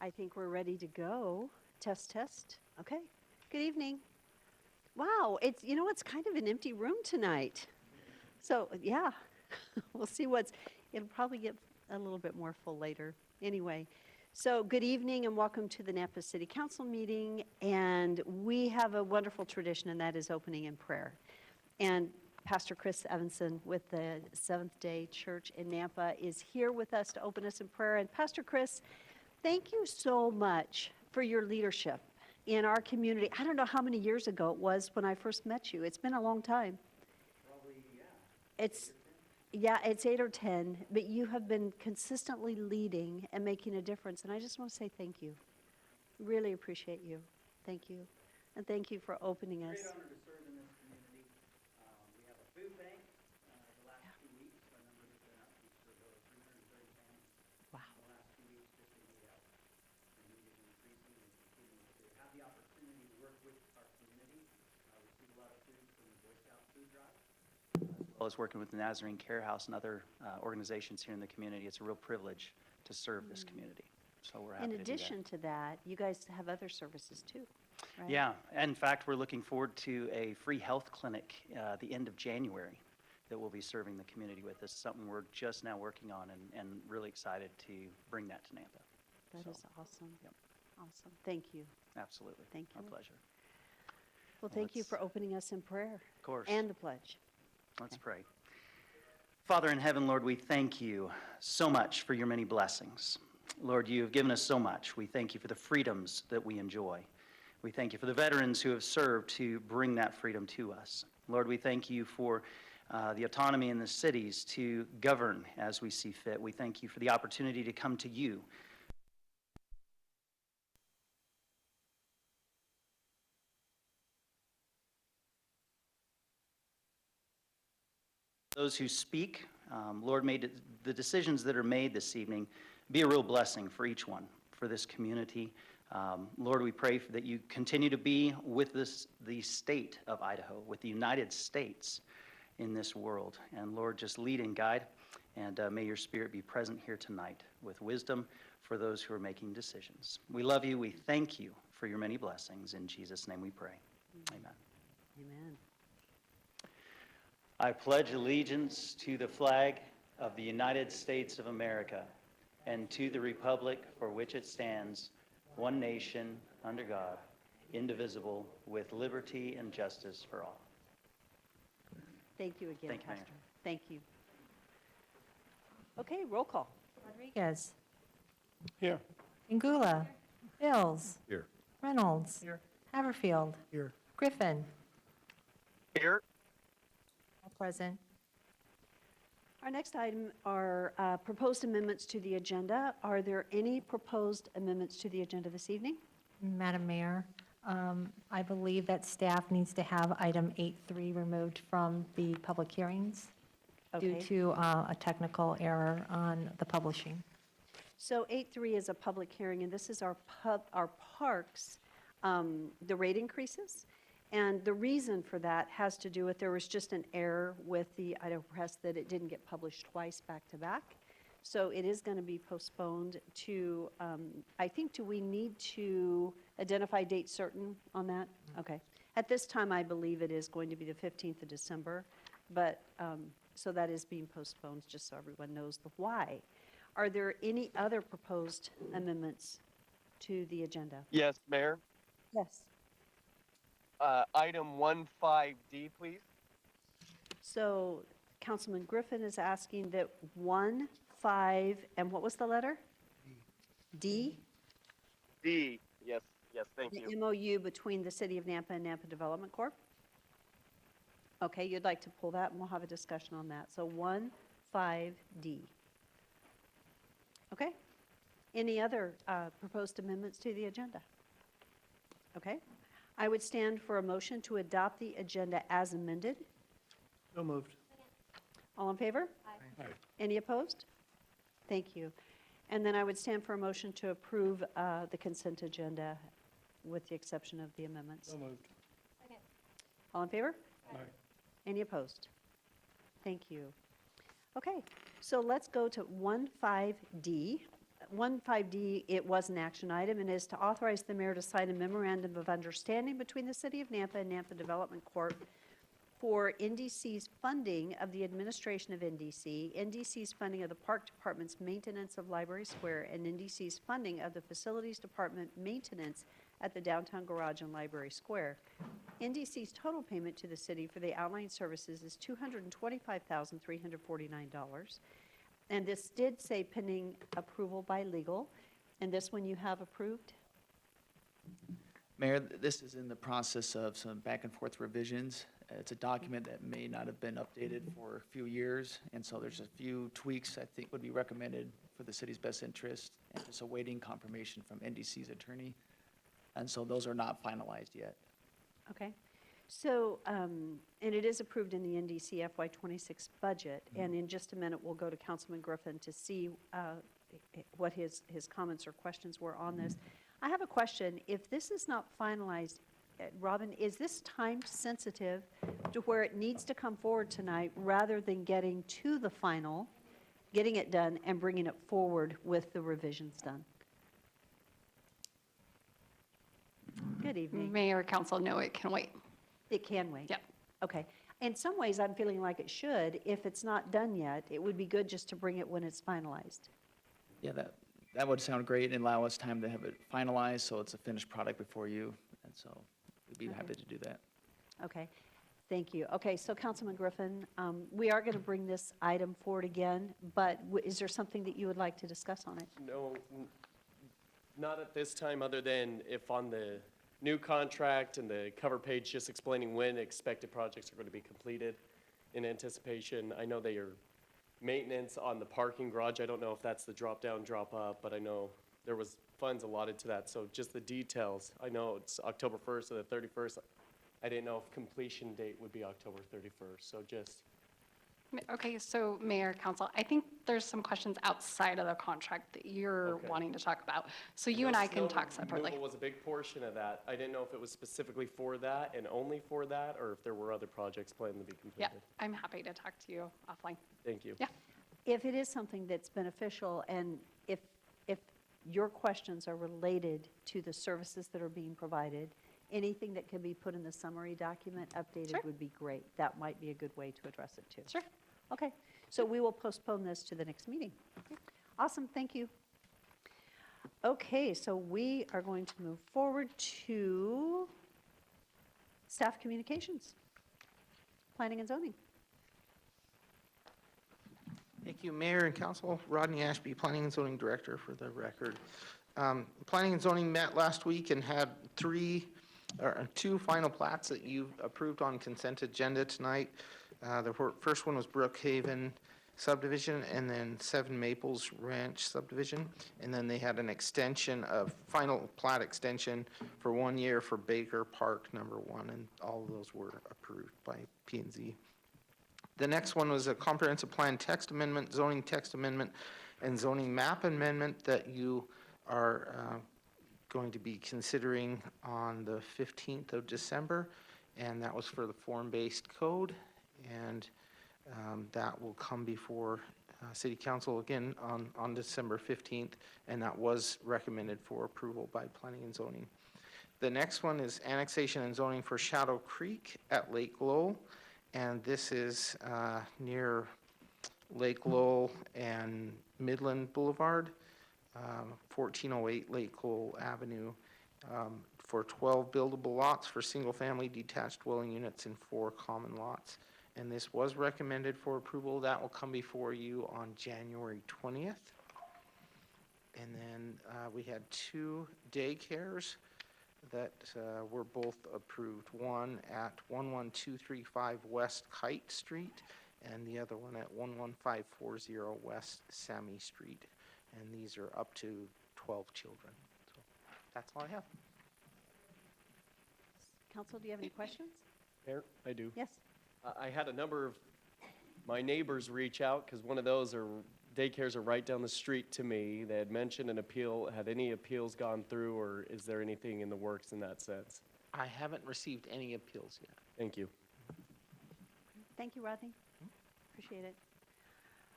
I think we're ready to go. Test, test. Okay. Good evening. Wow, it's kind of an empty room tonight. So, yeah, we'll see it'll probably get a little bit more full later. Anyway, so good evening and welcome to the Nampa City Council meeting. And we have a wonderful tradition, and that is opening in prayer. And Pastor Chris Evanson with the Seventh Day Church in Nampa is here with us to open us in prayer. And Pastor Chris, thank you so much for your leadership in our community. I don't know how many years ago it was when I first met you. It's been a long time. Probably, yeah. It's 8 or 10, but you have been consistently leading and making a difference. And I just want to say thank you. Really appreciate you. Thank you. And thank you for opening us. Great honor to serve in this community. We have a food bank. The last 2 weeks, our number has been up. We've served over 330 families. Wow. In the last 2 weeks, just in need help. The need is increasing and continuing to have the opportunity to work with our community. We receive a lot of food from the Boy Scout food drive, as well as working with the Nazarene Care House and other organizations here in the community. It's a real privilege to serve this community. So we're happy In to do that. addition to that, you guys have other services too, right? Yeah, in fact, we're looking forward to a free health clinic the end of January that we'll be serving the community with. This is something we're just now working on and really excited to bring that to Nampa. That So, is awesome. Yep. Awesome. Thank you. Absolutely. Thank you. My pleasure. Well, thank you let's- for opening us in prayer. Of course. And the pledge. Let's pray. Father in heaven, Lord, we thank you so much for your many blessings. Lord, you have given us so much. We thank you for the freedoms that we enjoy. We thank you for the veterans who have served to bring that freedom to us. Lord, we thank you for the autonomy in the cities to govern as we see fit. We thank you for the opportunity to come to you. Those who speak, Lord, may the decisions that are made this evening be a real blessing for each one, for this community. Lord, we pray that you continue to be with the state of Idaho, with the United States in this world. And Lord, just lead and guide, and may your Spirit be present here tonight with wisdom for those who are making decisions. We love you. We thank you for your many blessings. In Jesus' name we pray. Amen. Amen. I pledge allegiance to the flag of the United States of America and to the republic for which it stands, one nation, under God, indivisible, with liberty and justice for all. Thank you again, Thank you, Mayor. Pastor. Thank you. Okay, roll call. Rodriguez. Here. Ingula. Bills. Here. Reynolds. Here. Haverfield. Here. Griffin. Here. All present. Our next item are proposed amendments to the agenda. Are there any proposed amendments to the agenda this evening? Madam Mayor, I believe that staff needs to have item 8.3 removed from the public hearings due Okay. to a technical error on the publishing. So 8.3 is a public hearing, and this is our parks, the rate increases. And the reason for that has to do with there was just an error with the Idaho Press that it didn't get published twice back to back. So it is going to be postponed to, I think, do we need to identify date certain on that? Okay. At this time, I believe it is going to be the 15th of December, but, so that is being postponed, just so everyone knows the why. Are there any other proposed amendments to the agenda? Yes, Mayor. Yes. Item 15D, please. So Councilman Griffin is asking that 1, 5, and what was the letter? D? D. Yes, thank The you. MOU between the City of Nampa and Nampa Development Corp. Okay, you'd like to pull that, and we'll have a discussion on that. So 1, 5D. Okay. Any other proposed amendments to the agenda? Okay. I would stand for a motion to adopt the agenda as amended. So moved. All in favor? Aye. Any opposed? Thank you. And then I would stand for a motion to approve the consent agenda with the exception of the amendments. So moved. All in favor? Aye. Any opposed? Thank you. Okay, so let's go to 15D. 15D, it was an action item, and is to authorize the mayor to sign a memorandum of understanding between the City of Nampa and Nampa Development Corp. For NDC's funding of the administration of NDC, NDC's funding of the Park Department's maintenance of Library Square, and NDC's funding of the Facilities Department maintenance at the downtown garage and Library Square. NDC's total payment to the city for the outlined services is $225,349. And this did say pending approval by legal, and this one you have approved? Mayor, this is in the process of some back and forth revisions. It's a document that may not have been updated for a few years, and so there's a few tweaks I think would be recommended for the city's best interest, and just awaiting confirmation from NDC's attorney. And so those are not finalized yet. Okay. So, and it is approved in the NDC FY26 budget, and in just a minute, we'll go to Councilman Griffin to see what his comments or questions were on this. I have a question. If this is not finalized, Robin, is this time sensitive to where it needs to come forward tonight rather than getting to the final, getting it done, and bringing it forward with the revisions done? Good evening. Mayor, council, no, it can wait. It can wait? Yep. Okay. In some ways, I'm feeling like it should. If it's not done yet, it would be good just to bring it when it's finalized. Yeah, that would sound great and allow us time to have it finalized, so it's a finished product before you, and so we'd be happy to do that. Okay. Thank you. Okay, so Councilman Griffin, we are going to bring this item forward again, but is there something that you would like to discuss on it? No, not at this time, other than if on the new contract and the cover page just explaining when expected projects are going to be completed in anticipation. I know they are maintenance on the parking garage. I don't know if that's the drop down, drop up, but I know there was funds allotted to that. So just the details. I know it's October 1st or the 31st. I didn't know if completion date would be October 31st. So just Okay, so Mayor, council, I think there's some questions outside of the contract that you're Okay. wanting to talk about. So you and I can Snow talk separately. removal was a big portion of that. I didn't know if it was specifically for that and only for that, or if there were other projects planned to be Yeah, completed. I'm happy to talk to you offline. Thank you. Yeah. If it is something that's beneficial, and if your questions are related to the services that are being provided, anything that can be put in the summary document updated Sure. would be great. That might be a good way to address it, too. Sure. Okay, so we will postpone this to the next meeting. Awesome, thank you. Okay, so we are going to move forward to staff communications, planning and zoning. Thank you, Mayor and Council. Rodney Ashby, Planning and Zoning Director, for the record. Planning and Zoning met last week and had two final plats that you approved on consent agenda tonight. The first one was Brookhaven subdivision, and then 7 Maples Ranch subdivision. And then they had an extension of, final plat extension for 1 year for Baker Park number 1, and all of those were approved by P&Z. The next one was a comprehensive plan text amendment, zoning text amendment, and zoning map amendment that you are going to be considering on the 15th of December, and that was for the form-based code, and that will come before City Council again on December 15th, and that was recommended for approval by Planning and Zoning. The next one is annexation and zoning for Shadow Creek at Lake Lowell, and this is near Lake Lowell and Midland Boulevard, 1408 Lake Lowell Avenue, for 12 buildable lots for single-family detached dwelling units and 4 common lots. And this was recommended for approval. That will come before you on January 20th. And then we had 2 daycares that were both approved. One at 11235 West Kite Street, and the other one at 11540 West Sammy Street. And these are up to 12 children. So that's all I have. Council, do you have any questions? Mayor, I do. Yes? I had a number of my neighbors reach out because one of those daycares are right down the street to me. They had mentioned an appeal. Had any appeals gone through, or is there anything in the works in that sense? I haven't received any appeals yet. Thank you. Thank you, Rodney. Appreciate it.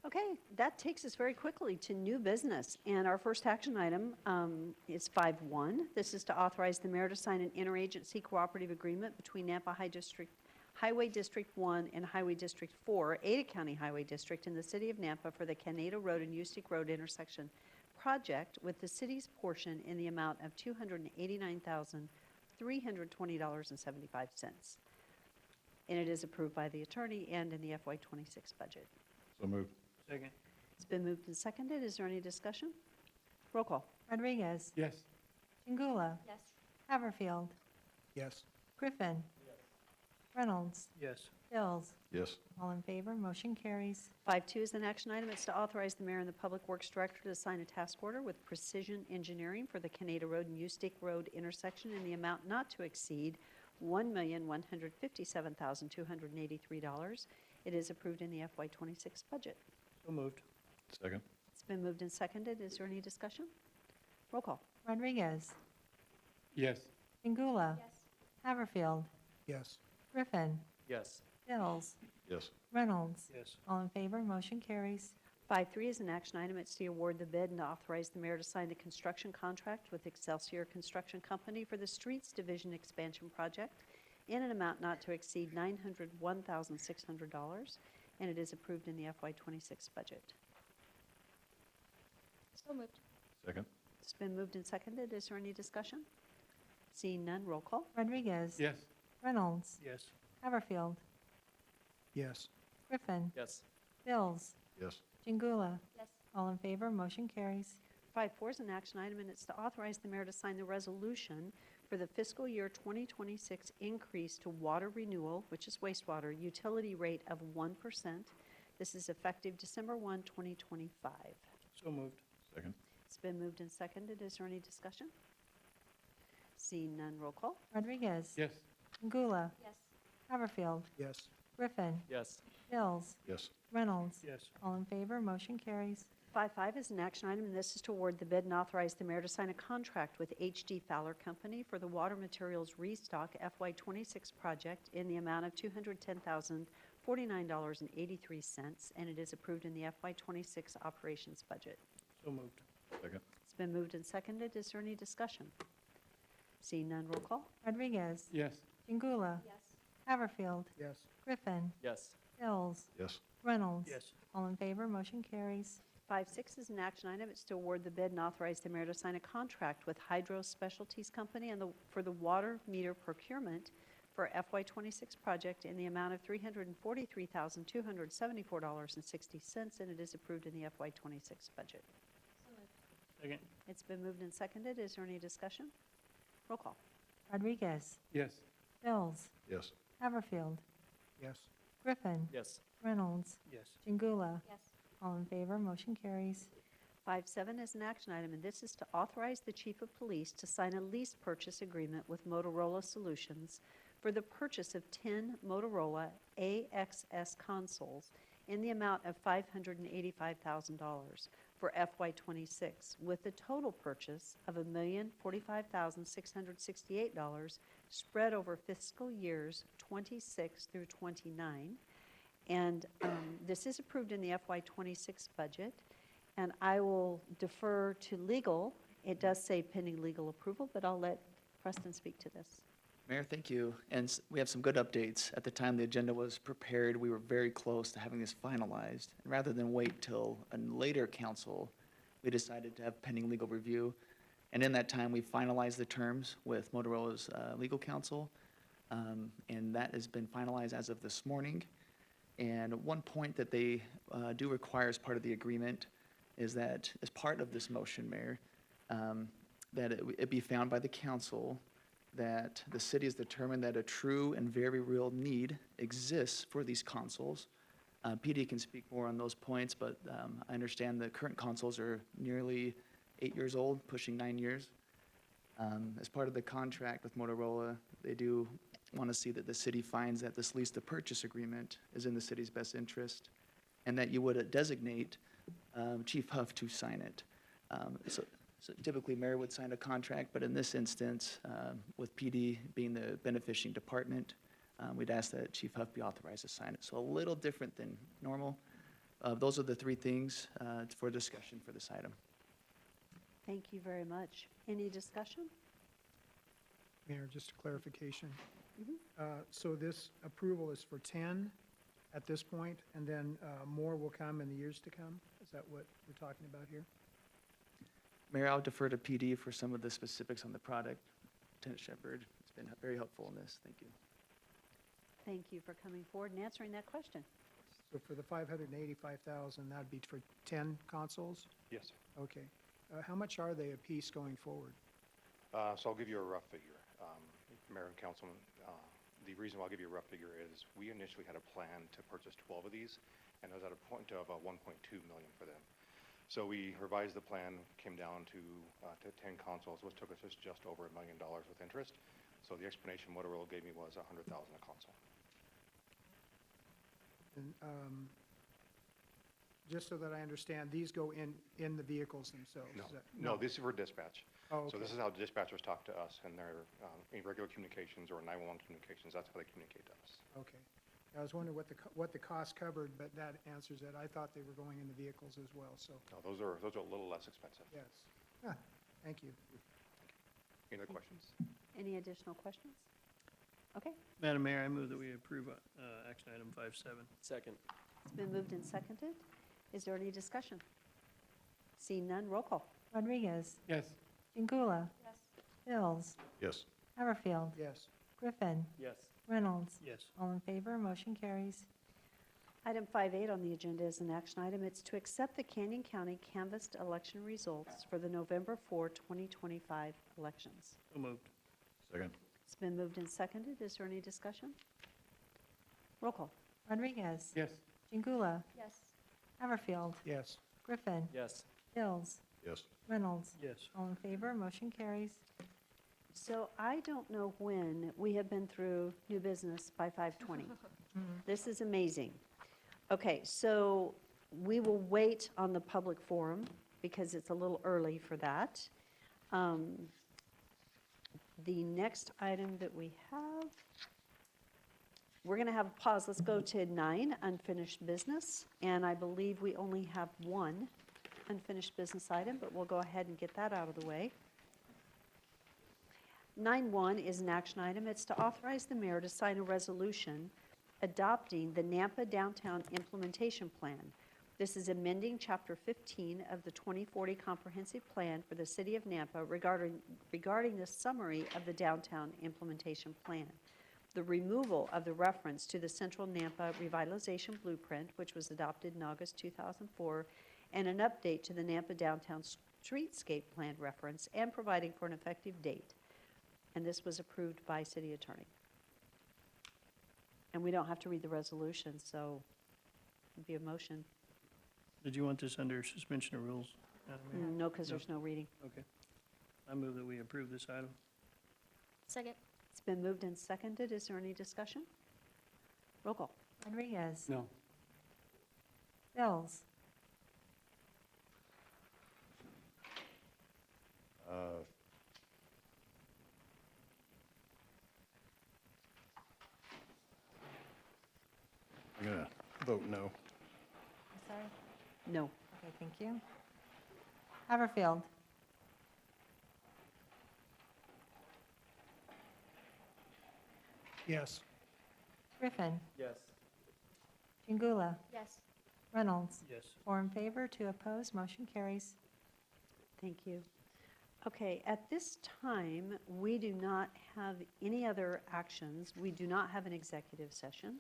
Okay, that takes us very quickly to new business. And our first action item is 5.1. This is to authorize the mayor to sign an interagency cooperative agreement between Nampa Highway District 1 and Highway District 4, Ada County Highway District in the city of Nampa for the Canado Road and Ustick Road intersection project, with the city's portion in the amount of $289,320.75. And it is approved by the attorney and in the FY26 budget. So moved. Second. It's been moved and seconded. Is there any discussion? Roll call. Rodriguez? Yes. Chingula? Yes. Haverfield? Yes. Griffin? Reynolds? Yes. Bills? Yes. All in favor, motion carries. 5.2 is an action item. It's to authorize the mayor and the public works director to sign a task order with Precision Engineering for the Canada Road and Ustick Road intersection in the amount not to exceed $1,157,283. It is approved in the FY26 budget. So moved. Second. It's been moved and seconded. Is there any discussion? Roll call. Rodriguez? Yes. Chingula? Haverfield? Yes. Griffin? Yes. Bills? Yes. Reynolds? Yes. All in favor, motion carries. 5.3 is an action item. It's to award the bid and to authorize the mayor to sign the construction contract with Excelsior Construction Company for the Streets Division Expansion Project in an amount not to exceed $901,600, and it is approved in the FY26 budget. So moved. Second. It's been moved and seconded. Is there any discussion? Seeing none, roll call. Rodriguez? Yes. Reynolds? Yes. Haverfield? Yes. Griffin? Yes. Bills? Yes. Chingula? Yes. All in favor, motion carries. 5.4 is an action item, and it's to authorize the mayor to sign the resolution for the fiscal year 2026 increase to water renewal, which is wastewater, utility rate of 1%. This is effective December 1, 2025. So moved. Second. It's been moved and seconded. Is there any discussion? Seeing none, roll call. Rodriguez? Yes. Chingula? Yes. Haverfield? Yes. Griffin? Yes. Bills? Yes. Reynolds? Yes. All in favor, motion carries. 5.5 is an action item, and this is to award the bid and authorize the mayor to sign a contract with H.D. Fowler Company for the Water Materials Restock FY26 project in the amount of $210,049.83, and it is approved in the FY26 operations budget. So moved. Second. It's been moved and seconded. Is there any discussion? Seeing none, roll call. Rodriguez? Yes. Chingula? Yes. Haverfield? Yes. Griffin? Yes. Bills? Yes. Reynolds? Yes. All in favor, motion carries. 5.6 is an action item. It's to award the bid and authorize the mayor to sign a contract with Hydro Specialties Company for the water meter procurement for FY26 project in the amount of $343,274.60, and it is approved in the FY26 budget. Second. It's been moved and seconded. Is there any discussion? Roll call. Rodriguez? Yes. Bills? Yes. Haverfield? Yes. Griffin? Yes. Reynolds? Yes. Chingula? Yes. All in favor, motion carries. 5.7 is an action item, and this is to authorize the chief of police to sign a lease purchase agreement with Motorola Solutions for the purchase of 10 Motorola AXS consoles in the amount of $585,000 for FY26, with the total purchase of $1,045,668 spread over fiscal years 26 through 29. And this is approved in the FY26 budget. And I will defer to legal. It does say pending legal approval, but I'll let Preston speak to this. Mayor, thank you. And we have some good updates. At the time the agenda was prepared, we were very close to having this finalized. And rather than wait till a later council, we decided to have pending legal review. And in that time, we finalized the terms with Motorola's legal counsel. And that has been finalized as of this morning. And one point that they do require as part of the agreement is that, as part of this motion, Mayor, that it be found by the council that the city has determined that a true and very real need exists for these consoles. PD can speak more on those points, but I understand the current consoles are nearly 8 years old, pushing 9 years. As part of the contract with Motorola, they do want to see that the city finds that this lease to purchase agreement is in the city's best interest, and that you would designate Chief Huff to sign it. So typically, mayor would sign a contract, but in this instance, with PD being the beneficiating department, we'd ask that Chief Huff be authorized to sign it. So a little different than normal. Those are the three things for discussion for this item. Thank you very much. Any discussion? Mayor, just a clarification. Mhm. So this approval is for 10 at this point, and then more will come in the years to come? Is that what we're talking about here? Mayor, I'll defer to PD for some of the specifics on the product. Lieutenant Shepard has been very helpful in this. Thank you. Thank you for coming forward and answering that question. So for the 585,000, that'd be for 10 consoles? Yes, sir. Okay. How much are they apiece going forward? So I'll give you a rough figure. Mayor and Councilman, the reason why I'll give you a rough figure is we initially had a plan to purchase 12 of these, and it was at a point of 1.2 million for them. So we revised the plan, came down to 10 consoles, which took us just over $1 million with interest. So the explanation Motorola gave me was 100,000 a console. And just so that I understand, these go in the vehicles themselves? No, is that- no, this is for dispatch. Oh, So okay. this is how dispatchers talk to us in their regular communications or 911 communications. That's how they communicate to us. Okay. I was wondering what the cost covered, but that answers it. I thought they were going in the vehicles as well, so, No, those are a little less expensive. yes. Ah, thank you. Any other questions? Any additional questions? Okay, Madam Mayor, I move that we approve action item 5.7. Second. it's been moved and seconded. Is there any discussion? Seeing none, roll call. Rodriguez, Yes. Jingula. Bills, Yes. Haverfield, Yes. Griffin, Yes. Reynolds. Yes. All in favor, motion carries. Item 5.8 on the agenda is an action item. It's to accept the Canyon County canvassed election results for the November 4, 2025 elections. So moved. Second. It's been moved and seconded. Is there any discussion? Roll call. Rodriguez, Yes. Jingula. Yes. Haverfield, Yes. Griffin, Yes. Bills, Yes. Reynolds. Yes. All in favor, motion carries. So I don't know when we have been through new business by 5:20. This is amazing. Okay, so we will wait on the public forum because it's a little early for that. The next item that we have, we're going to have a pause. Let's go to 9, unfinished business. And I believe we only have one unfinished business item, but we'll go ahead and get that out of the way. 9.1 is an action item. It's to authorize the mayor to sign a resolution adopting the Nampa Downtown Implementation Plan. This is amending Chapter 15 of the 2040 Comprehensive Plan for the City of Nampa regarding the summary of the Downtown Implementation Plan, the removal of the reference to the Central Nampa Revitalization Blueprint, which was adopted in August 2004, and an update to the Nampa Downtown Streetscape Plan reference, and providing for an effective date. And this was approved by city attorney. And we don't have to read the resolution, so it'd be a motion. Did you want this under suspension of rules, Madam Mayor? No, because there's no reading. Okay. I move that we approve this item. Second. It's been moved and seconded. Is there any discussion? Roll call. Rodriguez. No. Bills, I'm going to vote no. I'm sorry. No. Okay, thank you. Haverfield, Yes. Griffin, Yes. Jingula. Yes. Reynolds. Yes. 4 in favor, 2 opposed, motion carries. Thank you. Okay, at this time, we do not have any other actions. We do not have an executive session,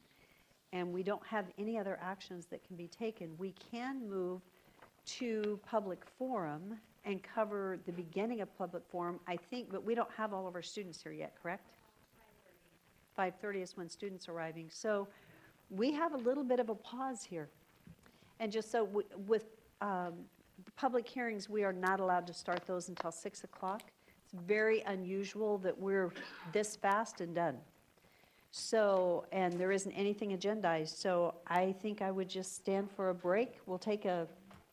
and we don't have any other actions that can be taken. We can move to public forum and cover the beginning of public forum, I think, but we don't have all of our students here yet, correct? 5:30 is when students are arriving. So we have a little bit of a pause here. And just so, with the public hearings, we are not allowed to start those until 6 o'clock. It's very unusual that we're this fast and done. So, and there isn't anything agendized, so I think I would just stand for a break. We'll take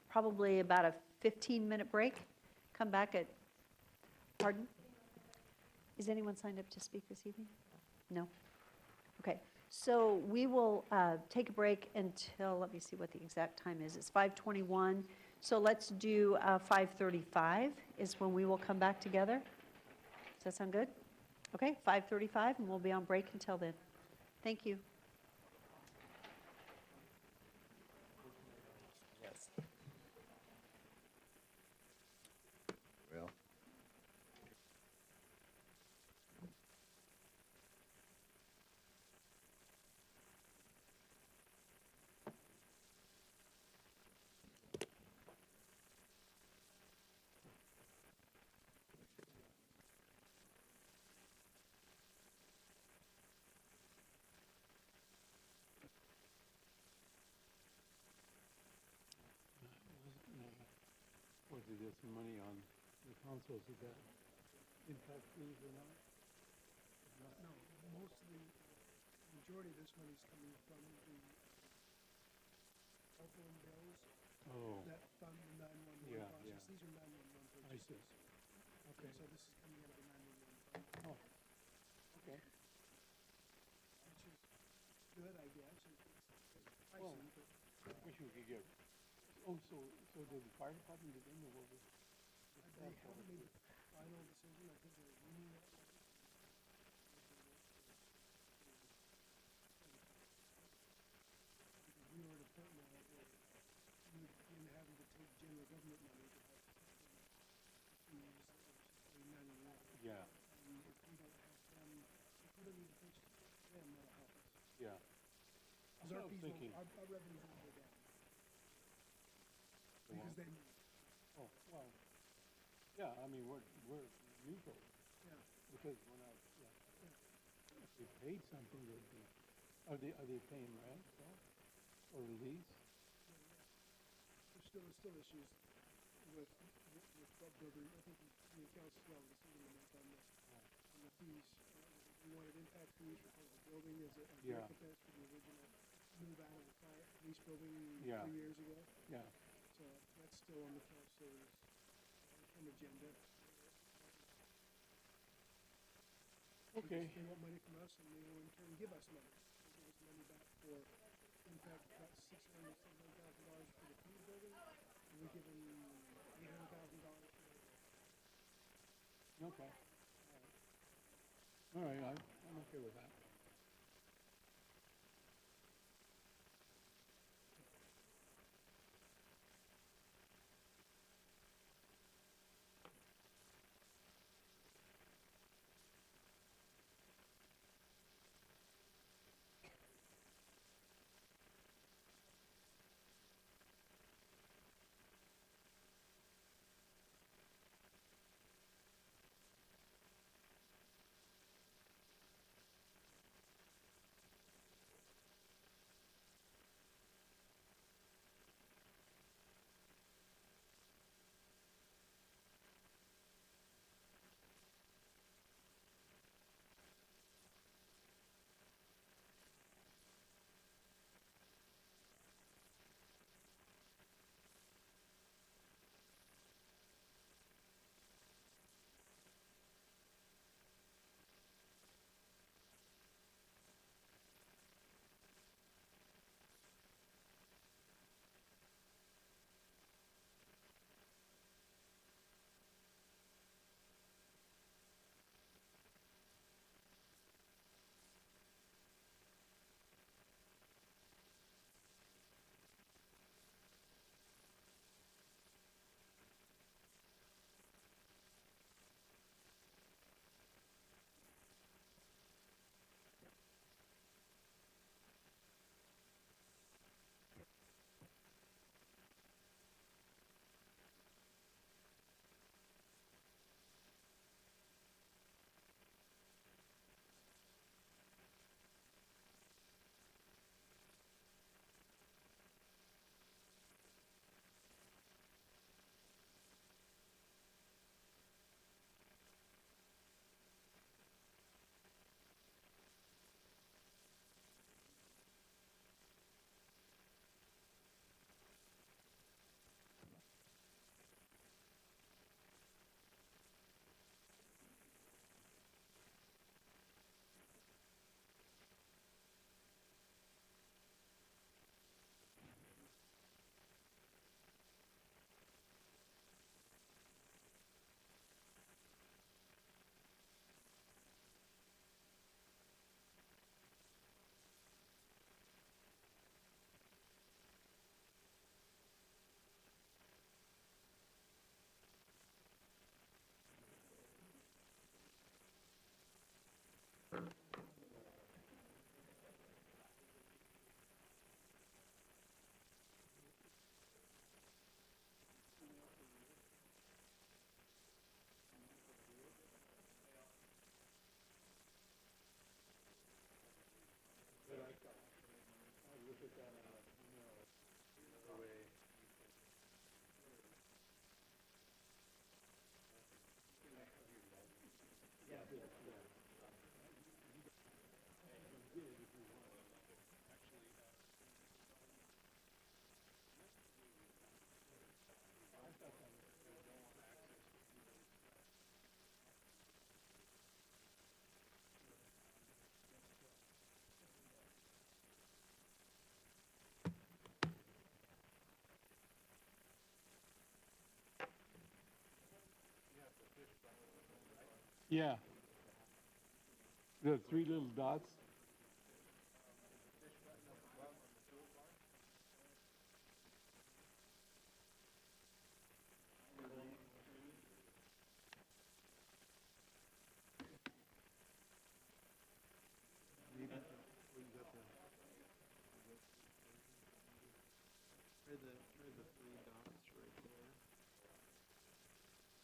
probably about a 15-minute break, come back at, pardon? Is anyone signed up to speak this evening? No? Okay, So we will take a break until, let me see what the exact time is. It's 5:21. So let's do 5:35 is when we will come back together. Does that sound good? Okay, 5:35, and we'll be on break until then. Thank you. Yes. Well. Whether there's money on the consoles, is that impact fees or not? No, mostly, the majority of this money is coming from the telephone bills Oh, that fund the 911 Yeah, process. yeah. These are 911 I purchases. see. And Okay. so this is coming out of the 911 fund, Oh, okay. which is good, I guess. It's Well, pricey, but wish we could get, oh, so did the fire department get in or what was? they haven't made the final decision. I think they're reading that letter. Because we were at a point now where we would begin having to take general government money to help pay the fees that we're supposed to pay 911. Yeah, And if we don't have them, if we don't need to purchase it for them, that'll help us. yeah. Because That's our what I was fees thinking. won't, our revenues won't go down. Go Because on. they move. Oh, well, yeah, I mean, we're neutral Yeah, because we're not, yeah. yeah. If we paid something, they'd be, are they paying rent still? Or lease? There's still issues with what building, I think the accounts still have a decision to make on the fees. We wanted impact fees because the building is a Yeah. recompense for the original move out of the police building Yeah. 3 years ago. Yeah, So that's still on the council's long-term agenda. okay. They want money from us and they will in turn give us money. They give us money back for, in fact, about $600,000, $700,000 for the food building. And we give them $800,000 for the Okay. All right, I'm okay with that. Yeah. The three little dots.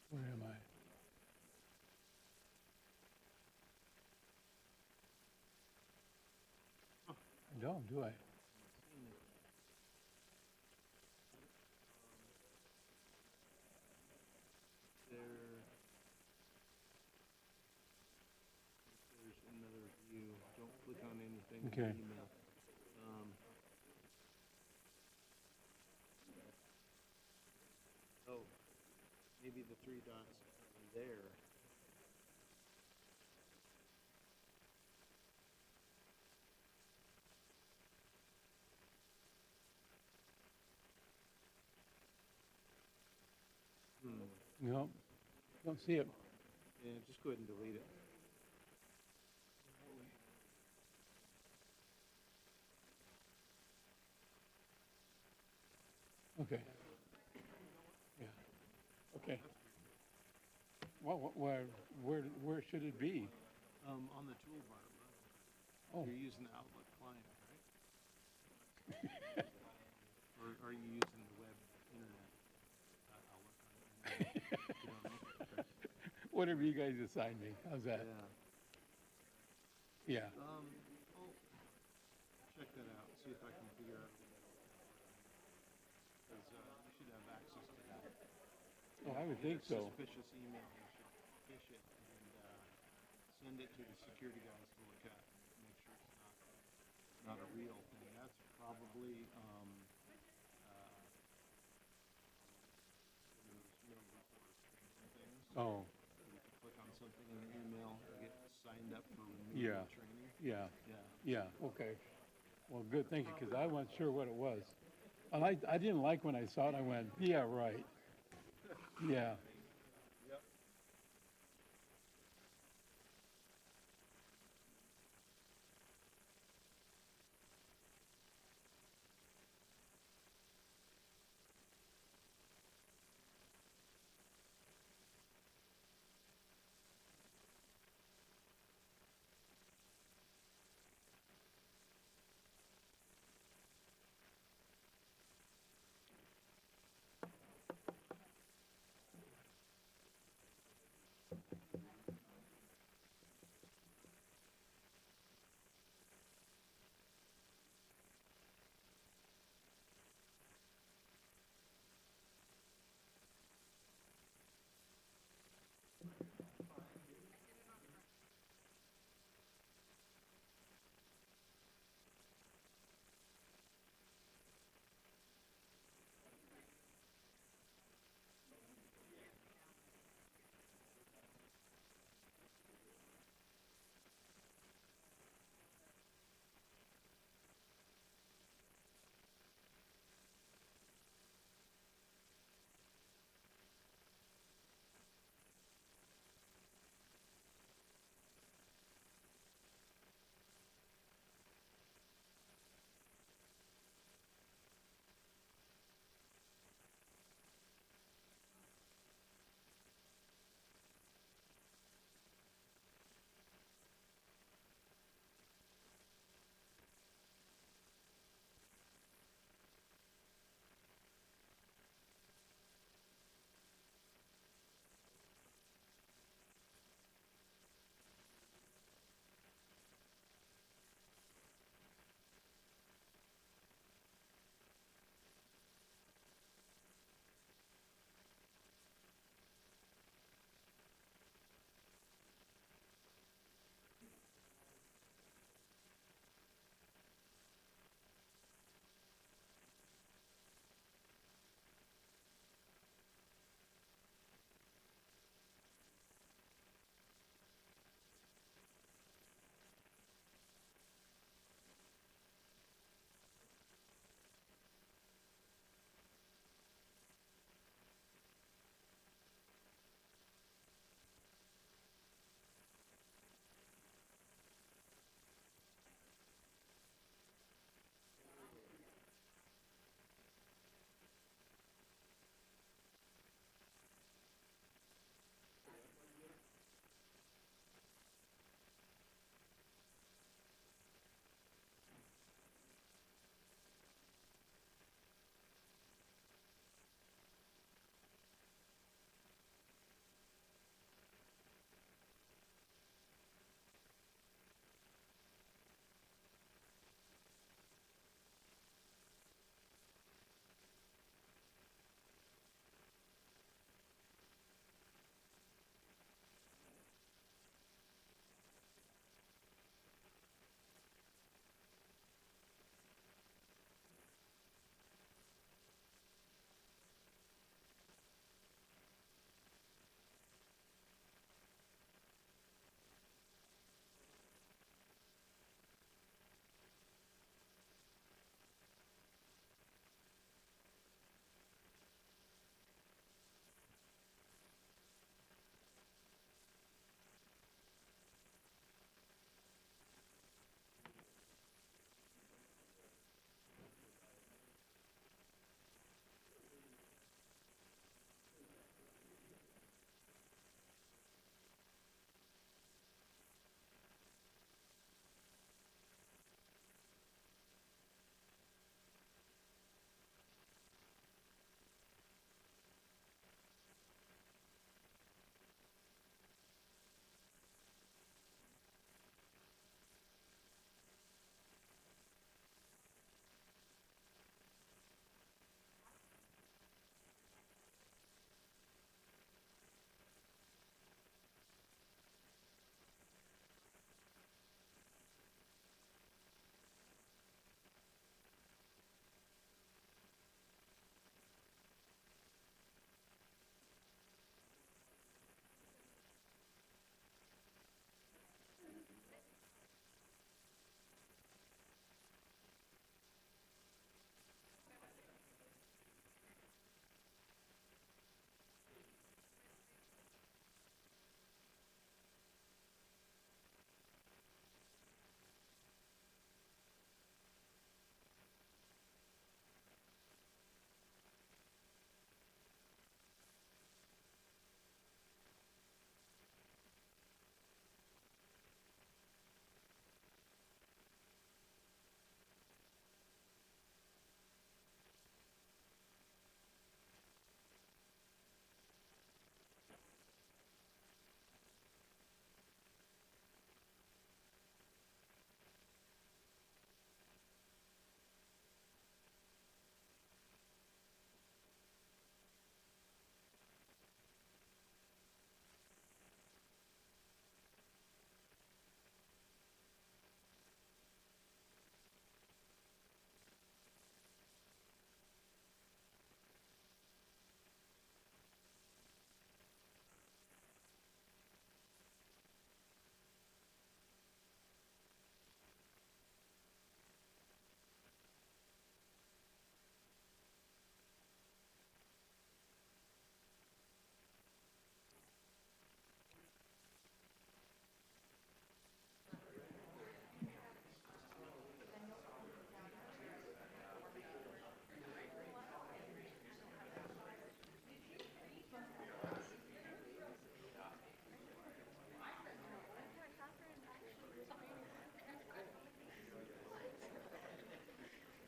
Where am I? I don't, do I? There's another view. Don't click on anything in Okay. the email. Oh, maybe the three dots are there. No, don't see it. Yeah, just go ahead and delete it. Okay. Yeah. Okay. Where should it be? On the toolbar. Oh, You're using the Outlook client, right? Or are you using the web internet? Outlook on the internet? You don't know? Okay. whatever you guys assign me. How's that? Yeah. I'll check that out, see if I can figure out. Because you should have access to that. Oh, I would If think it's a so. suspicious email, you should fish it and send it to the security guys to look at, make sure it's not a real thing. That's probably one of those middle report training things. Oh, You can click on something in the email, get signed up for yeah. remedial training. Yeah. Yeah. Yeah. Okay. Well, good. Thank you, because I wasn't sure what it was. I didn't like when I saw it. I went, yeah, right. Yeah.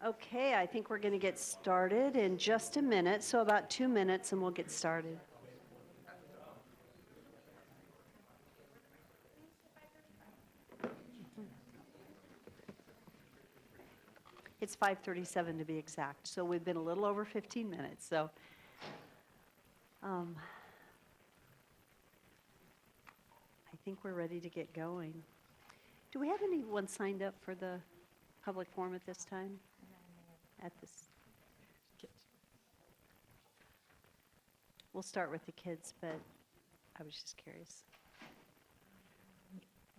Okay, I think we're going to get started in just a minute, so about 2 minutes and we'll get started. It's 5:37 to be exact, so we've been a little over 15 minutes, so. I think we're ready to get going. Do we have anyone signed up for the public forum at this time? At this? We'll start with the kids, but I was just curious.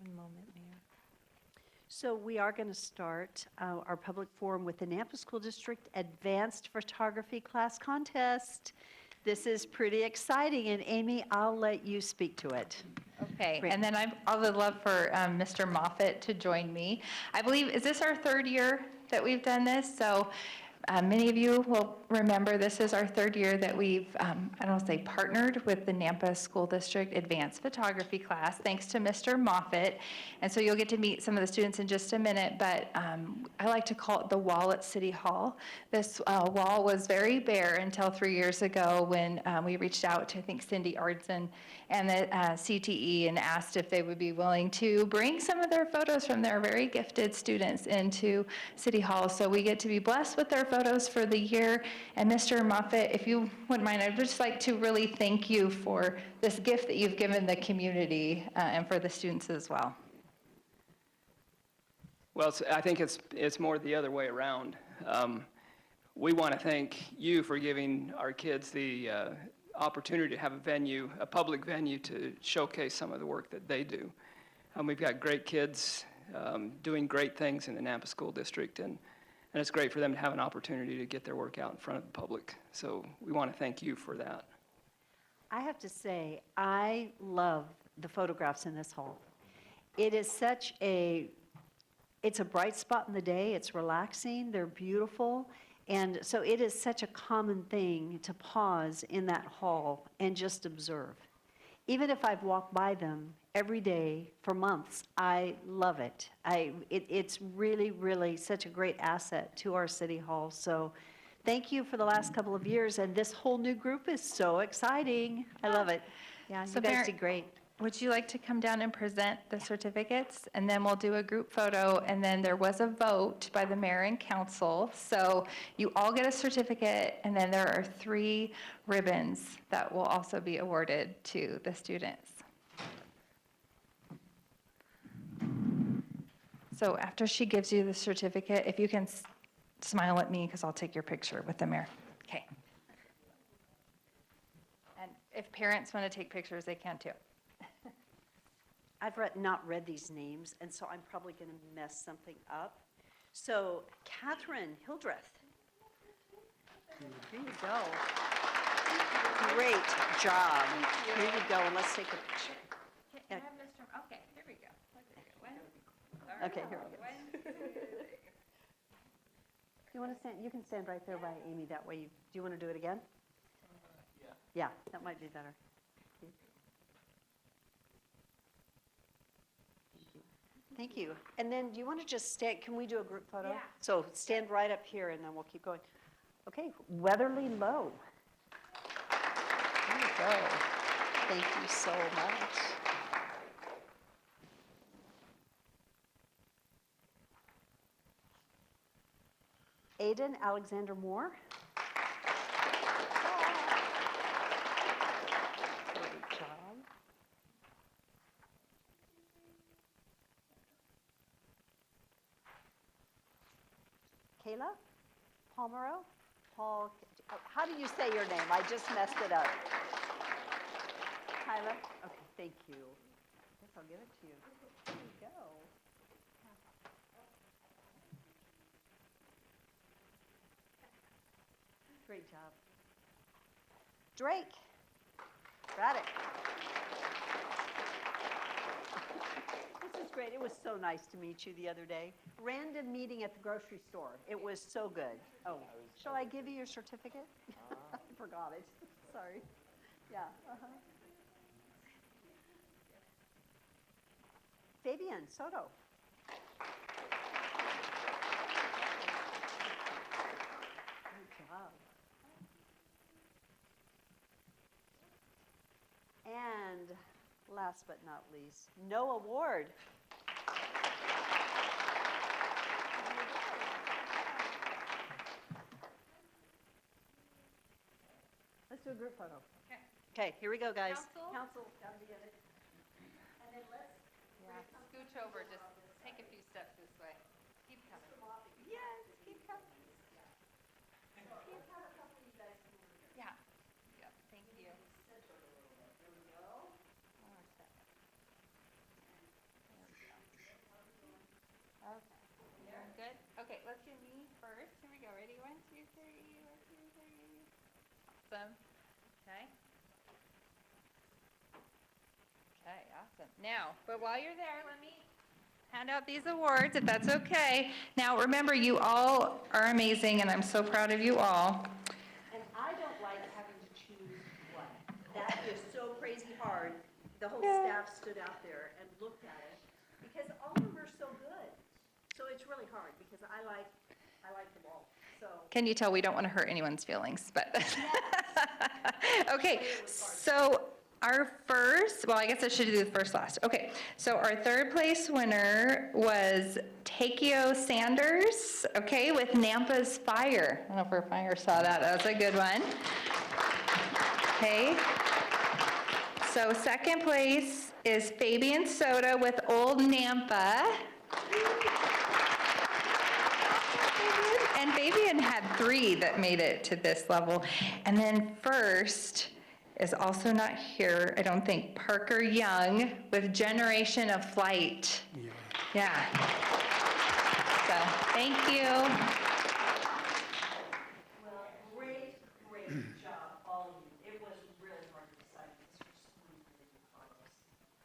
One moment, Mayor. So we are going to start our public forum with the Nampa School District Advanced Photography Class Contest. This is pretty exciting, and Amy, I'll let you speak to it. Okay, Great. and then I would love for Mr. Moffett to join me. I believe, is this our third year that we've done this? So many of you will remember this is our third year that we've, I don't want to say partnered with the Nampa School District Advanced Photography Class, thanks to Mr. Moffett. And so you'll get to meet some of the students in just a minute, but I like to call it the wall at City Hall. This wall was very bare until 3 years ago when we reached out to, I think, Cindy Ardson and the CTE and asked if they would be willing to bring some of their photos from their very gifted students into City Hall. So we get to be blessed with their photos for the year. And Mr. Moffett, if you wouldn't mind, I'd just like to really thank you for this gift that you've given the community and for the students as well. Well, I think it's more the other way around. We want to thank you for giving our kids the opportunity to have a venue, a public venue, to showcase some of the work that they do. We've got great kids doing great things in the Nampa School District, and it's great for them to have an opportunity to get their work out in front of the public. So we want to thank you for that. I have to say, I love the photographs in this hall. It is such it's a bright spot in the day, it's relaxing, they're beautiful, and so it is such a common thing to pause in that hall and just observe. Even if I've walked by them every day for months, I love it. It's really, really such a great asset to our City Hall. So thank you for the last couple of years, and this whole new group is so exciting. I love it. Yeah, So you guys Mary, did great. would you like to come down and present the certificates? And then we'll do a group photo, and then there was a vote by the mayor and council. So you all get a certificate, and then there are 3 ribbons that will also be awarded to the students. So after she gives you the certificate, if you can smile at me, because I'll take your picture with the mayor. Okay. And if parents want to take pictures, they can too. I've not read these names, and so I'm probably going to mess something up. So Catherine Hildreth. Here you go. Great job. Here you go, and let's take a picture. Can I have Mr. Okay, here we go. Okay, here we go. You want to stand? You can stand right there by Amy. That way, do you want to do it again? Yeah, that might be better. Thank you. And then do you want to just stand, can we do a group photo? Yeah. So stand right up here and then we'll keep going. Okay, Weatherly Lowe. There you go. Thank you so much. Aiden Alexander Moore. Great job. Kayla Palmero? Paul, how do you say your name? I just messed it up. Kyla? Okay, thank you. I guess I'll give it to you. There you go. Great job. Drake Braddock. This is great. It was so nice to meet you the other day. Random meeting at the grocery store. It was so good. Oh, shall I give you your certificate? I forgot it. Sorry. Yeah. Fabian Soto. last but not least, no award. Let's do a group photo. Okay, here we go, guys. Council, gotta be in it. And then let's. Scooch over, just take a few steps this way. Keep coming. Yes, keep coming. Yeah. Yeah, thank you. Okay, you're good? Okay, let's do me first. Here we go. Ready? 1, 2, 3. 1, 2, 3. Awesome. Okay. Okay, awesome. Now, but while you're there, let me hand out these awards, if that's okay. Now, remember, you all are amazing, and I'm so proud of you all. And I don't like having to choose one. That is so crazy hard. The whole staff stood out there and looked at it because all of them are so good. So it's really hard because I like them all. So. Can you tell we don't want to hurt anyone's feelings, but. Okay, so our first, well, I guess I should do the first last. Okay, so our third place winner was Takeo Sanders, okay, with Nampa's Fire. I don't know if our fire saw that. That was a good one. Okay. So second place is Fabian Soda with Old Nampa. And Fabian had 3 that made it to this level. And then first is also not here, I don't think, Parker Young with Generation of Flight. Yeah. So, thank you. Well, great job, all of you. It was really hard to decide. These were so many really good photos.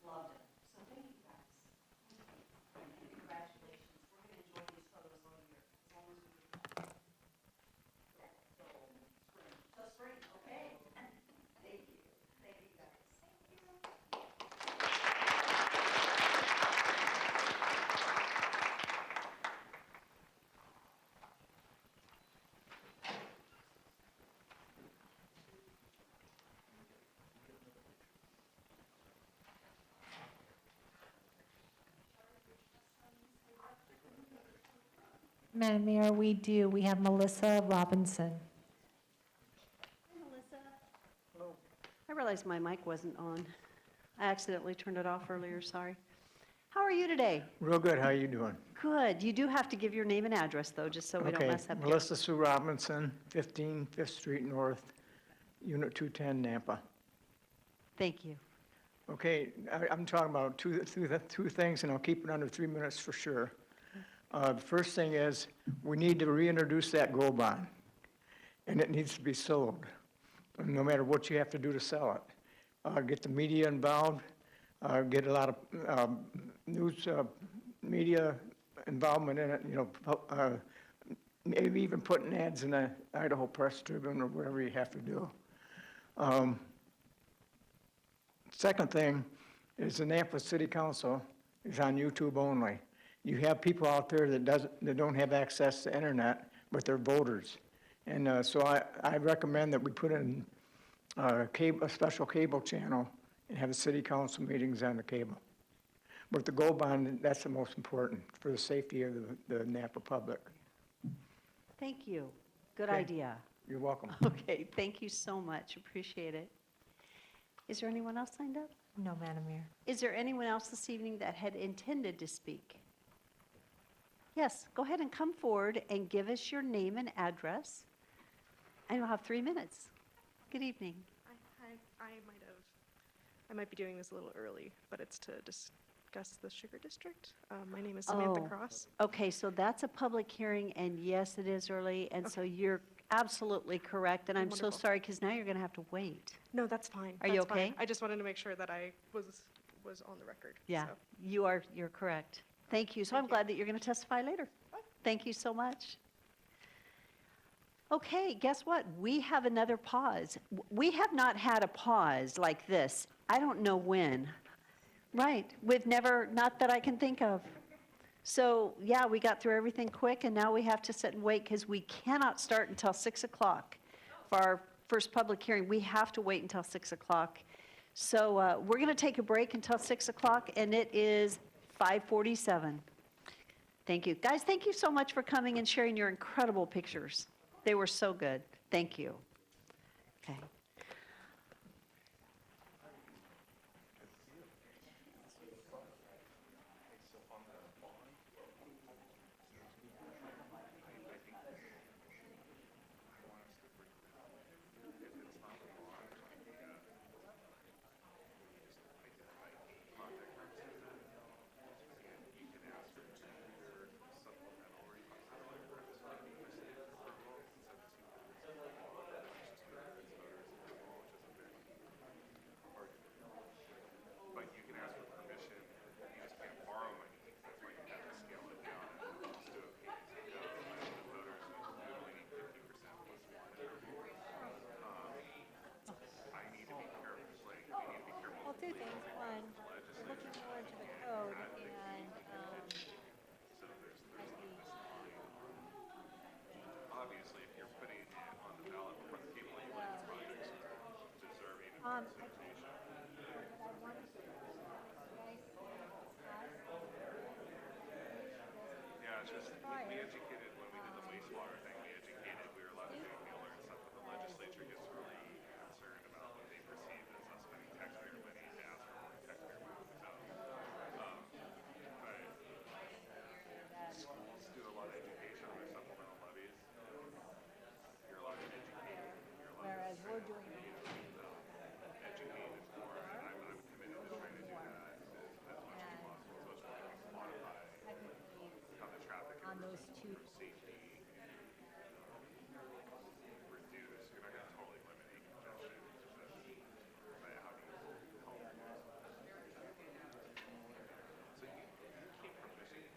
Loved it. So thank you guys. Congratulations. We're going to enjoy these photos all year, as long as we do. So spring, okay? Thank you. Thank you guys. Madam Mayor, we do. We have Melissa Robinson. Hi, Melissa. I realized my mic wasn't on. I accidentally turned it off earlier, sorry. How are you today? Real good, how you doing? Good. You do have to give your name and address, though, just so we don't Okay, mess up here. Melissa Sue Robinson, 15 5th Street North, Unit 210, Nampa. Thank you. Okay, I'm talking about two things, and I'll keep it under 3 minutes for sure. The first thing is, we need to reintroduce that Go Bond, and it needs to be sold, no matter what you have to do to sell it. Get the media involved, get a lot of news media involvement in it, you know, maybe even putting ads in the Idaho Press Tribune or whatever you have to do. Second thing is the Nampa City Council is on YouTube only. You have people out there that don't have access to internet, but they're voters. And so I recommend that we put in a special cable channel and have the city council meetings on the cable. But the Go Bond, that's the most important for the safety of the Nampa public. Thank you. Good Okay. idea. You're welcome. Okay, thank you so much. Appreciate it. Is there anyone else signed up? No, Madam Mayor. Is there anyone else this evening that had intended to speak? Yes, go ahead and come forward and give us your name and address. And you'll have 3 minutes. Good evening. I might be doing this a little early, but it's to discuss the Sugar District. My name is Samantha Oh, Cross. Okay, so that's a public hearing, and yes, it is early, and so you're absolutely correct, and I'm so Wonderful. sorry, because now you're going to have to wait. No, that's fine. Are you that's fine. okay? I just wanted to make sure that I was on the record. Yeah, so. you're correct. Thank you. So I'm glad that you're going to testify later. Thank you so much. Okay, guess what? We have another pause. We have not had a pause like this. I don't know when. Right, we've never, not that I can think of. So, yeah, we got through everything quick, and now we have to sit and wait because we cannot start until 6 o'clock for our first public hearing. We have to wait until 6 o'clock. So we're going to take a break until 6 o'clock, and it is 5:47. Thank you. Guys, thank you so much for coming and sharing your incredible pictures. They were so good. Thank you. Okay. Well, two things. One, looking more into the code and, Obviously, if you're putting it on the ballot for the people you like, projects deserving of I consideration. Yeah, it's just, we educated, when we did the wastewater thing, we were allowed to learn stuff, but the legislature gets really concerned about what they perceive as us spending taxpayer money to ask for more taxpayer money. But schools do a lot of education on their supplemental levies. You're allowed to educate, whereas we're doing educate is more, and I'm committed to trying to do that as much as possible. So it's going to modify how the traffic on those two. safety reduce. You're not going to totally eliminate congestion. But how do you help? So you came from Michigan.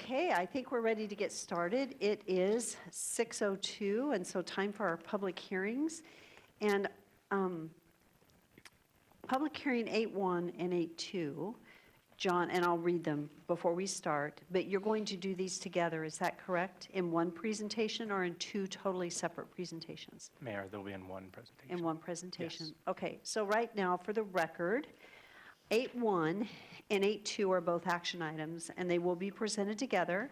Okay, I think we're ready to get started. It is 6:02, and so time for our public hearings. And public hearing 8.1 and 8.2, John, and I'll read them before we start, but you're going to do these together, is that correct? In one presentation or in two totally separate presentations? Mayor, they'll be in one presentation. In one presentation? Yes. Okay, so right now, for the record, 8.1 and 8.2 are both action items, and they will be presented together.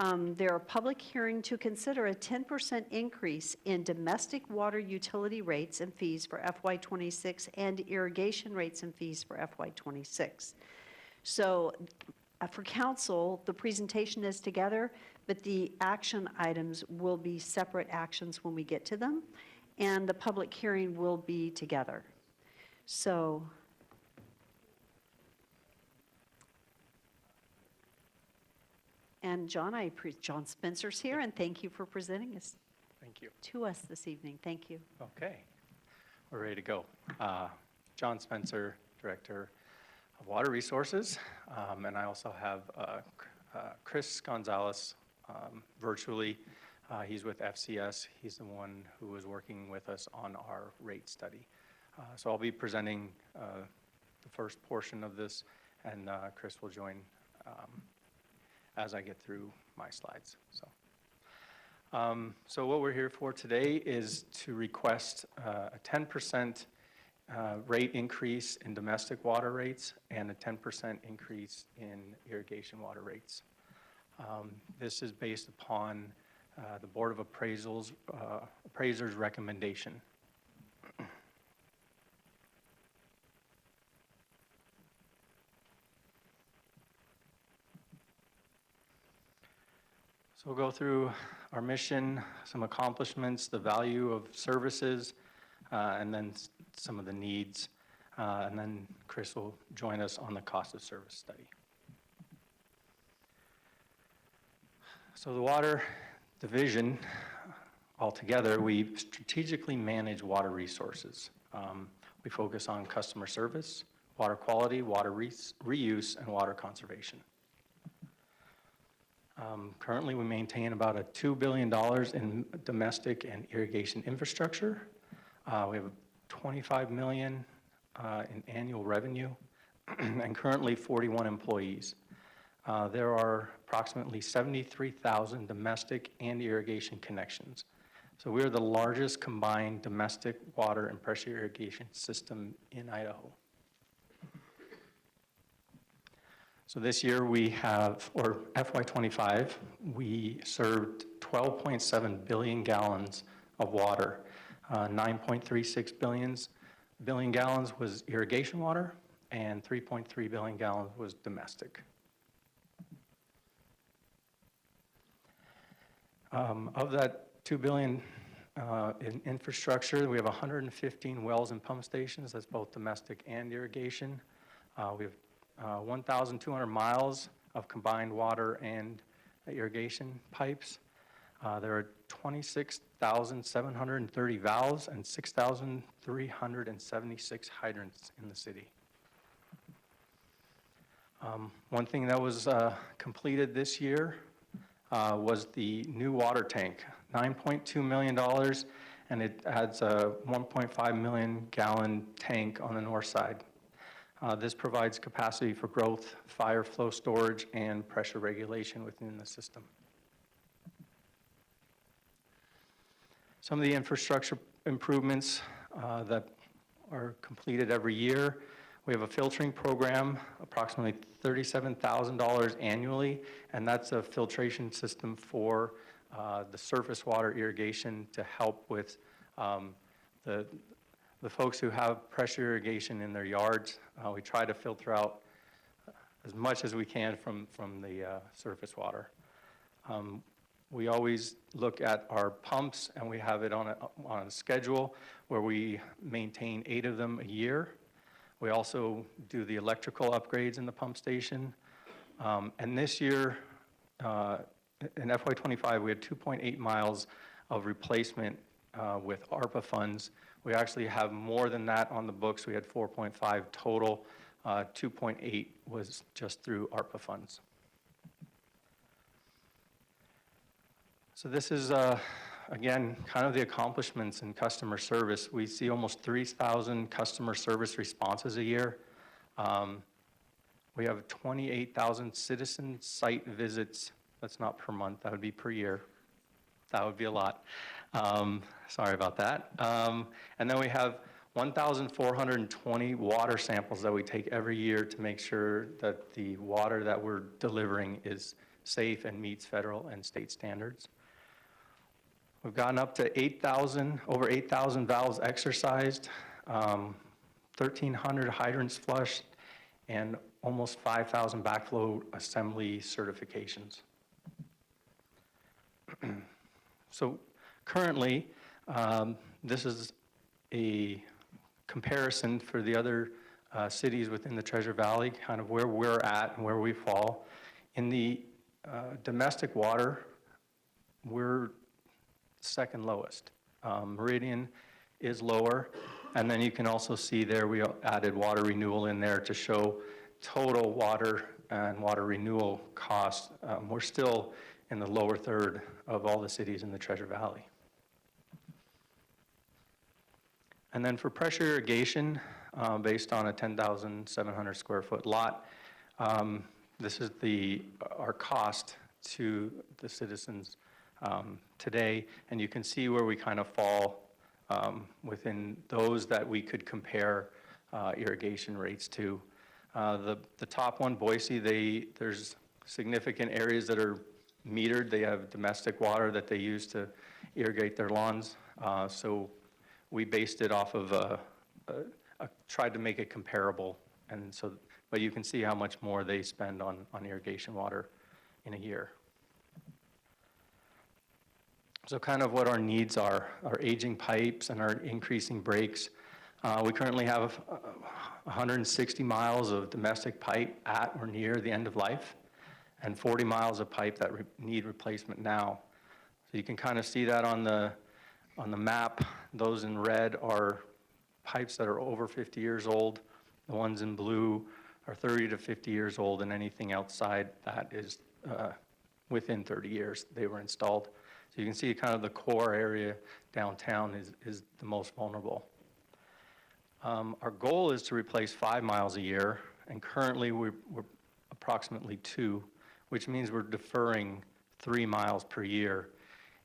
They're a public hearing to consider a 10% increase in domestic water utility rates and fees for FY26 and irrigation rates and fees for FY26. So for council, the presentation is together, but the action items will be separate actions when we get to them, and the public hearing will be together. So and John, John Spencer's here, and thank you for presenting this Thank you. to us this evening. Thank you. Okay, we're ready to go. John Spencer, Director of Water Resources, and I also have Chris Gonzalez virtually. He's with FCS. He's the one who was working with us on our rate study. So I'll be presenting the first portion of this, and Chris will join as I get through my slides. So what we're here for today is to request a 10% rate increase in domestic water rates and a 10% increase in irrigation water rates. This is based upon the Board of Appraisers recommendation. So we'll go through our mission, some accomplishments, the value of services, and then some of the needs. And then Chris will join us on the cost of service study. So the water division, altogether, we strategically manage water resources. We focus on customer service, water quality, water reuse, and water conservation. Currently, we maintain about a $2 billion in domestic and irrigation infrastructure. We have $25 million in annual revenue and currently 41 employees. There are approximately 73,000 domestic and irrigation connections. So we are the largest combined domestic water and pressure irrigation system in Idaho. So this year we have, or FY25, we served 12.7 billion gallons of water. 9.36 billion gallons was irrigation water, and 3.3 billion gallons was domestic. Of that 2 billion in infrastructure, we have 115 wells and pump stations. That's both domestic and irrigation. We have 1,200 miles of combined water and irrigation pipes. There are 26,730 valves and 6,376 hydrants in the city. One thing that was completed this year was the new water tank, $9.2 million, and it adds a 1.5 million gallon tank on the north side. This provides capacity for growth, fire flow storage, and pressure regulation within the system. Some of the infrastructure improvements that are completed every year. We have a filtering program, approximately $37,000 annually, and that's a filtration system for the surface water irrigation to help with the folks who have pressure irrigation in their yards. We try to filter out as much as we can from the surface water. We always look at our pumps, and we have it on a schedule where we maintain 8 of them a year. We also do the electrical upgrades in the pump station. And this year, in FY25, we had 2.8 miles of replacement with ARPA funds. We actually have more than that on the books. We had 4.5 total. 2.8 was just through ARPA funds. So this is, again, kind of the accomplishments in customer service. We see almost 3,000 customer service responses a year. We have 28,000 citizen site visits. That's not per month, that would be per year. That would be a lot. Sorry about that. And then we have 1,420 water samples that we take every year to make sure that the water that we're delivering is safe and meets federal and state standards. We've gotten up to over 8,000 valves exercised, 1,300 hydrants flushed, and almost 5,000 backflow assembly certifications. So currently, this is a comparison for the other cities within the Treasure Valley, kind of where we're at and where we fall. In the domestic water, we're second lowest. Meridian is lower, and then you can also see there we added water renewal in there to show total water and water renewal costs. We're still in the lower third of all the cities in the Treasure Valley. And then for pressure irrigation, based on a 10,700 square foot lot, this is our cost to the citizens today, and you can see where we kind of fall within those that we could compare irrigation rates to. The top one, Boise, there's significant areas that are metered. They have domestic water that they use to irrigate their lawns. So we based it off of tried to make it comparable, and so, but you can see how much more they spend on irrigation water in a year. So kind of what our needs are, our aging pipes and our increasing breaks. We currently have 160 miles of domestic pipe at or near the end of life, and 40 miles of pipe that need replacement now. So you can kind of see that on the map. Those in red are pipes that are over 50 years old. The ones in blue are 30 to 50 years old, and anything outside that is within 30 years they were installed. So you can see kind of the core area downtown is the most vulnerable. Our goal is to replace 5 miles a year, and currently we're approximately 2, which means we're deferring 3 miles per year.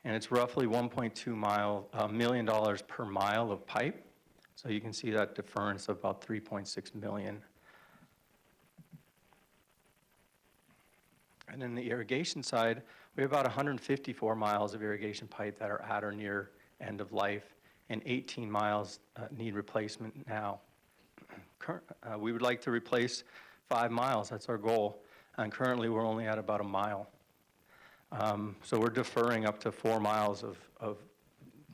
And it's roughly $1.2 million per mile of pipe. So you can see that deference of about $3.6 million. And in the irrigation side, we have about 154 miles of irrigation pipe that are at or near end of life, and 18 miles need replacement now. We would like to replace 5 miles, that's our goal, and currently we're only at about a mile. So we're deferring up to 4 miles of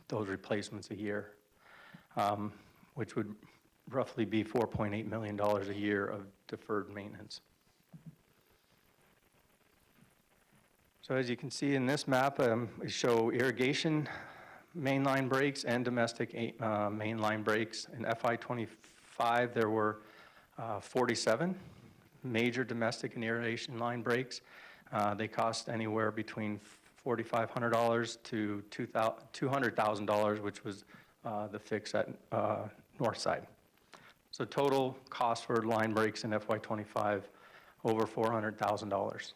those replacements a year, which would roughly be $4.8 million a year of deferred maintenance. So as you can see in this map, we show irrigation mainline breaks and domestic mainline breaks. In FY25, there were 47 major domestic and irrigation line breaks. They cost anywhere between $4,500 to $200,000, which was the fix at north side. So total cost for line breaks in FY25, over $400,000.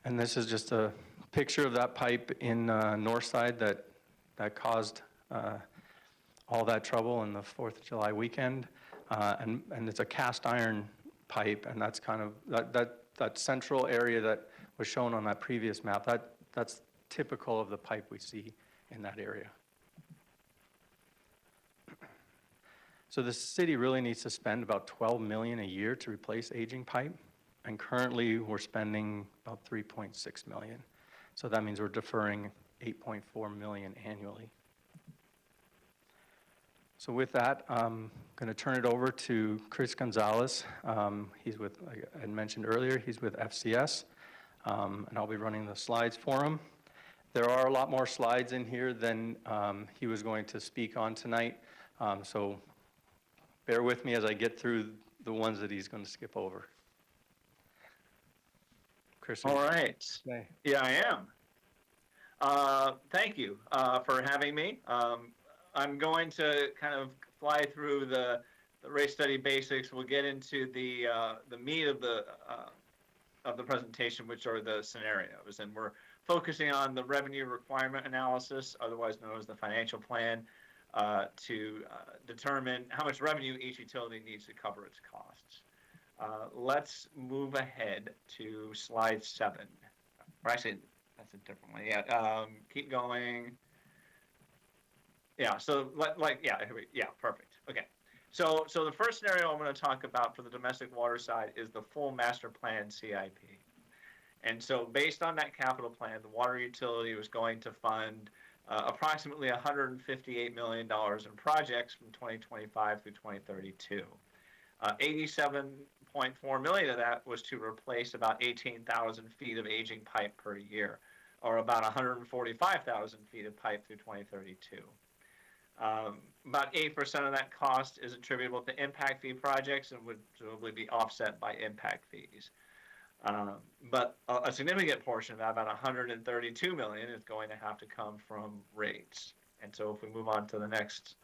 And this is just a picture of that pipe in north side that caused all that trouble in the 4th of July weekend. And it's a cast iron pipe, and that's kind of, that central area that was shown on that previous map, that's typical of the pipe we see in that area. So the city really needs to spend about $12 million a year to replace aging pipe, and currently we're spending about $3.6 million. So that means we're deferring $8.4 million annually. So with that, I'm going to turn it over to Chris Gonzalez. He's with, like I had mentioned earlier, he's with FCS, and I'll be running the slides for him. There are a lot more slides in here than he was going to speak on tonight, so bear with me as I get through the ones that he's going to skip over. Chris. All right. Okay. Yeah, I am. Thank you for having me. I'm going to kind of fly through the rate study basics. We'll get into the meat of the presentation, which are the scenarios, and we're focusing on the revenue requirement analysis, otherwise known as the financial plan, to determine how much revenue each utility needs to cover its costs. Let's move ahead to slide 7. Or actually, that's a different one. Yeah, keep going. Yeah, so yeah, perfect. Okay. So the first scenario I'm going to talk about for the domestic water side is the full master plan CIP. And so based on that capital plan, the water utility was going to fund approximately $158 million in projects from 2025 through 2032. 87.4 million of that was to replace about 18,000 feet of aging pipe per year, or about 145,000 feet of pipe through 2032. About 8% of that cost is attributable to impact fee projects and would presumably be offset by impact fees. But a significant portion of that, about 132 million, is going to have to come from rates. And so if we move on to the next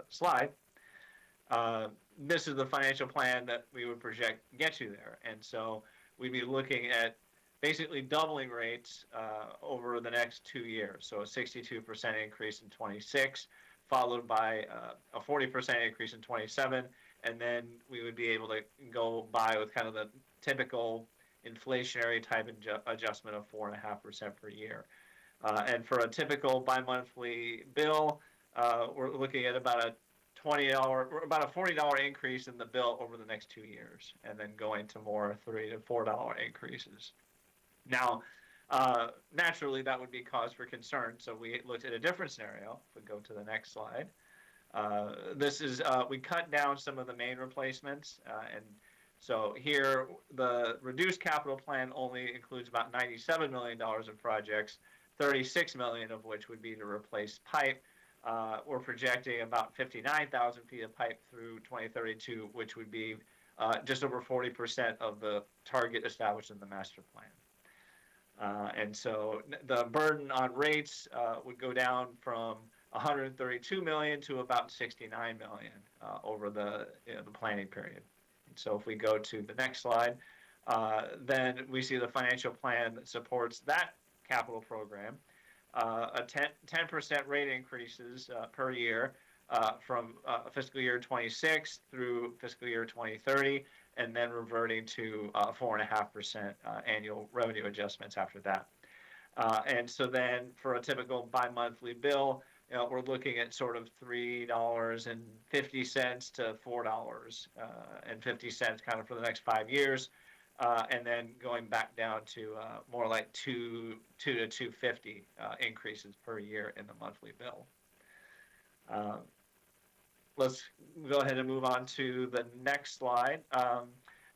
slide, this is the financial plan that we would project get you there. And so we'd be looking at basically doubling rates over the next 2 years. So a 62% increase in 26, followed by a 40% increase in 27, and then we would be able to go by with kind of the typical inflationary type adjustment of 4.5% per year. And for a typical bi-monthly bill, we're looking at about a $40 increase in the bill over the next 2 years, and then going to more $3 to $4 increases. Now, naturally, that would be cause for concern, so we looked at a different scenario. If we go to the next slide, this is we cut down some of the main replacements, and so here the reduced capital plan only includes about $97 million in projects, 36 million of which would be to replace pipe. We're projecting about 59,000 feet of pipe through 2032, which would be just over 40% of the target established in the master plan. And so the burden on rates would go down from 132 million to about 69 million over the planning period. And so if we go to the next slide, then we see the financial plan that supports that capital program. A 10% rate increases per year from fiscal year 26 through fiscal year 2030, and then reverting to 4.5% annual revenue adjustments after that. And so then for a typical bi-monthly bill, we're looking at sort of $3.50 to $4.50 kind of for the next 5 years. And then going back down to more like $2 to $2.50 increases per year in the monthly bill. Let's go ahead and move on to the next slide.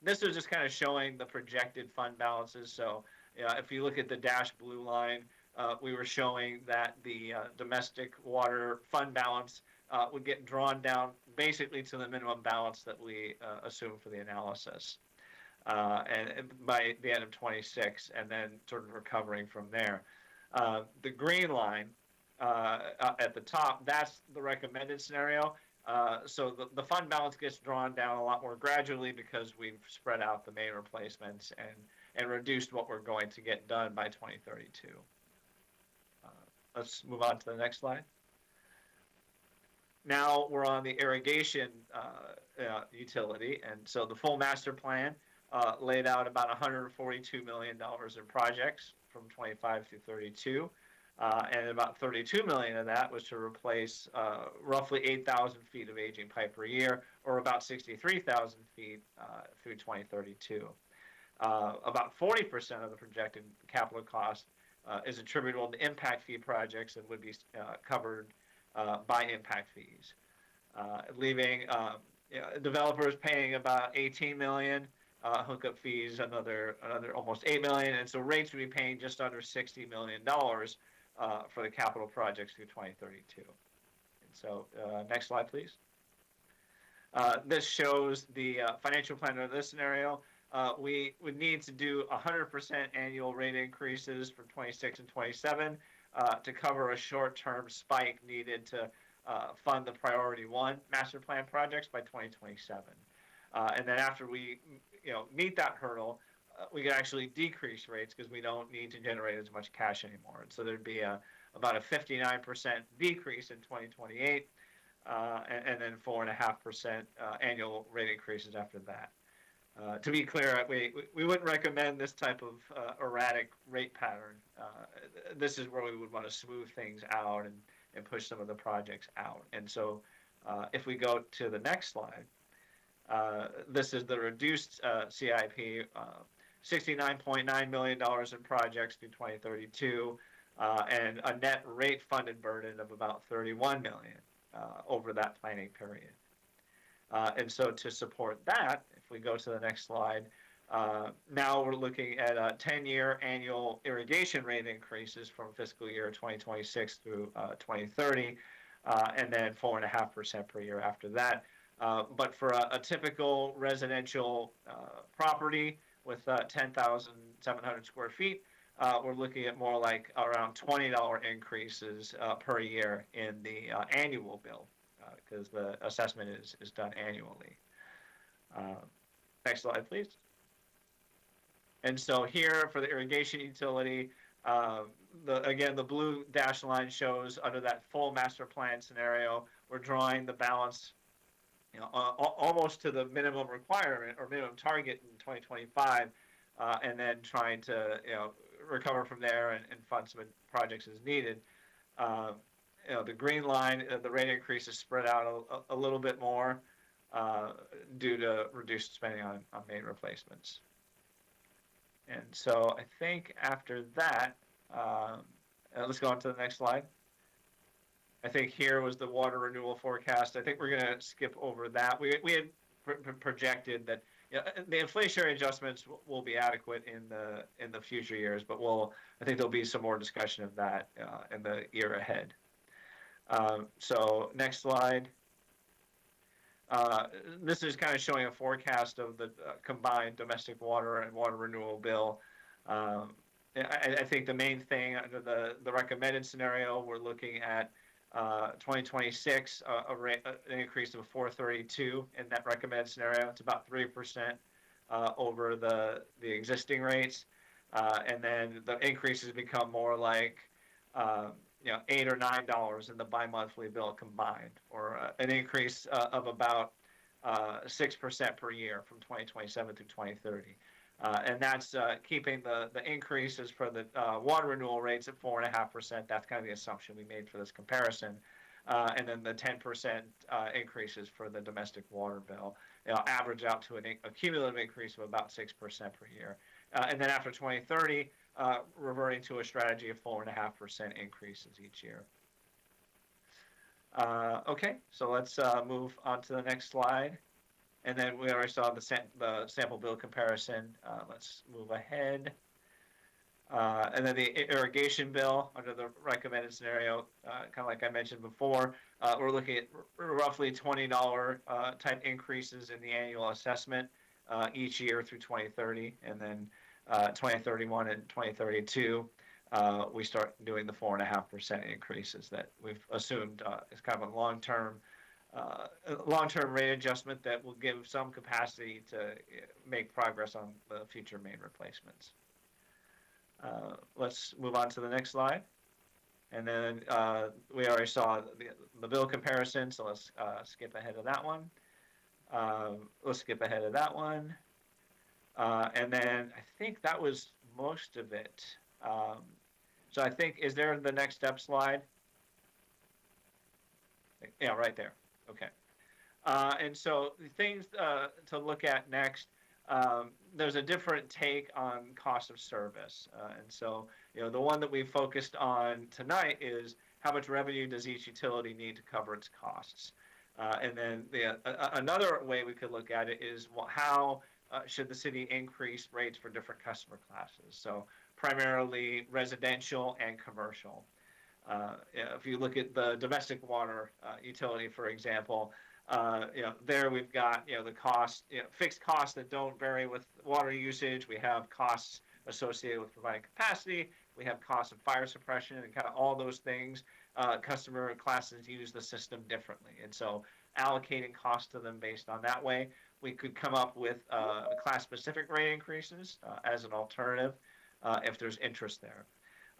This is just kind of showing the projected fund balances. So if you look at the dashed blue line, we were showing that the domestic water fund balance would get drawn down basically to the minimum balance that we assume for the analysis. And by the end of 26, and then sort of recovering from there. The green line at the top, that's the recommended scenario. So the fund balance gets drawn down a lot more gradually because we've spread out the main replacements and reduced what we're going to get done by 2032. Let's move on to the next slide. Now we're on the irrigation utility, and so the full master plan laid out about $142 million in projects from 25 through 32, and about 32 million of that was to replace roughly 8,000 feet of aging pipe per year, or about 63,000 feet through 2032. About 40% of the projected capital cost is attributable to impact fee projects and would be covered by impact fees, leaving developers paying about 18 million. Hookup fees, another almost 8 million, and so rates would be paying just under $60 million for the capital projects through 2032. And so, next slide, please. This shows the financial plan under this scenario. we would need to do 100% annual rate increases for 26 and 27 to cover a short-term spike needed to fund the priority one master plan projects by 2027. And then after we, meet that hurdle, we could actually decrease rates because we don't need to generate as much cash anymore. And so there'd be about a 59% decrease in 2028, and then 4.5% annual rate increases after that. To be clear, we wouldn't recommend this type of erratic rate pattern. This is where we would want to smooth things out and push some of the projects out. And so if we go to the next slide, this is the reduced CIP, $69.9 million in projects through 2032, and a net rate funded burden of about $31 million over that planning period. And so to support that, if we go to the next slide, now we're looking at 10-year annual irrigation rate increases from fiscal year 2026 through 2030, and then 4.5% per year after that. But for a typical residential property with 10,700 square feet, we're looking at more like around $20 increases per year in the annual bill, because the assessment is done annually. Next slide, please. And so here for the irrigation utility, again, the blue dashed line shows under that full master plan scenario, we're drawing the balance almost to the minimum requirement or minimum target in 2025, and then trying to recover from there and fund some projects as needed. The green line, the rate increase is spread out a little bit more due to reduced spending on main replacements. And so I think after that, let's go on to the next slide. I think here was the water renewal forecast. I think we're going to skip over that. We had projected that the inflationary adjustments will be adequate in the future years, but I think there'll be some more discussion of that in the year ahead. So next slide. This is kind of showing a forecast of the combined domestic water and water renewal bill. I think the main thing under the recommended scenario, we're looking at 2026, an increase of 432 in that recommended scenario. It's about 3% over the existing rates. And then the increases become more like $8 or $9 in the bi-monthly bill combined, or an increase of about 6% per year from 2027 through 2030. And that's keeping the increases for the water renewal rates at 4.5%. That's kind of the assumption we made for this comparison. And then the 10% increases for the domestic water bill, average out to a cumulative increase of about 6% per year. And then after 2030, reverting to a strategy of 4.5% increases each year. Okay, so let's move on to the next slide. And then we already saw the sample bill comparison. Let's move ahead. And then the irrigation bill under the recommended scenario, kind of like I mentioned before, we're looking at roughly $20 type increases in the annual assessment each year through 2030. And then 2031 and 2032, we start doing the 4.5% increases that we've assumed is kind of a long-term rate adjustment that will give some capacity to make progress on the future main replacements. Let's move on to the next slide. And then we already saw the bill comparison, so let's skip ahead of that one. Let's skip ahead of that one. And then I think that was most of it. So I think, is there the next step slide? Yeah, right there. Okay. And so the things to look at next, there's a different take on cost of service. And so, the one that we focused on tonight is how much revenue does each utility need to cover its costs? And then another way we could look at it is, well, how should the city increase rates for different customer classes? So primarily residential and commercial. If you look at the domestic water utility, for example, there we've got, the cost, fixed costs that don't vary with water usage. We have costs associated with providing capacity. We have costs of fire suppression and kind of all those things. Customer classes use the system differently. And so allocating costs to them based on that way, we could come up with class-specific rate increases as an alternative if there's interest there.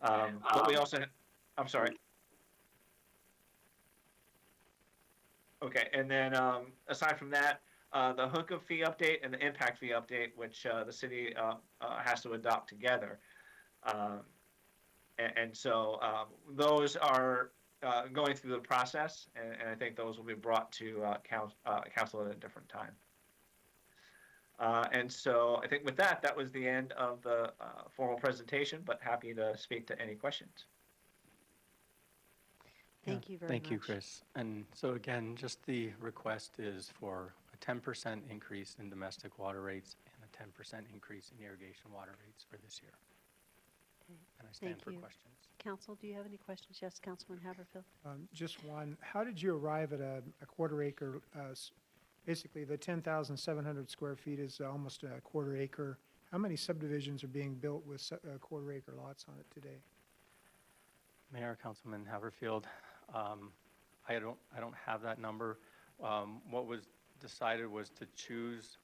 But we also, I'm sorry. Okay, and then aside from that, the hookup fee update and the impact fee update, which the city has to adopt together. And so those are going through the process, and I think those will be brought to council at a different time. And so I think with that, that was the end of the formal presentation, but happy to speak to any questions. Thank you very much. Thank you, Chris. And so again, just the request is for a 10% increase in domestic water rates and a 10% increase in irrigation water rates for this year. Okay. And I stand Thank for you. questions. Council, do you have any questions? Yes, Councilman Haverfield. Just one. How did you arrive at a quarter acre? Basically, the 10,700 square feet is almost a quarter acre. How many subdivisions are being built with quarter acre lots on it today? Mayor, Councilman Haverfield, I don't have that number. What was decided was to choose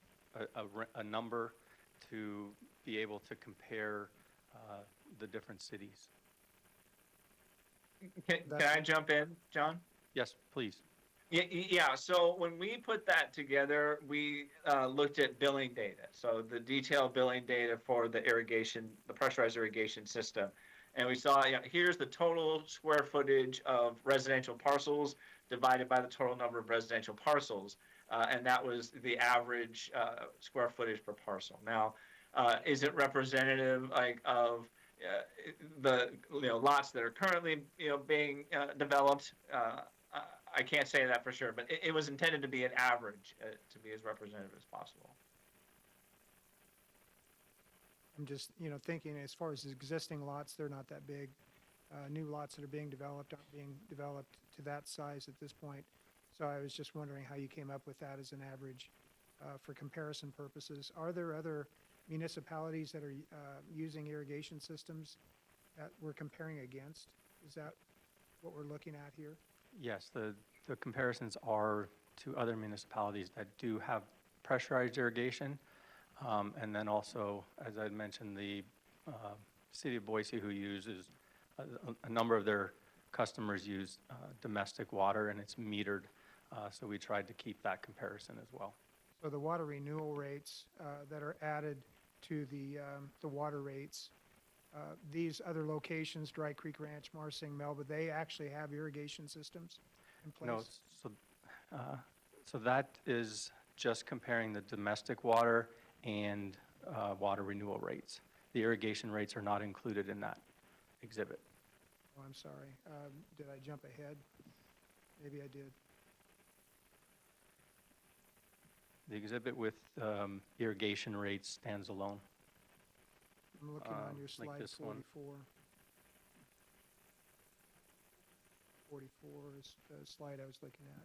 a number to be able to compare the different cities. Can I jump in, John? Yes, please. Yeah, so when we put that together, we looked at billing data. So the detailed billing data for the pressurized irrigation system. And we saw, here's the total square footage of residential parcels divided by the total number of residential parcels. And that was the average square footage per parcel. Now, is it representative of the lots that are currently being developed? I can't say that for sure, but it was intended to be an average to be as representative as possible. I'm just, thinking as far as existing lots, they're not that big. New lots that are being developed aren't being developed to that size at this point. So I was just wondering how you came up with that as an average for comparison purposes. Are there other municipalities that are using irrigation systems that we're comparing against? Is that what we're looking at here? Yes, the comparisons are to other municipalities that do have pressurized irrigation. And then also, as I had mentioned, the city of Boise, who uses a number of their customers use domestic water, and it's metered. So we tried to keep that comparison as well. So the water renewal rates that are added to the water rates, these other locations, Dry Creek Ranch, Marsing, Melba, they actually have irrigation systems in place? No, so that is just comparing the domestic water and water renewal rates. The irrigation rates are not included in that exhibit. Oh, I'm sorry. Did I jump ahead? Maybe I did. The exhibit with irrigation rates stands alone. I'm looking on your slide like this 44. 44 is the slide I was looking at.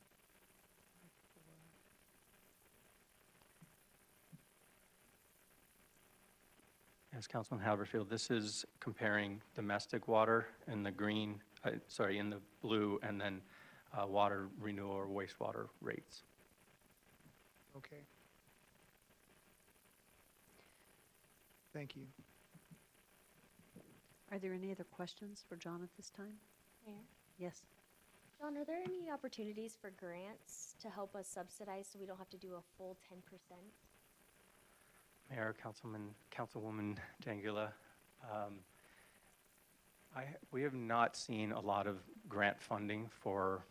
Yes, Councilman Haverfield, this is comparing domestic water in the green, in the blue, and then water renewal or wastewater rates. Okay. Thank you. Are there any other questions for John at this time? Mayor? Yes. John, are there any opportunities for grants to help us subsidize so we don't have to do a full 10%? Mayor, Councilwoman Jangula, we have not seen a lot of grant funding for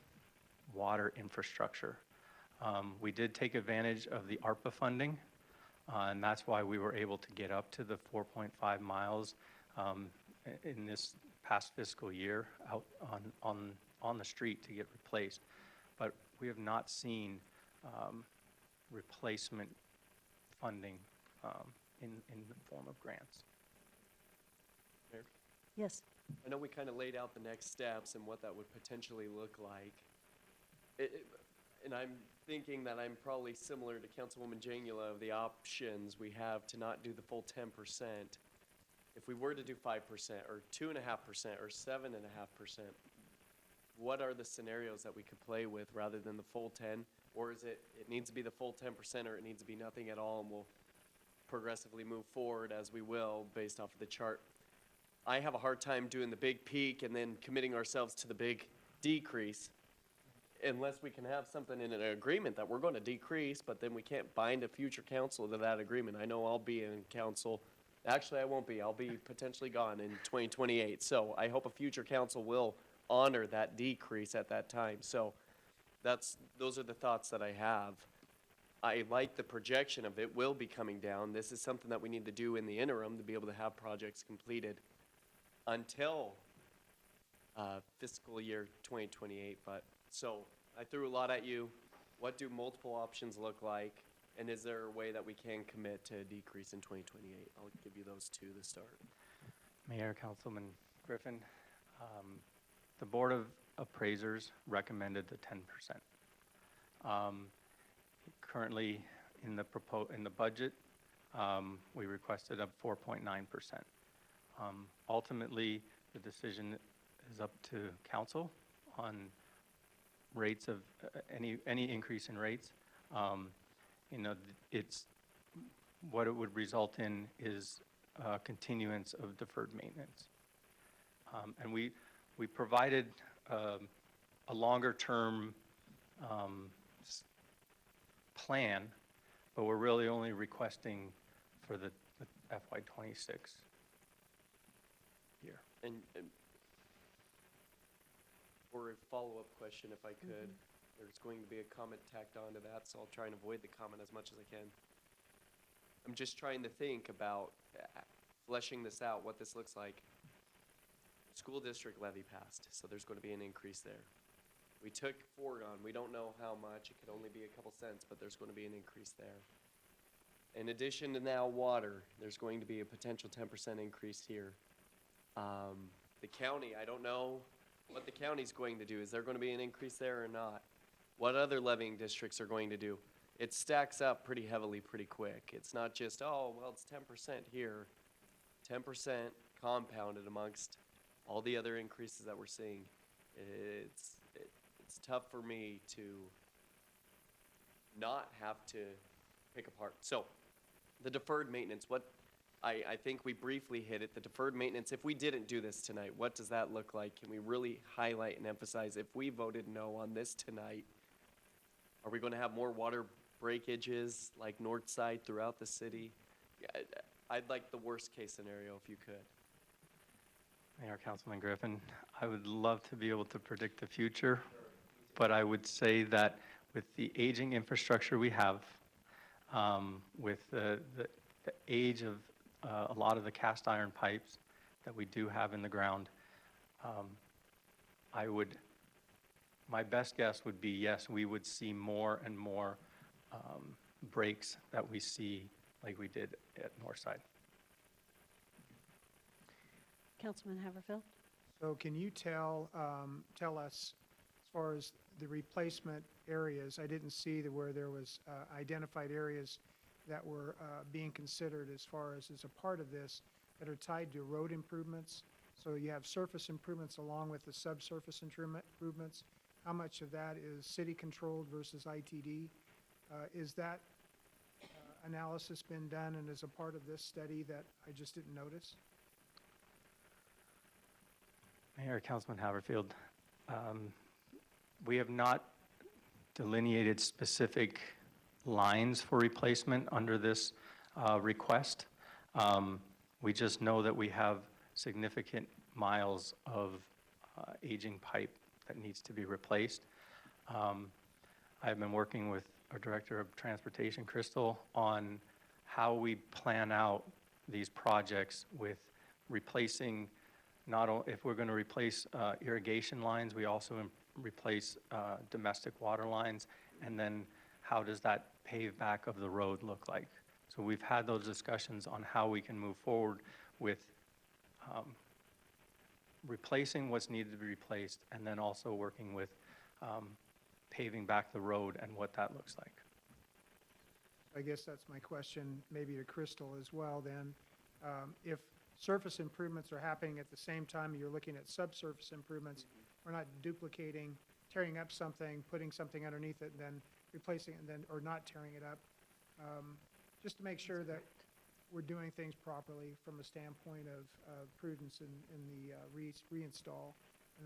water infrastructure. We did take advantage of the ARPA funding, and that's why we were able to get up to the 4.5 miles in this past fiscal year out on the street to get replaced. But we have not seen replacement funding in the form of grants. Mayor? Yes. I know we kind of laid out the next steps and what that would potentially look like. And I'm thinking that I'm probably similar to Councilwoman Jangula of the options we have to not do the full 10%. If we were to do 5% or 2.5% or 7.5%, what are the scenarios that we could play with rather than the full 10? Or is it needs to be the full 10% or it needs to be nothing at all and we'll progressively move forward as we will based off of the chart? I have a hard time doing the big peak and then committing ourselves to the big decrease unless we can have something in an agreement that we're going to decrease, but then we can't bind a future council to that agreement. I know I'll be in council. Actually, I won't be. I'll be potentially gone in 2028. So I hope a future council will honor that decrease at that time. So those are the thoughts that I have. I like the projection of it will be coming down. This is something that we need to do in the interim to be able to have projects completed until fiscal year 2028. But so I threw a lot at you. What do multiple options look like? And is there a way that we can commit to a decrease in 2028? I'll give you those two to start. Mayor, Councilman Griffin, the Board of Appraisers recommended the 10%. Currently, in the budget, we requested a 4.9%. Ultimately, the decision is up to council on rates of any increase in rates. You know, it's what it would result in is continuance of deferred maintenance. And we provided a longer term plan, but we're really only requesting for the FY26 year. And for a follow-up question, if I could, there's going to be a comment tacked on to that, so I'll try and avoid the comment as much as I can. I'm just trying to think about fleshing this out, what this looks like. School district levy passed, so there's going to be an increase there. We took foregone. We don't know how much. It could only be a couple cents, but there's going to be an increase there. In addition to now water, there's going to be a potential 10% increase here. The county, I don't know what the county's going to do. Is there going to be an increase there or not? What other levying districts are going to do? It stacks up pretty heavily pretty quick. It's not just, oh, well, it's 10% here. 10% compounded amongst all the other increases that we're seeing. It's tough for me to not have to pick apart. So the deferred maintenance, I think we briefly hit it. The deferred maintenance, if we didn't do this tonight, what does that look like? Can we really highlight and emphasize if we voted no on this tonight, are we going to have more water breakages like north side throughout the city? I'd like the worst case scenario if you could. Mayor, Councilman Griffin, I would love to be able to predict the future, but I would say that with the aging infrastructure we have, with the age of a lot of the cast iron pipes that we do have in the ground, my best guess would be yes, we would see more and more breaks that we see like we did at Northside. Councilman Haverfield? So can you tell us, as far as the replacement areas, I didn't see where there was identified areas that were being considered as far as a part of this that are tied to road improvements. So you have surface improvements along with the subsurface improvements. How much of that is city controlled versus ITD? Is that analysis been done and is a part of this study that I just didn't notice? Mayor, Councilman Haverfield, we have not delineated specific lines for replacement under this request. We just know that we have significant miles of aging pipe that needs to be replaced. I've been working with our Director of Transportation, Crystal, on how we plan out these projects with replacing, not only if we're going to replace irrigation lines, we also replace domestic water lines, and then how does that pave back of the road look like? So we've had those discussions on how we can move forward with replacing what's needed to be replaced, and then also working with paving back the road and what that looks like. I guess that's my question, maybe to Crystal as well then. If surface improvements are happening at the same time you're looking at subsurface improvements, we're not duplicating, tearing up something, putting something underneath it, and then replacing it, and then, or not tearing it up. Just to make sure that we're doing things properly from a standpoint of prudence in the reinstall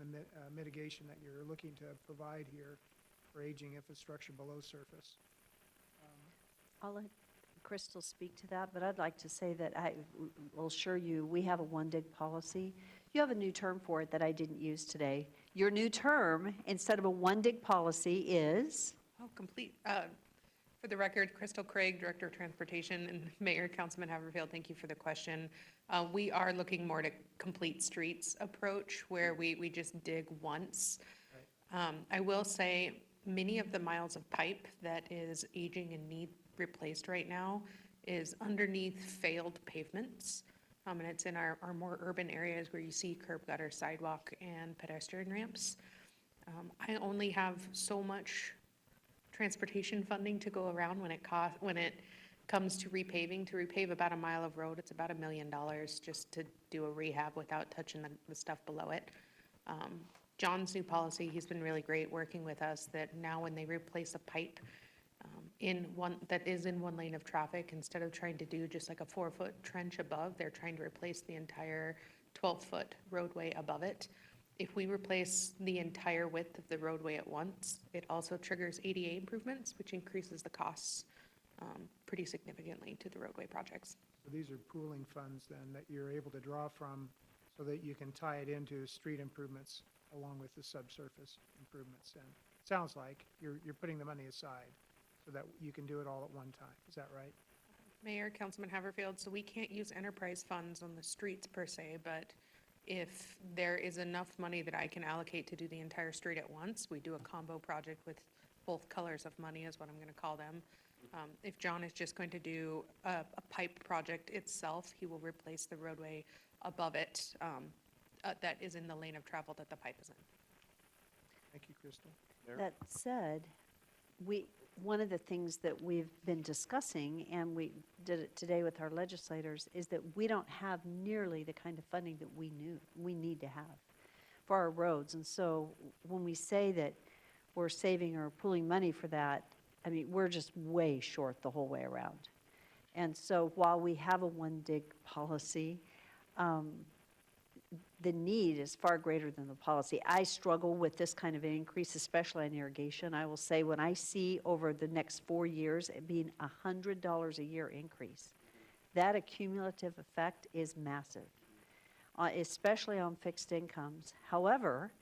and the mitigation that you're looking to provide here for aging infrastructure below surface. I'll let Crystal speak to that, but I'd like to say that I will assure you, we have a one-dig policy. You have a new term for it that I didn't use today. Your new term, instead of a one-dig policy, is? Oh, complete. For the record, Crystal Craig, Director of Transportation, and Mayor, Councilman Haverfield, thank you for the question. We are looking more to complete streets approach where we just dig once. I will say many of the miles of pipe that is aging and need replaced right now is underneath failed pavements. And it's in our more urban areas where you see curb gutter, sidewalk, and pedestrian ramps. I only have so much transportation funding to go around when it comes to repaving. To repave about a mile of road, it's about $1 million just to do a rehab without touching the stuff below it. John's new policy, he's been really great working with us that now when they replace a pipe that is in one lane of traffic, instead of trying to do just like a 4-foot trench above, they're trying to replace the entire 12-foot roadway above it. If we replace the entire width of the roadway at once, it also triggers ADA improvements, which increases the costs pretty significantly to the roadway projects. So these are pooling funds then that you're able to draw from so that you can tie it into street improvements along with the subsurface improvements. And it sounds like you're putting the money aside so that you can do it all at one time. Is that right? Mayor, Councilman Haverfield, so we can't use enterprise funds on the streets per se, but if there is enough money that I can allocate to do the entire street at once, we do a combo project with both colors of money is what I'm going to call them. If John is just going to do a pipe project itself, he will replace the roadway above it that is in the lane of travel that the pipe is in. Thank you, Crystal. That said, one of the things that we've been discussing, and we did it today with our legislators, is that we don't have nearly the kind of funding that we need to have for our roads. And so when we say that we're saving or pulling money for that, I mean, we're just way short the whole way around. And so while we have a one-dig policy, the need is far greater than the policy. I struggle with this kind of an increase, especially in irrigation. I will say when I see over the next 4 years it being $100 a year increase, that accumulative effect is massive, especially on fixed incomes. However,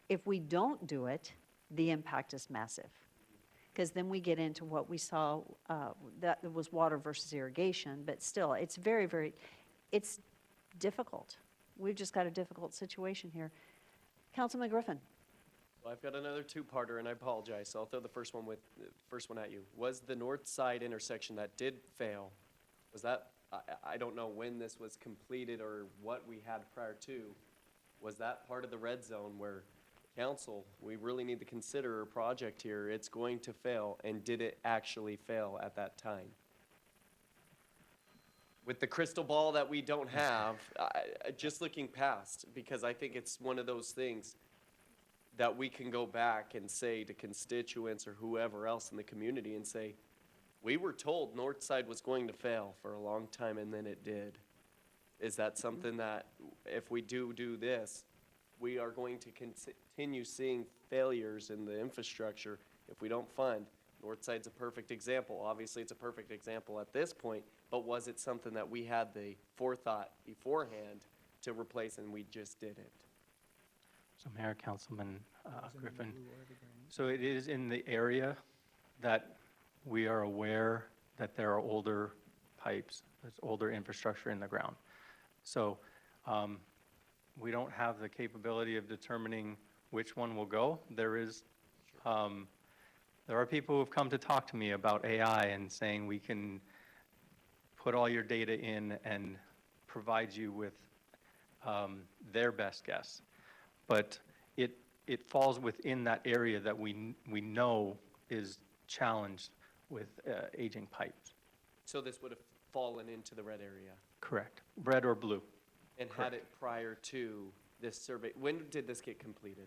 if we don't do it, the impact is massive. Because then we get into what we saw, that was water versus irrigation, but still, it's it's difficult. We've just got a difficult situation here. Councilman Griffin. Well, I've got another two-parter, and I apologize, so I'll throw the first one at you. Was the north side intersection that did fail, was that, I don't know when this was completed or what we had prior to, was that part of the red zone where council, we really need to consider a project here, it's going to fail, and did it actually fail at that time? With the crystal ball that we don't have, just looking past, because I think it's one of those things that we can go back and say to constituents or whoever else in the community and say, we were told north side was going to fail for a long time and then it did. Is that something that if we do this, we are going to continue seeing failures in the infrastructure if we don't fund? Northside's a perfect example. Obviously, it's a perfect example at this point, but was it something that we had the forethought beforehand to replace and we just didn't? So Mayor, Councilman Griffin, so it is in the area that we are aware that there are older pipes, there's older infrastructure in the ground. So we don't have the capability of determining which one will go. There are people who have come to talk to me about AI and saying we can put all your data in and provide you with their best guess. But it falls within that area that we know is challenged with aging pipes. So this would have fallen into the red area? Correct. Red or blue. And had it prior to this survey, when did this get completed?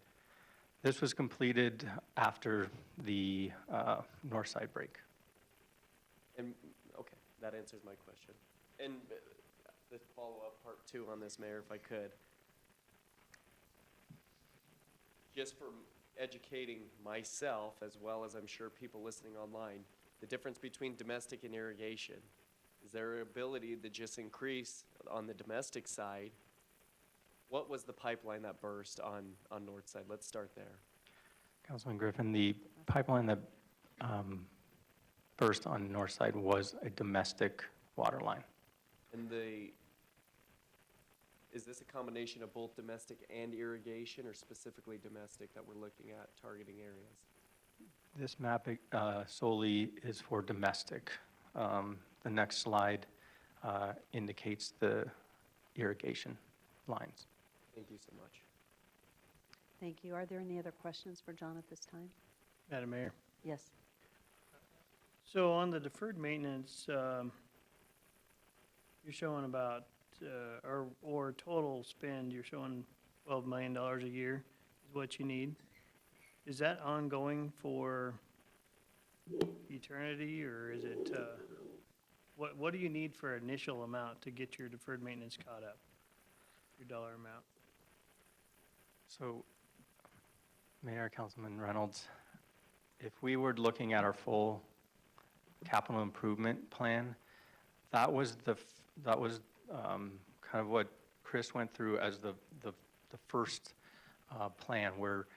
This was completed after the north side break. And, okay, that answers my question. And the follow-up part two on this, Mayor, if I could. Just for educating myself, as well as I'm sure people listening online, the difference between domestic and irrigation. Is there an ability to just increase on the domestic side? What was the pipeline that burst on north side? Let's start there. Councilman Griffin, the pipeline that burst on north side was a domestic water line. And is this a combination of both domestic and irrigation, or specifically domestic that we're looking at targeting areas? This map solely is for domestic. The next slide indicates the irrigation lines. Thank you so much. Thank you. Are there any other questions for John at this time? Madam Mayor. Yes. So on the deferred maintenance, you're showing about, or total spend, you're showing $12 million a year is what you need. Is that ongoing for eternity, or is it, what do you need for initial amount to get your deferred maintenance caught up? Your dollar amount? So, Mayor, Councilman Reynolds, if we were looking at our full capital improvement plan, that was kind of what Chris went through as the first plan, where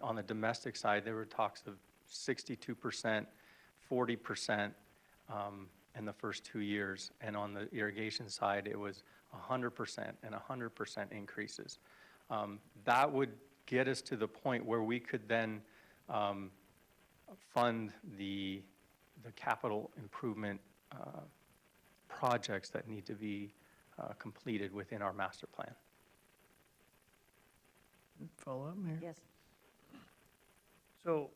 on the domestic side, there were talks of 62%, 40% in the first 2 years. And on the irrigation side, it was 100% and 100% increases. That would get us to the point where we could then fund the capital improvement projects that need to be completed within our master plan. Follow up, Mayor? Yes. So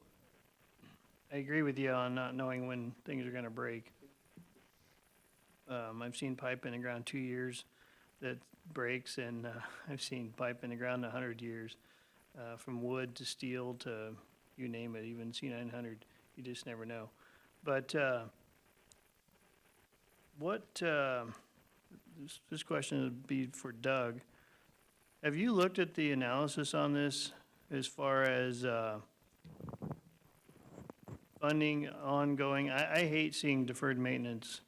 I agree with you on not knowing when things are going to break. I've seen pipe in the ground 2 years that breaks, and I've seen pipe in the ground 100 years, from wood to steel to you name it, even C900. You just never know. But this question would be for Doug. Have you looked at the analysis on this as far as funding ongoing? I hate seeing deferred maintenance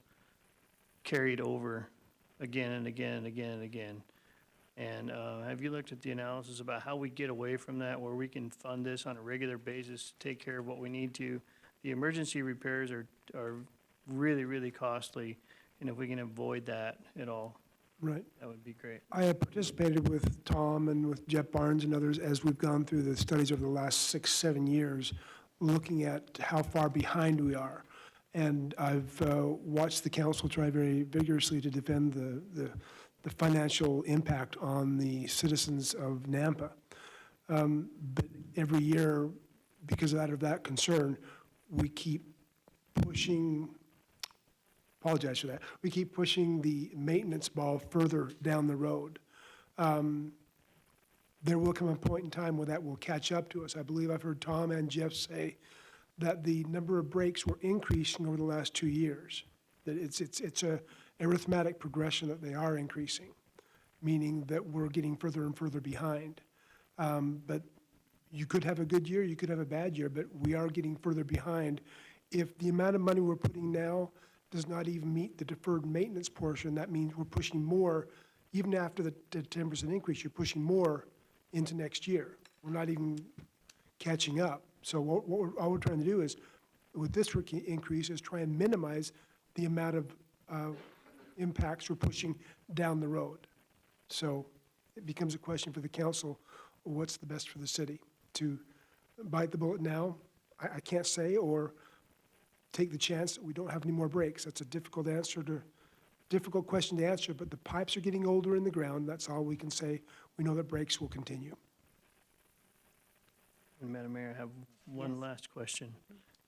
carried over again and again and again and again. And have you looked at the analysis about how we get away from that, where we can fund this on a regular basis to take care of what we need to? The emergency repairs are really, really costly, and if we can avoid that at all, right, that would be great. I have participated with Tom and with Jeff Barnes and others as we've gone through the studies over the last 6-7 years, looking at how far behind we are. And I've watched the council try very vigorously to defend the financial impact on the citizens of Nampa. But every year, because out of that concern, we keep pushing, apologize for that, we keep pushing the maintenance ball further down the road. There will come a point in time where that will catch up to us. I believe I've heard Tom and Jeff say that the number of breaks were increasing over the last 2 years. That it's a arithmetic progression that they are increasing, meaning that we're getting further and further behind. But you could have a good year, you could have a bad year, but we are getting further behind. If the amount of money we're putting now does not even meet the deferred maintenance portion, that means we're pushing more, even after the 10% increase, you're pushing more into next year. We're not even catching up. So all we're trying to do is, with this increase, is try and minimize the amount of impacts we're pushing down the road. So it becomes a question for the council, what's the best for the city? To bite the bullet now, I can't say, or take the chance that we don't have any more breaks. That's a difficult question to answer, but the pipes are getting older in the ground. That's all we can say. We know that breaks will continue. And Madam Mayor, I have one Yes. last question.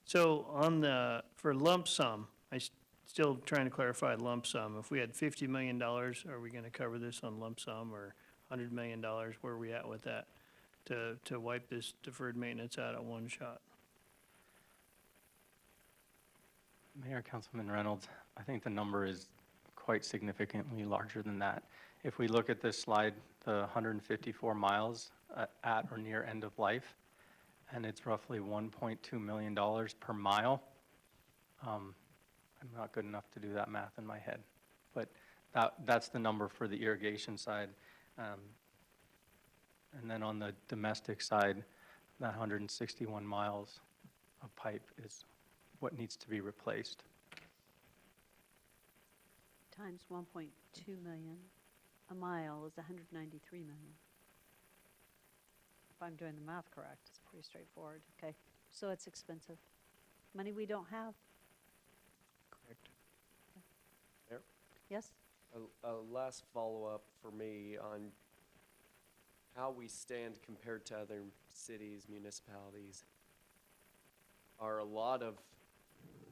So on the, for lump sum, still trying to clarify lump sum. If we had $50 million, are we going to cover this on lump sum, or $100 million? Where are we at with that to wipe this deferred maintenance out at one shot? Mayor, Councilman Reynolds, I think the number is quite significantly larger than that. If we look at this slide, the 154 miles at or near end of life, and it's roughly $1.2 million per mile. I'm not good enough to do that math in my head, but that's the number for the irrigation side. And then on the domestic side, that 161 miles of pipe is what needs to be replaced. Times 1.2 million, a mile is 193 million. If I'm doing the math correct, it's pretty straightforward. Okay, so it's expensive. Money we don't have. Correct. Mayor? Yes? A last follow-up for me on how we stand compared to other cities, municipalities. Are a lot of,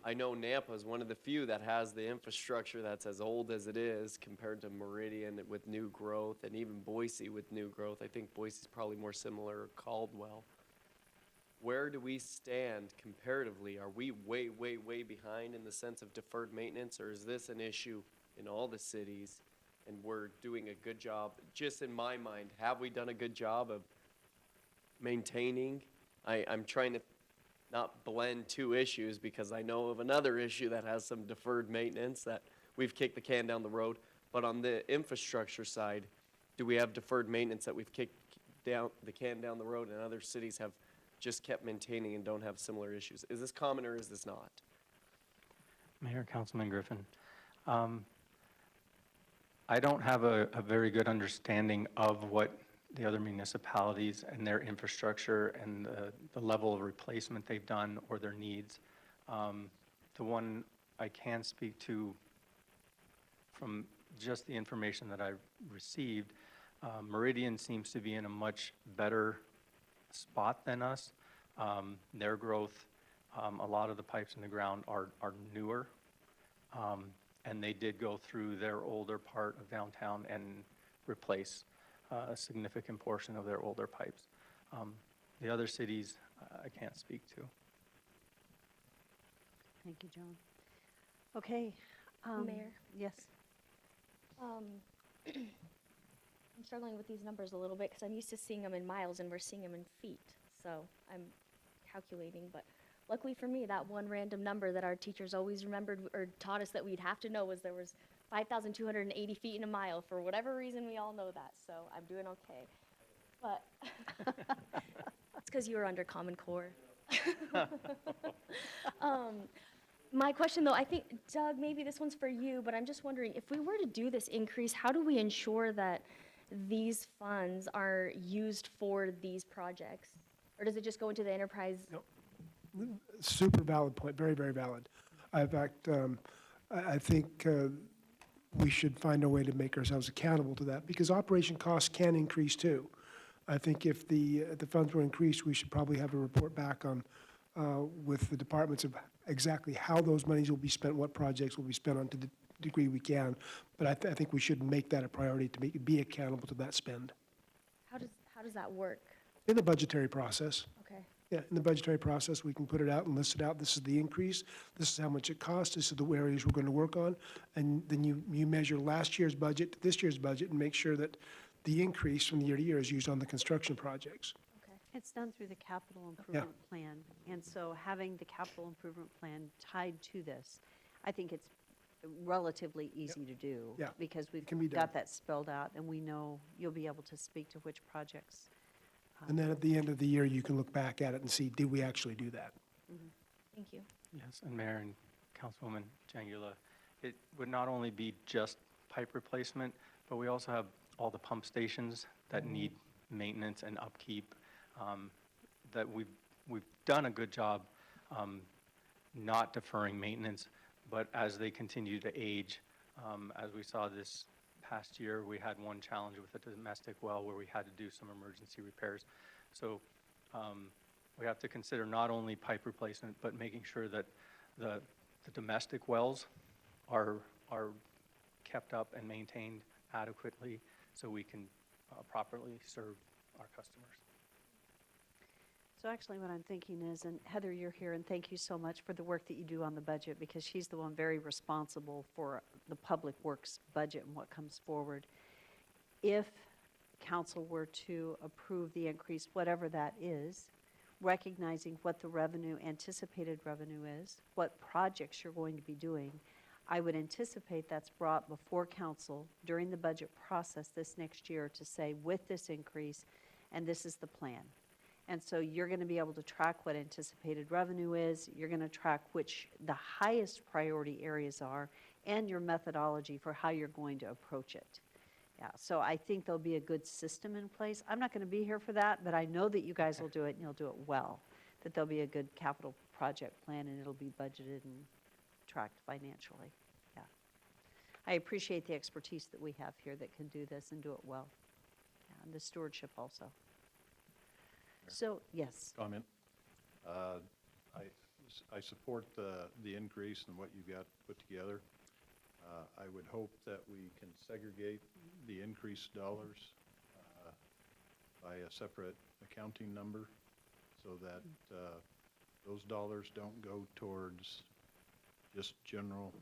I know Nampa is one of the few that has the infrastructure that's as old as it is compared to Meridian with new growth, and even Boise with new growth. I think Boise's probably more similar to Caldwell. Where do we stand comparatively? Are we way, way, way behind in the sense of deferred maintenance, or is this an issue in all the cities and we're doing a good job? Just in my mind, have we done a good job of maintaining? I'm trying to not blend two issues, because I know of another issue that has some deferred maintenance that we've kicked the can down the road. But on the infrastructure side, do we have deferred maintenance that we've kicked down the can down the road and other cities have just kept maintaining and don't have similar issues? Is this common or is this not? Mayor, Councilman Griffin, I don't have a very good understanding of what the other municipalities and their infrastructure and the level of replacement they've done or their needs. The one I can speak to from just the information that I've received, Meridian seems to be in a much better spot than us. Their growth, a lot of the pipes in the ground are newer, and they did go through their older part of downtown and replace a significant portion of their older pipes. The other cities, I can't speak to. Thank you, John. Okay. Mayor? Yes. I'm struggling with these numbers a little bit because I'm used to seeing them in miles and we're seeing them in feet. So I'm calculating, but luckily for me, that one random number that our teachers always remembered or taught us that we'd have to know was there was 5,280 feet in a mile. For whatever reason, we all know that, so I'm doing okay. But it's because you were under Common Core. My question, though, I think, Doug, maybe this one's for you, but I'm just wondering, if we were to do this increase, how do we ensure that these funds are used for these projects? Or does it just go into the enterprise? Super valid point, very, very valid. In fact, I think we should find a way to make ourselves accountable to that, because operation costs can increase too. I think if the funds were increased, we should probably have a report back on, with the departments of exactly how those monies will be spent, what projects will be spent on to the degree we can. But I think we should make that a priority to be accountable to that spend. How does that work? In the budgetary process. Okay. Yeah, in the budgetary process, we can put it out and list it out. This is the increase. This is how much it costs. This is the areas we're going to work on. And then you measure last year's budget to this year's budget and make sure that the increase from year to year is used on the construction projects. It's done through the capital improvement plan. And so having the capital improvement plan tied to this, I think it's relatively easy to do. Yeah, Because we've can be done. got that spelled out, and we know you'll be able to speak to which projects. And then at the end of the year, you can look back at it and see, did we actually do that? Thank you. Yes, and Mayor and Councilwoman Jangula, it would not only be just pipe replacement, but we also have all the pump stations that need maintenance and upkeep, that we've done a good job not deferring maintenance, but as they continue to age, as we saw this past year, we had one challenge with a domestic well where we had to do some emergency repairs. So we have to consider not only pipe replacement, but making sure that the domestic wells are kept up and maintained adequately so we can properly serve our customers. So actually what I'm thinking is, and Heather, you're here, and thank you so much for the work that you do on the budget, because she's the one very responsible for the public works budget and what comes forward. If council were to approve the increase, whatever that is, recognizing what the revenue, anticipated revenue is, what projects you're going to be doing, I would anticipate that's brought before council during the budget process this next year to say, with this increase, and this is the plan. And so you're going to be able to track what anticipated revenue is, you're going to track which the highest priority areas are, and your methodology for how you're going to approach it. Yeah, so I think there'll be a good system in place. I'm not going to be here for that, but I know that you guys will do it, and you'll do it well, that there'll be a good capital project plan, and it'll be budgeted and tracked financially. Yeah. I appreciate the expertise that we have here that can do this and do it well. Yeah, and the stewardship also. So, yes. Comment. I support the increase and what you've got put together. I would hope that we can segregate the increased dollars by a separate accounting number so that those dollars don't go towards just general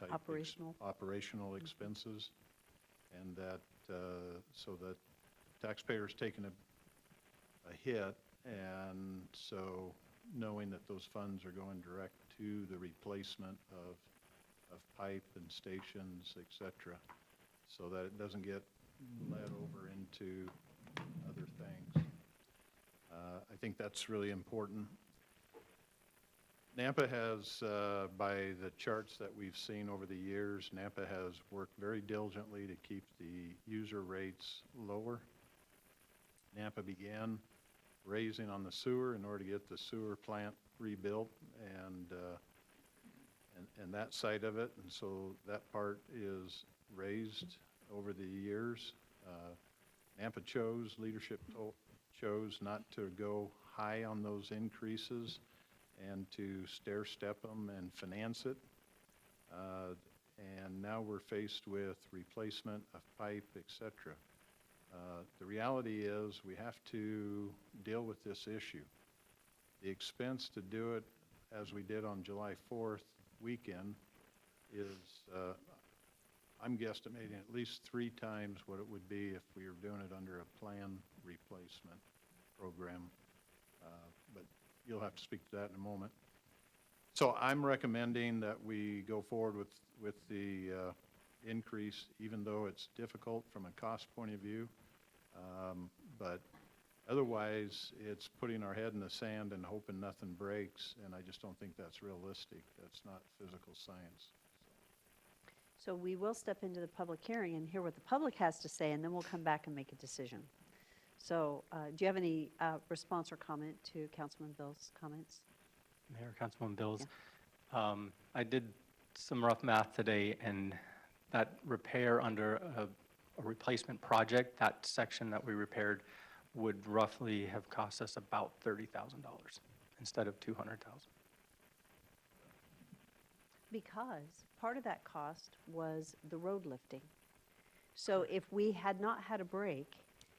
type operational expenses, and that so that taxpayers taking a hit, and so knowing that those funds are going direct to the replacement of pipe and stations, et cetera, so that it doesn't get led over into other things. I think that's really important. NAMPA has, by the charts that we've seen over the years, NAMPA has worked very diligently to keep the user rates lower. NAMPA began raising on the sewer in order to get the sewer plant rebuilt and that side of it, and so that part is raised over the years. NAMPA leadership chose not to go high on those increases and to stair-step them and finance it. And now we're faced with replacement of pipe, et cetera. The reality is we have to deal with this issue. The expense to do it as we did on July 4th weekend is, I'm guesstimating at least 3 times what it would be if we were doing it under a planned replacement program. But you'll have to speak to that in a moment. So I'm recommending that we go forward with the increase, even though it's difficult from a cost point of view. But otherwise, it's putting our head in the sand and hoping nothing breaks, and I just don't think that's realistic. That's not physical science. So we will step into the public hearing and hear what the public has to say, and then we'll come back and make a decision. So do you have any response or comment to Councilman Bill's comments? Mayor, Councilman Bills, I did some rough math today, and that repair under a replacement project, that section that we repaired, would roughly have cost us about $30,000 instead of $200,000. Because part of that cost was the road lifting. So if we had not had a break,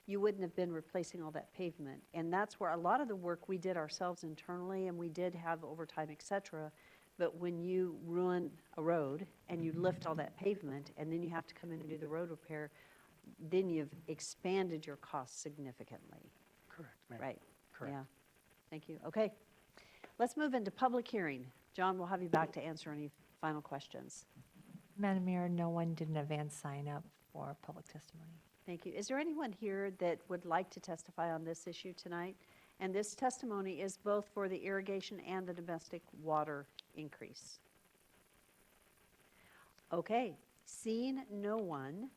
you wouldn't have been replacing all that pavement. And that's where a lot of the work we did ourselves internally, and we did have overtime, et cetera. But when you ruin a road and you lift all that pavement and then you have to come in and do the road repair, then you've expanded your costs significantly. Correct, Mayor. Right. Correct. Yeah. Thank you. Okay. Let's move into public hearing. John, we'll have you back to answer any final questions. Madam Mayor, no one did an advance sign up for public testimony. Thank you. Is there anyone here that would like to testify on this issue tonight? And this testimony is both for the irrigation and the domestic water increase. Okay. Seeing no one,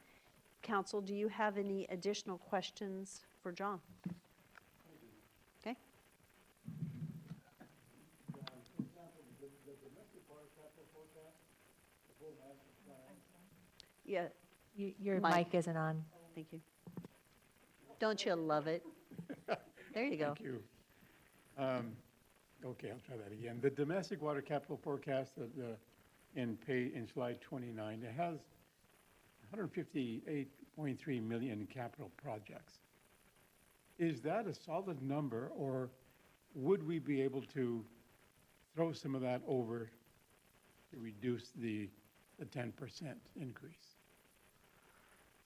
Council, do you have any additional questions for John? Okay. Yeah. Your mic isn't on. Thank you. Don't you love it? There you go. Thank you. Okay, I'll try that again. The domestic water capital forecast in slide 29, it has 158.3 million in capital projects. Is that a solid number, or would we be able to throw some of that over to reduce the 10% increase?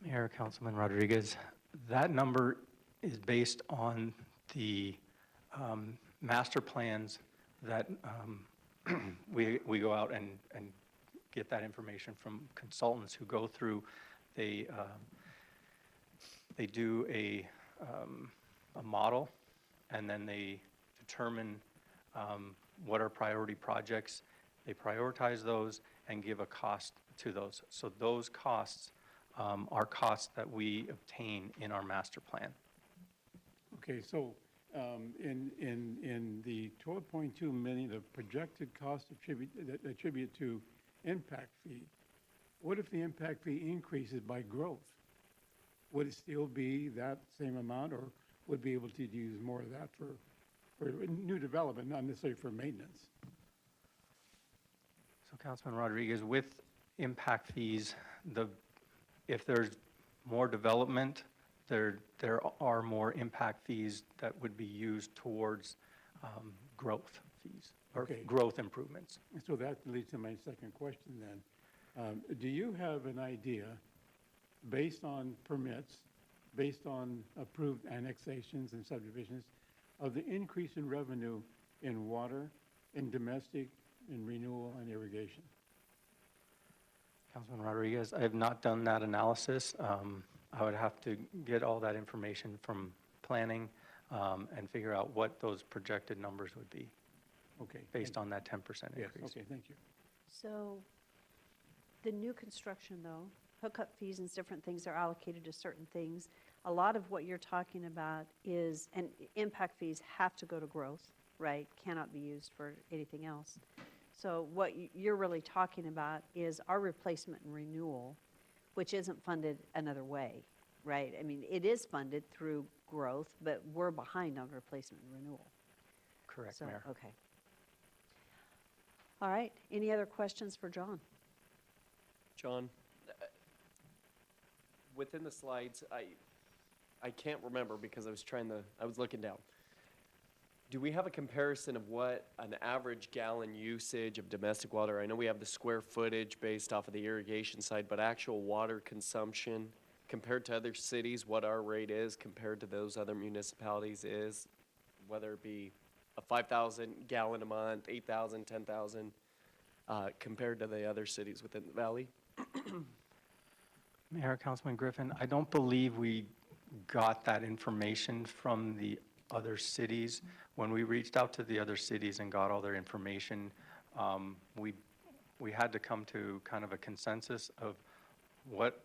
Mayor, Councilman Rodriguez, that number is based on the master plans that we go out and get that information from consultants who go through. They do a model, and then they determine what are priority projects. They prioritize those and give a cost to those. So those costs are costs that we obtain in our master plan. Okay, so in the 12.2 million, the projected cost attribute to impact fee, what if the impact fee increases by growth? Would it still be that same amount, or would be able to use more of that for new development, not necessarily for maintenance? So Councilman Rodriguez, with impact fees, if there's more development, there are more impact fees that would be used towards growth fees or Okay. growth improvements. So that leads to my second question then. Do you have an idea, based on permits, based on approved annexations and subdivisions, of the increase in revenue in water, in domestic, in renewal, and irrigation? Councilman Rodriguez, I have not done that analysis. I would have to get all that information from planning and figure out what those projected numbers would be. Okay. Based on that 10% Yes, increase. okay, thank you. So the new construction, though, hookup fees and different things are allocated to certain things. A lot of what you're talking about is, and impact fees have to go to growth, right? Cannot be used for anything else. So what you're really talking about is our replacement and renewal, which isn't funded another way, right? I mean, it is funded through growth, but we're behind on replacement and renewal. Correct, So, Mayor. okay. All right, any other questions for John? John, within the slides, I can't remember because I was looking down. Do we have a comparison of what an average gallon usage of domestic water? I know we have the square footage based off of the irrigation side, but actual water consumption compared to other cities, what our rate is compared to those other municipalities is, whether it be a 5,000 gallon a month, 8,000, 10,000, compared to the other cities within the valley? Mayor, Councilman Griffin, I don't believe we got that information from the other cities. When we reached out to the other cities and got all their information, we had to come to kind of a consensus of what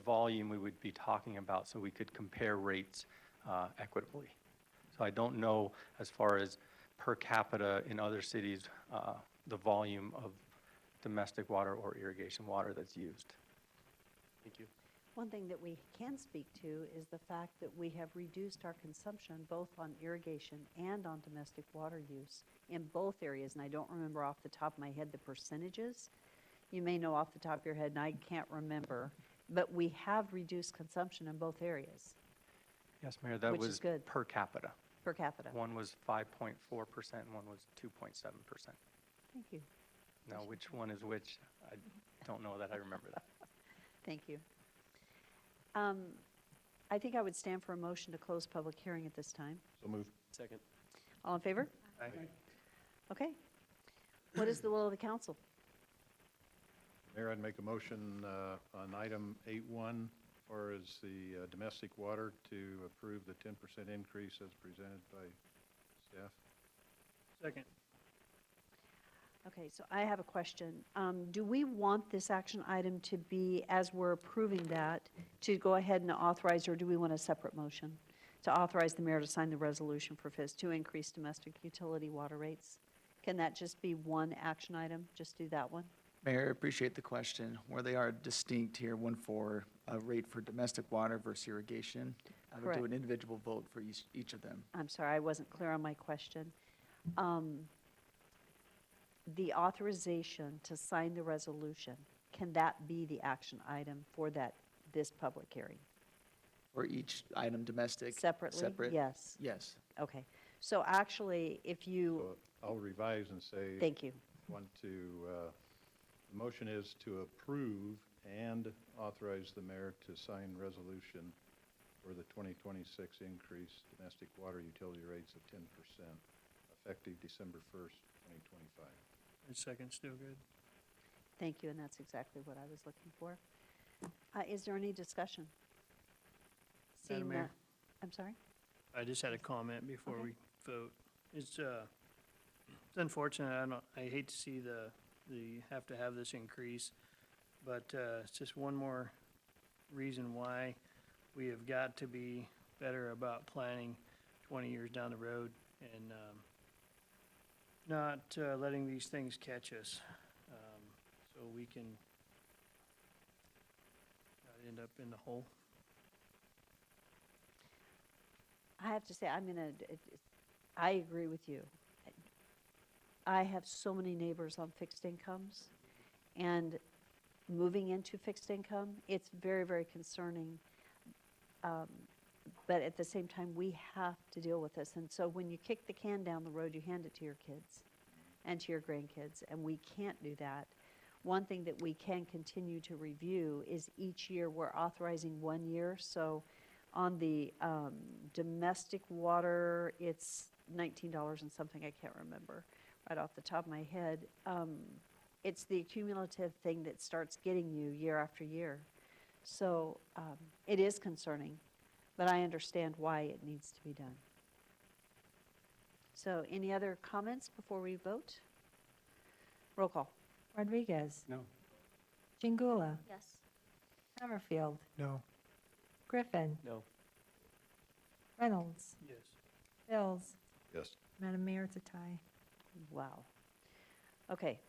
volume we would be talking about so we could compare rates equitably. So I don't know, as far as per capita in other cities, the volume of domestic water or irrigation water that's used. Thank you. One thing that we can speak to is the fact that we have reduced our consumption both on irrigation and on domestic water use in both areas, and I don't remember off the top of my head the percentages. You may know off the top of your head, and I can't remember, but we have reduced consumption in both areas Yes, Mayor, that Which is was good. per capita. per capita. One was 5.4% and one was 2.7%. Thank you. Now, which one is which, I don't know that I remember that. Thank you. I think I would stand for a motion to close public hearing at this time. So move. Second. All in favor? Aye. Okay. What is the will of the council? Mayor, I'd make a motion on item 8.1, or as the domestic water, to approve the 10% increase as presented by staff. Second. Okay, so I have a question. Do we want this action item to be, as we're approving that, to go ahead and authorize, or do we want a separate motion to authorize the mayor to sign the resolution for FIS to increase domestic utility water rates? Can that just be one action item? Just do that one? Mayor, I appreciate the question. Where they are distinct here, one for a rate for domestic water versus irrigation. I would do Correct. an individual vote for each of them. I'm sorry, I wasn't clear on my question. The authorization to sign the resolution, can that be the action item for this public hearing? For each item, domestic? Separately? Separate? Yes. Yes. Okay. So actually, if you, So I'll revise and say. thank you. The motion is to approve and authorize the mayor to sign resolution for the 2026 increase domestic water utility rates of 10%, effective December 1st, 2025. And second, still good? Thank you, and that's exactly what I was looking for. Is there any discussion? Madam Seeing Mayor? that, I'm sorry? I just had a comment before Okay. we vote. It's unfortunate, I hate to see have to have this increase, but it's just one more reason why we have got to be better about planning 20 years down the road and not letting these things catch us, so we can not end up in the hole. I have to say, I agree with you. I have so many neighbors on fixed incomes, and moving into fixed income, it's very, very concerning. But at the same time, we have to deal with this. And so when you kick the can down the road, you hand it to your kids and to your grandkids, and we can't do that. One thing that we can continue to review is each year we're authorizing 1 year. So on the domestic water, it's $19 and something, I can't remember right off the top of my head. It's the cumulative thing that starts getting you year after year. So it is concerning, but I understand why it needs to be done. So any other comments before we vote? Roll call. Rodriguez? No. Chingula? Yes. Hammerfield? No. Griffin? No. Reynolds? Yes. Bills? Yes. Madam Mayor, it's a tie. Wow. Okay,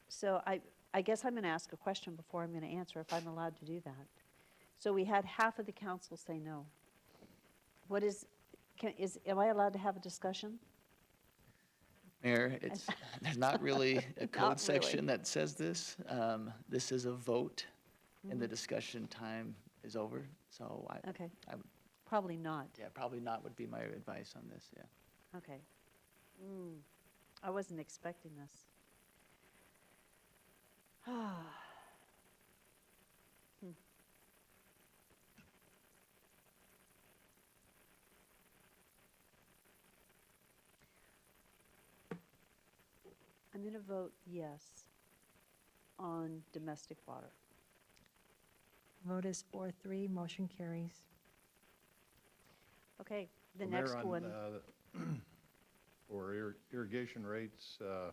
so I guess I'm going to ask a question before I'm going to answer, if I'm allowed to do that. So we had half of the council say no. What am I allowed to have a discussion? Mayor, there's not really a Not code section really. that says this. This is a vote, and the discussion time is over, so Okay, I would, probably not. yeah, probably not would be my advice on this, yeah. Okay. I wasn't expecting this. I'm going to vote yes on domestic water. Vote is 4-3, motion carries. Okay, the Well, Mayor, next on, one. For irrigation rates, I'm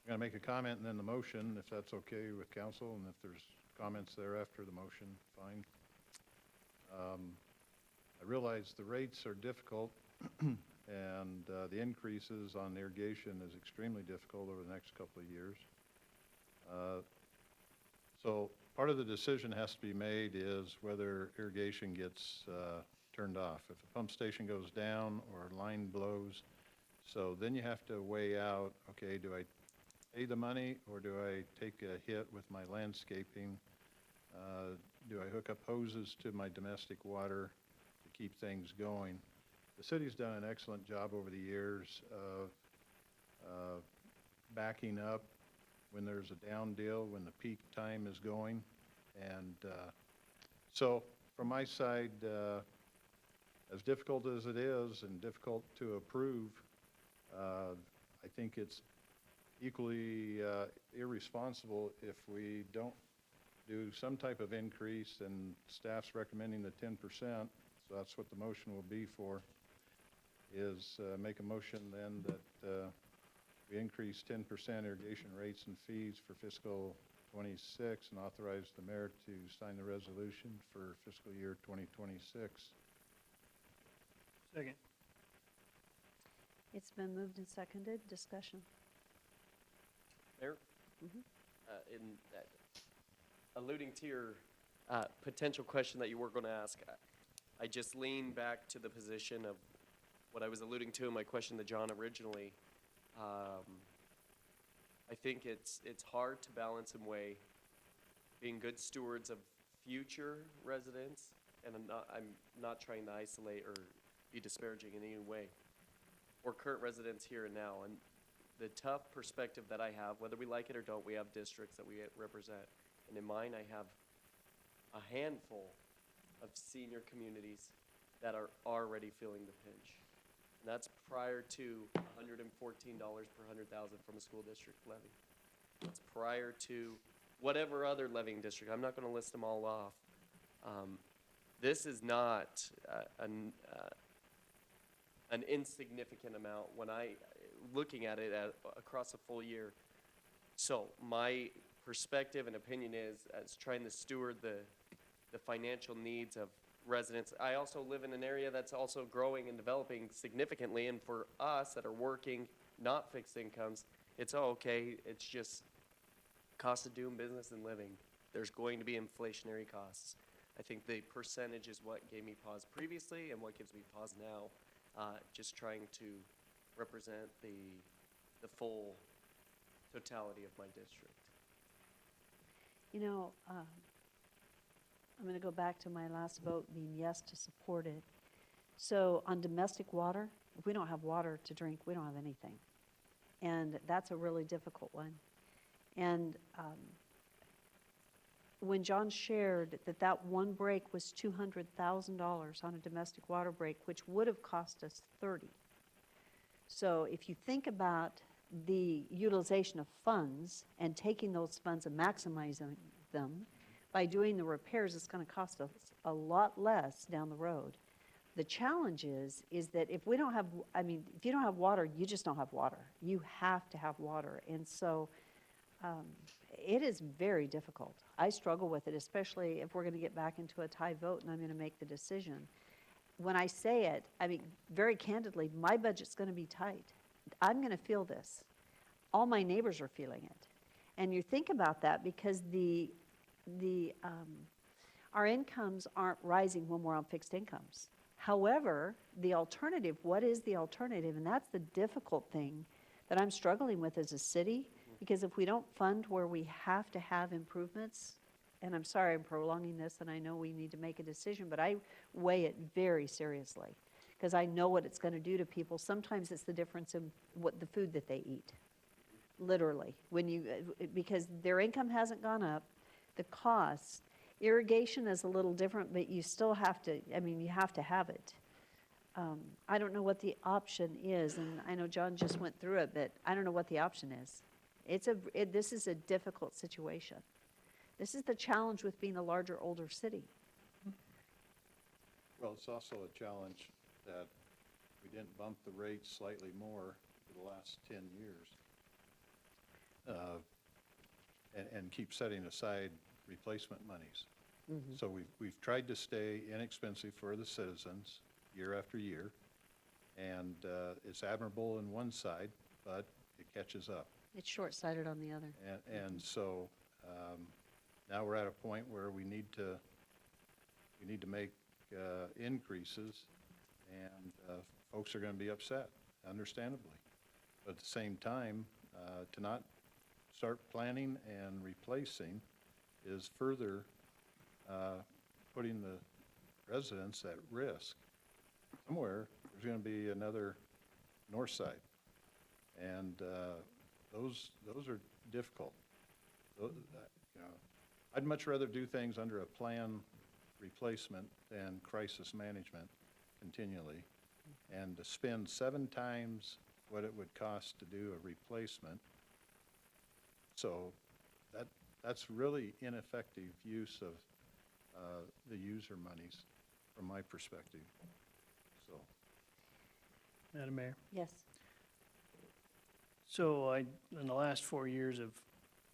going to make a comment and then the motion, if that's okay with council, and if there's comments there after the motion, fine. I realize the rates are difficult, and the increases on irrigation is extremely difficult over the next couple of years. So part of the decision has to be made is whether irrigation gets turned off. If a pump station goes down or a line blows, so then you have to weigh out, okay, do I pay the money or do I take a hit with my landscaping? Do I hook up hoses to my domestic water to keep things going? The city's done an excellent job over the years of backing up when there's a down deal, when the peak time is going. And so from my side, as difficult as it is and difficult to approve, I think it's equally irresponsible if we don't do some type of increase, and staff's recommending the 10%, so that's what the motion will be for, is make a motion then that we increase 10% irrigation rates and fees for fiscal 26 and authorize the mayor to sign the resolution for fiscal year 2026. Second. It's been moved and seconded. Discussion. Mayor? In alluding to your potential question that you were going to ask, I just lean back to the position of what I was alluding to in my question to John originally. I think it's hard to balance and weigh being good stewards of future residents, and I'm not trying to isolate or be disparaging in any way, or current residents here and now. And the tough perspective that I have, whether we like it or don't, we have districts that we represent. And in mine, I have a handful of senior communities that are already feeling the pinch. And that's prior to $114 per 100,000 from a school district levy. That's prior to whatever other levying district. I'm not going to list them all off. This is not an insignificant amount when looking at it across a full year. So my perspective and opinion is, as trying to steward the financial needs of residents. I also live in an area that's also growing and developing significantly, and for us that are working, not fixed incomes, it's okay. It's just cost of doing business and living. There's going to be inflationary costs. I think the percentage is what gave me pause previously and what gives me pause now, just trying to represent the full totality of my district. You know, I'm going to go back to my last vote being yes to support it. So on domestic water, if we don't have water to drink, we don't have anything. And that's a really difficult one. And when John shared that one break was $200,000 on a domestic water break, which would have cost us 30. So if you think about the utilization of funds and taking those funds and maximizing them, by doing the repairs, it's going to cost us a lot less down the road. The challenge is that if we don't have, if you don't have water, you just don't have water. You have to have water. And so it is very difficult. I struggle with it, especially if we're going to get back into a tie vote and I'm going to make the decision. When I say it, very candidly, my budget's going to be tight. I'm going to feel this. All my neighbors are feeling it. And you think about that because our incomes aren't rising when we're on fixed incomes. However, the alternative, what is the alternative? And that's the difficult thing that I'm struggling with as a city, because if we don't fund where we have to have improvements, and I'm sorry I'm prolonging this and I know we need to make a decision, but I weigh it very seriously because I know what it's going to do to people. Sometimes it's the difference in what the food that they eat, literally, because their income hasn't gone up. The cost. Irrigation is a little different, but you still have to, you have to have it. I don't know what the option is, and I know John just went through it, but I don't know what the option is. This is a difficult situation. This is the challenge with being a larger, older city. Well, it's also a challenge that we didn't bump the rates slightly more for the last 10 years. And keep setting aside replacement monies. Mm-hmm. So we've tried to stay inexpensive for the citizens year after year, and it's admirable on one side, but it catches up. It's short-sighted on the other. And so now we're at a point where we need to make increases, and folks are going to be upset, understandably. But at the same time, to not start planning and replacing is further putting the residents at risk. Somewhere, there's going to be another north side. And those are difficult. I'd much rather do things under a plan replacement than crisis management continually. And to spend 7 times what it would cost to do a replacement, so that's really ineffective use of the user monies from my perspective. So, Madam Mayor? Yes. So in the last 4 years of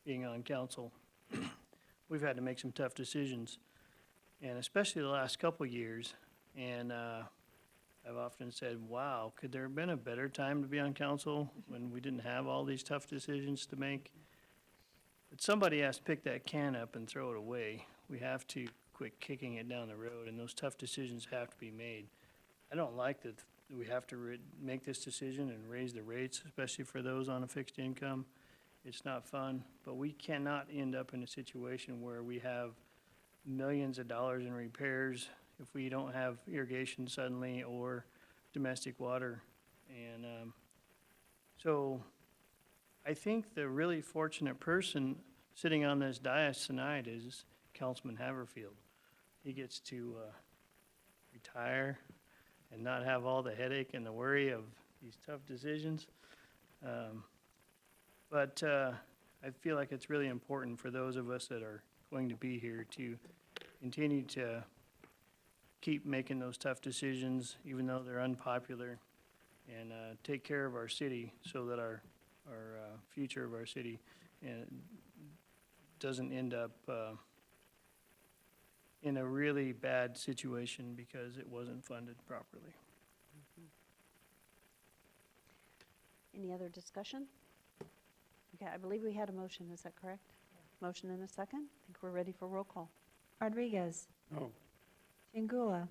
being on council, we've had to make some tough decisions, and especially the last couple of years. And I've often said, wow, could there have been a better time to be on council when we didn't have all these tough decisions to make? But somebody has to pick that can up and throw it away. We have to quit kicking it down the road, and those tough decisions have to be made. I don't like that we have to make this decision and raise the rates, especially for those on a fixed income. It's not fun, but we cannot end up in a situation where we have millions of dollars in repairs if we don't have irrigation suddenly or domestic water. And so I think the really fortunate person sitting on this dais tonight is Councilman Haverfield. He gets to retire and not have all the headache and the worry of these tough decisions. But I feel like it's really important for those of us that are going to be here to continue to keep making those tough decisions, even though they're unpopular, and take care of our city so that our future of our city doesn't end up in a really bad situation because it wasn't funded properly. Any other discussion? Okay, I believe we had a motion, is that correct? Motion and a second? I think we're ready for roll call. Rodriguez. No. Chingula.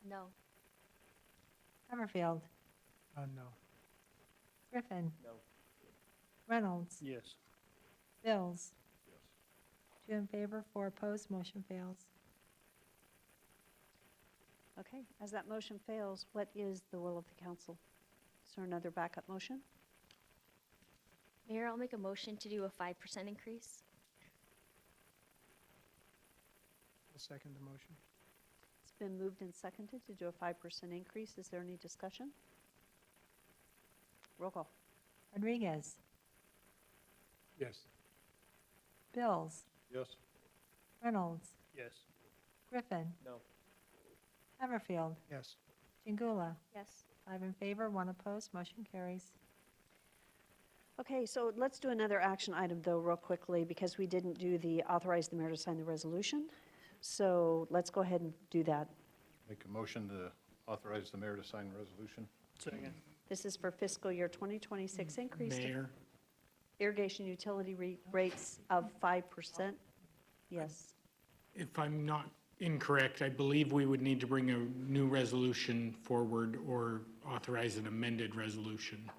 No. Hammerfield. No. Griffin. No. Reynolds. Yes. Bills. 2 in favor, 4 opposed, motion fails. Okay, as that motion fails, what is the will of the council? Is there another backup motion? Mayor, I'll make a motion to do a 5% increase. I'll second the motion. It's been moved and seconded to do a 5% increase. Is there any discussion? Roll call. Rodriguez. Yes. Bills. Yes. Reynolds. Yes. Griffin. No. Hammerfield. Yes. Chingula. Yes. 5 in favor, 1 opposed, motion carries. Okay, so let's do another action item though real quickly because we didn't do the authorize the mayor to sign the resolution. So let's go ahead and do that. Make a motion to authorize the mayor to sign the resolution. Second. This is for fiscal year 2026 increase to Mayor, irrigation utility rates of 5%. Yes. if I'm not incorrect, I believe we would need to bring a new resolution forward or authorize an amended resolution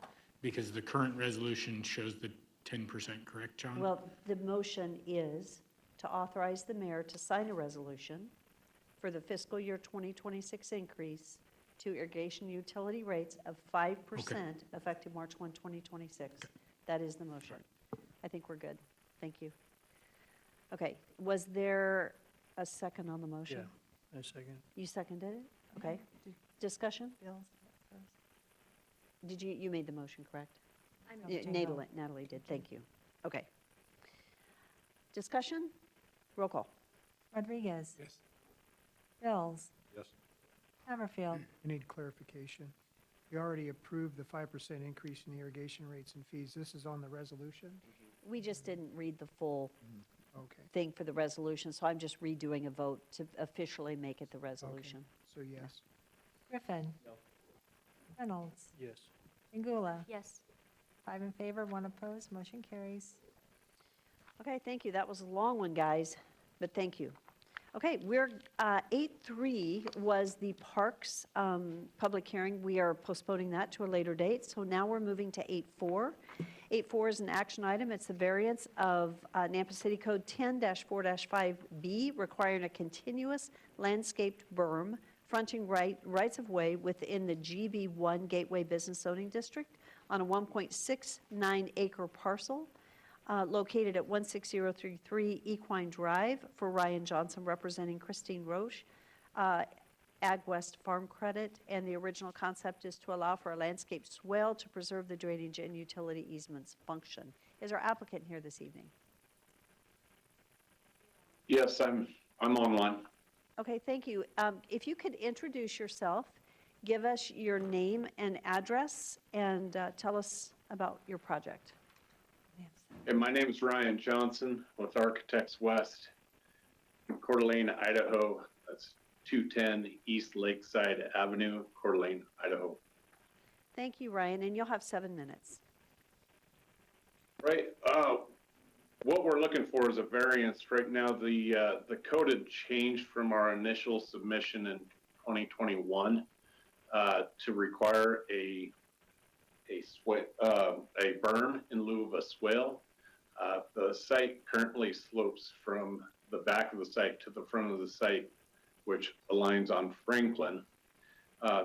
because the current resolution shows the 10%, correct, John? Well, the motion is to authorize the mayor to sign a resolution for the fiscal year 2026 increase to irrigation utility rates of 5% effective March 1, 2026. That is the motion. I think we're good. Thank you. Okay, was there a second on the motion? Yeah, I second. You seconded it? Okay. Discussion? Bills. Did you made the motion, correct? I Yeah, Natalie did, thank you. Okay. Discussion? Roll call. Rodriguez. Yes. Bills. Yes. Hammerfield. I need clarification. We already approved the 5% increase in the irrigation rates and fees. This is on the resolution? We just didn't read the full Okay. thing for the resolution, so I'm just redoing a vote to officially make it the resolution. So yes. Griffin. No. Reynolds. Yes. Chingula. Yes. 5 in favor, 1 opposed, motion carries. Okay, thank you. That was a long one, guys, but thank you. Okay, we're, 8.3 was the parks public hearing. We are postponing that to a later date, so now we're moving to 8.4. 8.4 is an action item. It's the variance of Nampa City Code 10-4-5B requiring a continuous landscaped berm fronting rights of way within the GB1 Gateway Business Zoning District on a 1.69 acre parcel located at 16033 Equine Drive for Ryan Johnson representing Christine Roche, Ag West Farm Credit, and the original concept is to allow for a landscape swale to preserve the drainage and utility easements function. Is our applicant here this evening? Yes, I'm online. Okay, thank you. If you could introduce yourself, give us your name and address, and tell us about your project. And my name is Ryan Johnson with Architects West in Coeur d'Alene, Idaho. That's 210 East Lakeside Avenue, Coeur d'Alene, Idaho. Thank you, Ryan, and you'll have 7 minutes. Right, what we're looking for is a variance. Right now, the code had changed from our initial submission in 2021 to require a berm in lieu of a swale. The site currently slopes from the back of the site to the front of the site, which aligns on Franklin.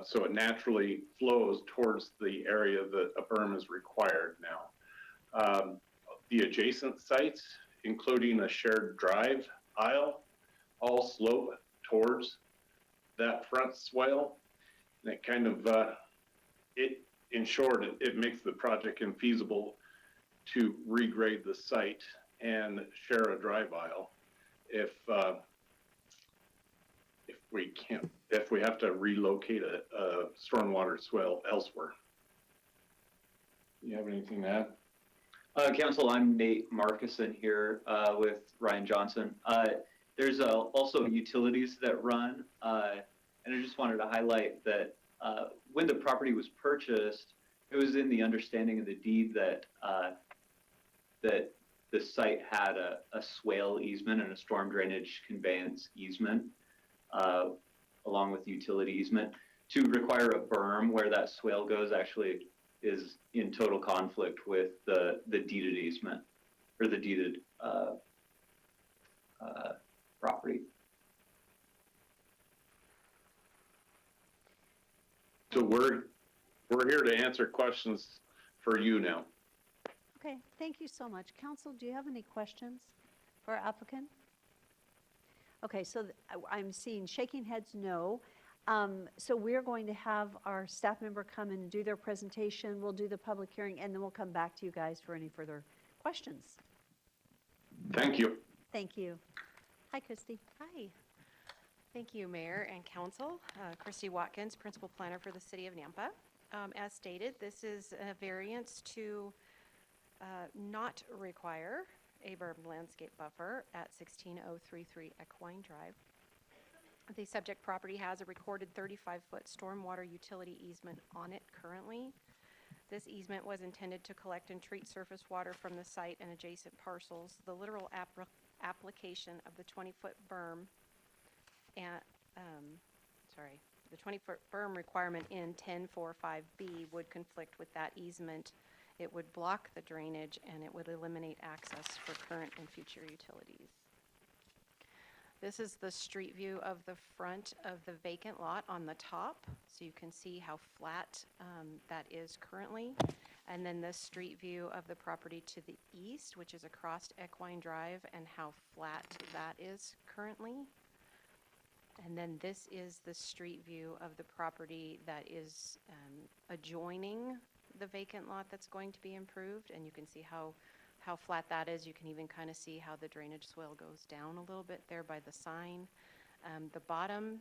So it naturally flows towards the area that a berm is required now. The adjacent sites, including a shared drive aisle, all slope towards that front swale. And it kind of, in short, it makes the project infeasible to regrade the site and share a drive aisle if we have to relocate a stormwater swale elsewhere. You have anything to add? Council, I'm Nate Markison here with Ryan Johnson. There's also utilities that run, and I just wanted to highlight that when the property was purchased, it was in the understanding of the deed that that the site had a swale easement and a storm drainage conveyance easement, along with utility easement. To require a berm where that swale goes actually is in total conflict with the deeded easement or the deeded property. So we're here to answer questions for you now. Okay, thank you so much. Council, do you have any questions for our applicant? Okay, so I'm seeing shaking heads, no. So we're going to have our staff member come and do their presentation. We'll do the public hearing, and then we'll come back to you guys for any further questions. Thank you. Thank you. Hi, Christy. Hi. Thank you, Mayor and Council. Christy Watkins, Principal Planner for the City of Nampa. As stated, this is a variance to not require a berm landscape buffer at 16033 Equine Drive. The subject property has a recorded 35-foot stormwater utility easement on it currently. This easement was intended to collect and treat surface water from the site and adjacent parcels. The literal application of the 20-foot berm and, the 20-foot berm requirement in 1045B would conflict with that easement. It would block the drainage and it would eliminate access for current and future utilities. This is the street view of the front of the vacant lot on the top, so you can see how flat that is currently. And then this street view of the property to the east, which is across Equine Drive, and how flat that is currently. And then this is the street view of the property that is adjoining the vacant lot that's going to be improved, and you can see how flat that is. You can even kind of see how the drainage swale goes down a little bit there by the sign. The bottom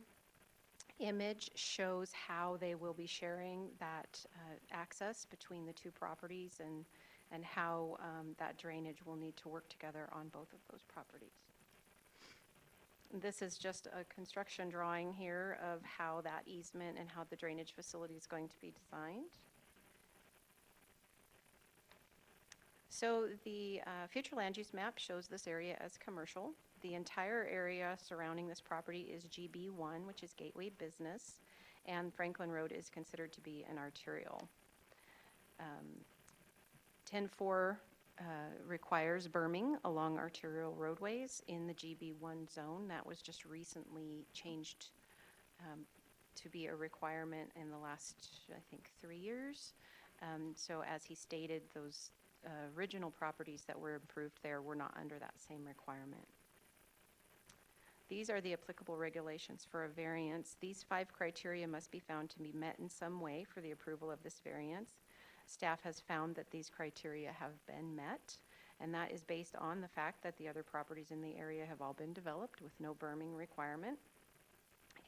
image shows how they will be sharing that access between the two properties and how that drainage will need to work together on both of those properties. This is just a construction drawing here of how that easement and how the drainage facility is going to be designed. So the future land use map shows this area as commercial. The entire area surrounding this property is GB1, which is gateway business, and Franklin Road is considered to be an arterial. 10-4 requires berming along arterial roadways in the GB1 zone. That was just recently changed to be a requirement in the last, I think, 3 years. So as he stated, those original properties that were improved there were not under that same requirement. These are the applicable regulations for a variance. These 5 criteria must be found to be met in some way for the approval of this variance. Staff has found that these criteria have been met, and that is based on the fact that the other properties in the area have all been developed with no berming requirement,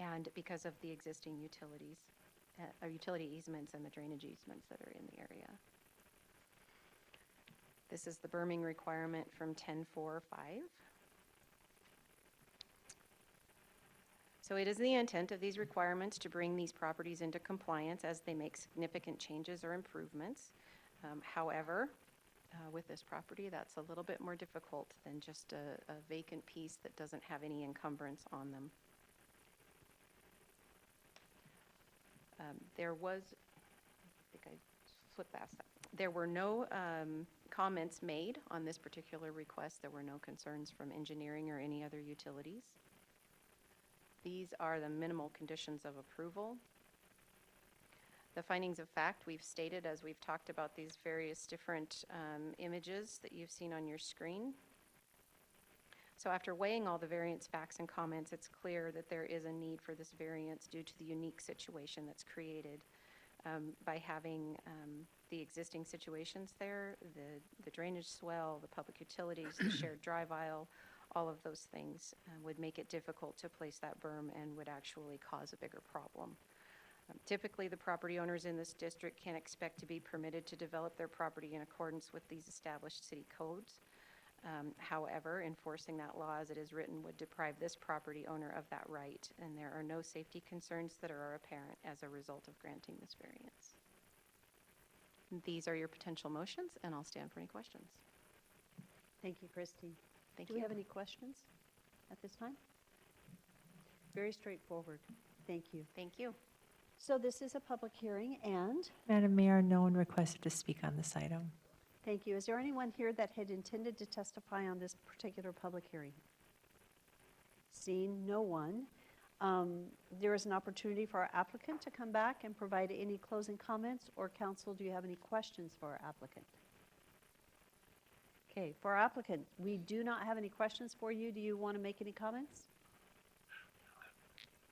and because of the existing utilities, utility easements and the drainage easements that are in the area. This is the berming requirement from 10.4.5. So it is the intent of these requirements to bring these properties into compliance as they make significant changes or improvements. However, with this property, that's a little bit more difficult than just a vacant piece that doesn't have any encumbrance on them. There was, I think I flipped past that. There were no comments made on this particular request. There were no concerns from engineering or any other utilities. These are the minimal conditions of approval. The findings of fact we've stated as we've talked about these various different images that you've seen on your screen. So after weighing all the variance facts and comments, it's clear that there is a need for this variance due to the unique situation that's created by having the existing situations there, the drainage swell, the public utilities, the shared drive aisle, all of those things would make it difficult to place that berm and would actually cause a bigger problem. Typically, the property owners in this district can expect to be permitted to develop their property in accordance with these established city codes. However, enforcing that law as it is written would deprive this property owner of that right, and there are no safety concerns that are apparent as a result of granting this variance. These are your potential motions, and I'll stand for any questions. Thank you, Christy. Thank Do you. we have any questions at this time? Very straightforward. Thank you. Thank you. So this is a public hearing, and Madam Mayor, no one requested to speak on this item. thank you. Is there anyone here that had intended to testify on this particular public hearing? Seeing no one, there is an opportunity for our applicant to come back and provide any closing comments, or council, do you have any questions for our applicant? Okay, for our applicant, we do not have any questions for you. Do you want to make any comments?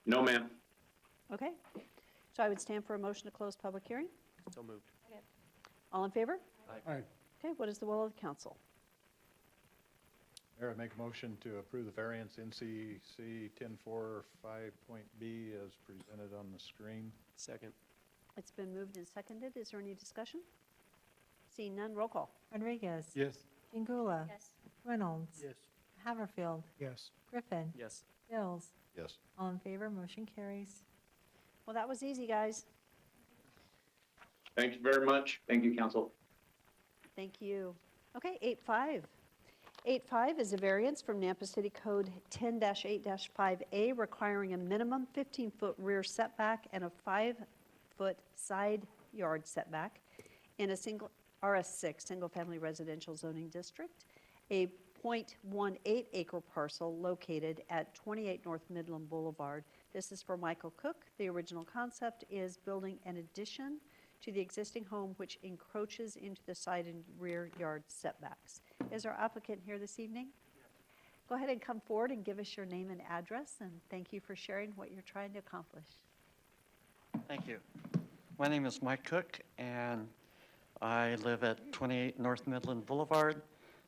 No, ma'am. Okay, so I would stand for a motion to close public hearing. So moved. All in favor? Aye. Okay, what is the will of the council? Mayor, I make a motion to approve the variance NCC 1045.B as presented on the screen. Second. It's been moved and seconded. Is there any discussion? Seeing none, roll call. Rodriguez. Yes. Jingula. Yes. Reynolds. Yes. Haverfield. Yes. Griffin. Yes. Bills. Yes. All in favor, motion carries. Well, that was easy, guys. Thank you very much. Thank you, council. Thank you. Okay, 8.5. 8.5 is a variance from Nampa City Code 10-8-5A requiring a minimum 15-foot rear setback and a 5-foot side yard setback in a single RS6, single-family residential zoning district, a .18 acre parcel located at 28 North Midland Boulevard. This is for Michael Cook. The original concept is building an addition to the existing home which encroaches into the side and rear yard setbacks. Is our applicant here this evening? Go ahead and come forward and give us your name and address, and thank you for sharing what you're trying to accomplish. Thank you. My name is Mike Cook, and I live at 28 North Midland Boulevard.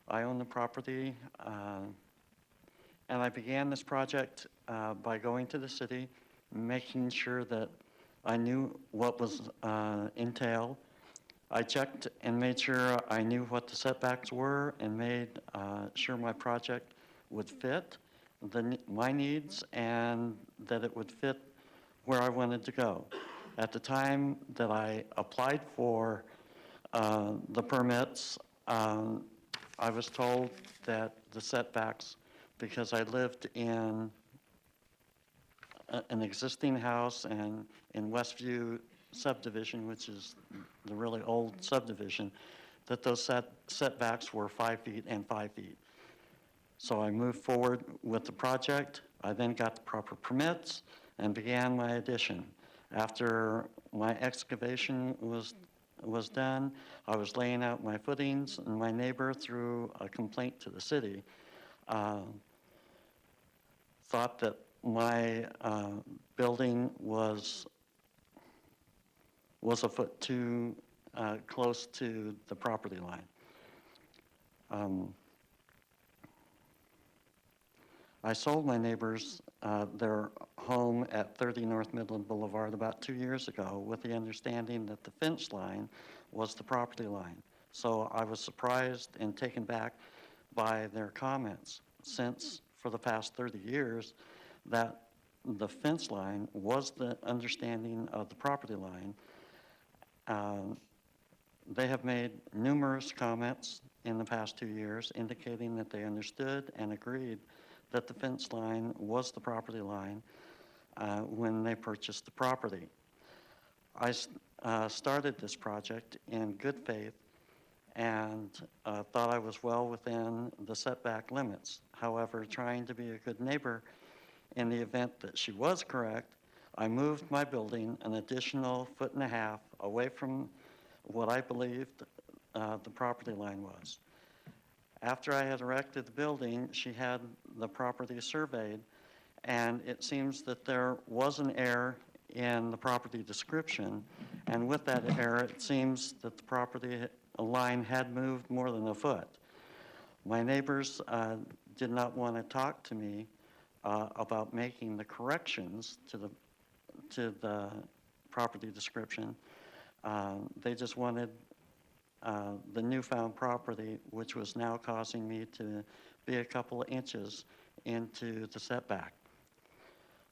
I own the property, and I began this project by going to the city, making sure that I knew what was entailed. I checked and made sure I knew what the setbacks were and made sure my project would fit my needs and that it would fit where I wanted to go. At the time that I applied for the permits, I was told that the setbacks, because I lived in an existing house and in Westview subdivision, which is the really old subdivision, that those setbacks were 5 feet and 5 feet. So I moved forward with the project. I then got the proper permits and began my addition. After my excavation was done, I was laying out my footings, and my neighbor, through a complaint to the city, thought that my building was a foot too close to the property line. I sold my neighbors their home at 30 North Midland Boulevard about 2 years ago with the understanding that the fence line was the property line. So I was surprised and taken back by their comments, since for the past 30 years that the fence line was the understanding of the property line. They have made numerous comments in the past 2 years indicating that they understood and agreed that the fence line was the property line when they purchased the property. I started this project in good faith and thought I was well within the setback limits. However, trying to be a good neighbor in the event that she was correct, I moved my building an additional 1.5 feet away from what I believed the property line was. After I had erected the building, she had the property surveyed, and it seems that there was an error in the property description, and with that error, it seems that the property line had moved more than a foot. My neighbors did not want to talk to me about making the corrections to the property description. They just wanted the newfound property, which was now causing me to be a couple of inches into the setback.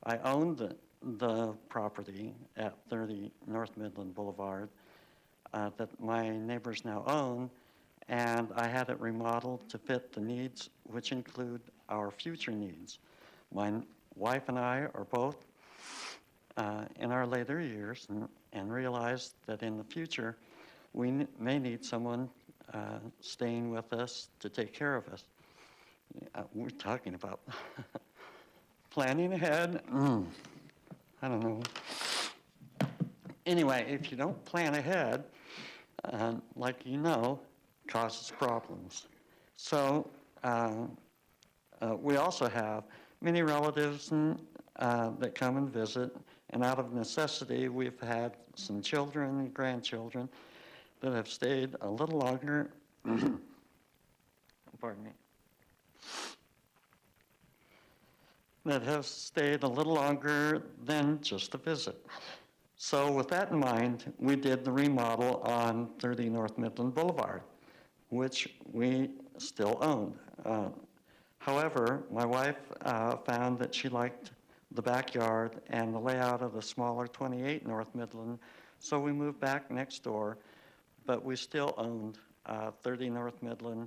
I owned the property at 30 North Midland Boulevard that my neighbors now own, and I had it remodeled to fit the needs, which include our future needs. My wife and I are both in our later years and realized that in the future we may need someone staying with us to take care of us. We're talking about planning ahead. I don't know. Anyway, if you don't plan ahead, like you know, causes problems. So we also have many relatives that come and visit, and out of necessity, we've had some children and grandchildren that have stayed a little longer, pardon me, that have stayed a little longer than just a visit. So with that in mind, we did the remodel on 30 North Midland Boulevard, which we still owned. However, my wife found that she liked the backyard and the layout of the smaller 28 North Midland, so we moved back next door, but we still owned 30 North Midland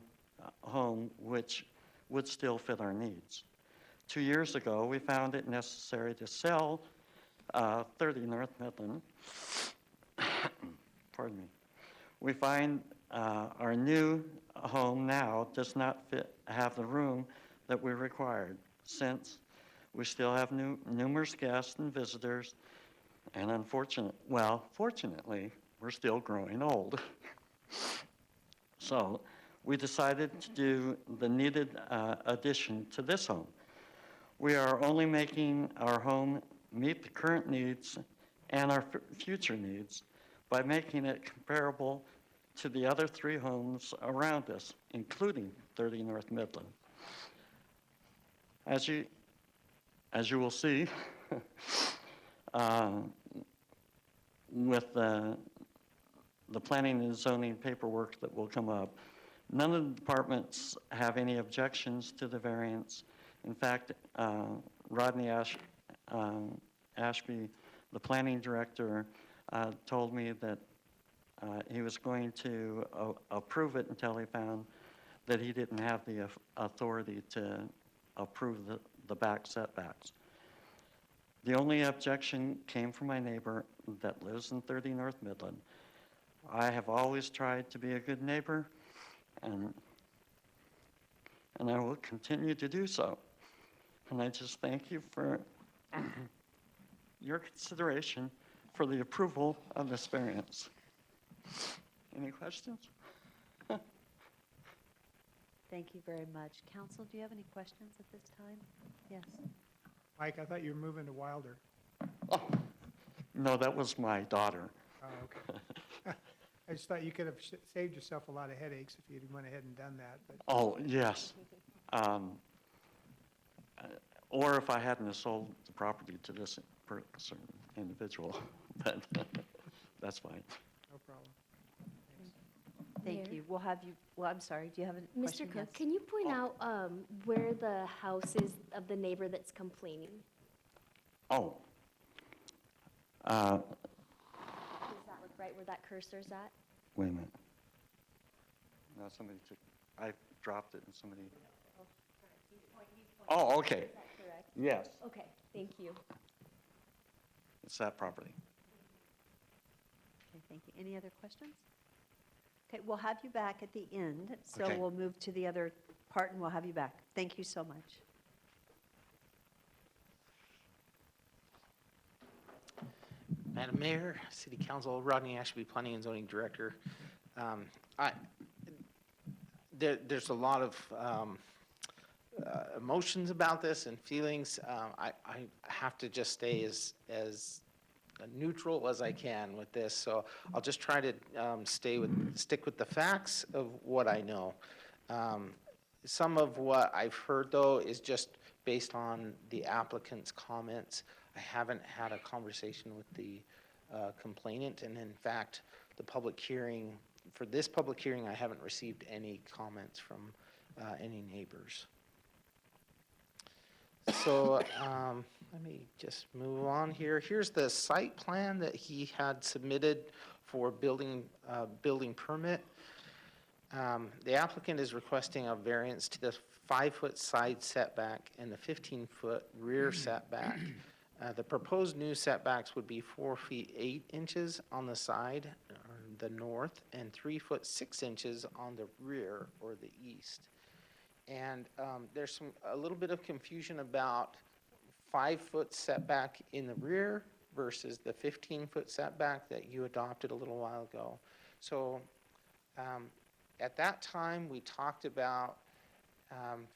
home, which would still fit our needs. 2 years ago, we found it necessary to sell 30 North Midland. Pardon me. We find our new home now does not have the room that we required, since we still have numerous guests and visitors, and fortunately, we're still growing old. So we decided to do the needed addition to this home. We are only making our home meet the current needs and our future needs by making it comparable to the other 3 homes around us, including 30 North Midland. As you will see, with the planning and zoning paperwork that will come up, none of the departments have any objections to the variance. In fact, Rodney Ashby, the planning director, told me that he was going to approve it until he found that he didn't have the authority to approve the back setbacks. The only objection came from my neighbor that lives in 30 North Midland. I have always tried to be a good neighbor, and I will continue to do so. And I just thank you for your consideration for the approval of this variance. Any questions? Thank you very much. Council, do you have any questions at this time? Yes. Mike, I thought you were moving to Wilder. Oh, no, that was my daughter. Oh, okay. I just thought you could have saved yourself a lot of headaches if you'd went ahead and done that. But Oh, yes. Or if I hadn't have sold the property to this certain individual, but that's fine. no problem. Thank Mayor? you. We'll have you, well, I'm sorry, do you have a question? Mr. Cook, Yes. can you point out where the house is of the neighbor that's complaining? Oh. Does that look right where that cursor's at? Wait a minute. No, somebody took, I dropped it and somebody. Oh, okay. Is that correct? Yes. Okay, thank you. It's that property. Okay, thank you. Any other questions? Okay, we'll have you back at the end, so Okay. we'll move to the other part and we'll have you back. Thank you so much. Madam Mayor, City Council, Rodney Ashby, Planning and Zoning Director. There's a lot of emotions about this and feelings. I have to just stay as neutral as I can with this, so I'll just try to stick with the facts of what I know. Some of what I've heard, though, is just based on the applicant's comments. I haven't had a conversation with the complainant, and in fact, for this public hearing, I haven't received any comments from any neighbors. So let me just move on here. Here's the site plan that he had submitted for building permit. The applicant is requesting a variance to the 5-foot side setback and the 15-foot rear setback. The proposed new setbacks would be 4 feet 8 inches on the side, or the north, and 3 foot 6 inches on the rear, or the east. And there's a little bit of confusion about 5-foot setback in the rear versus the 15-foot setback that you adopted a little while ago. So at that time, we talked about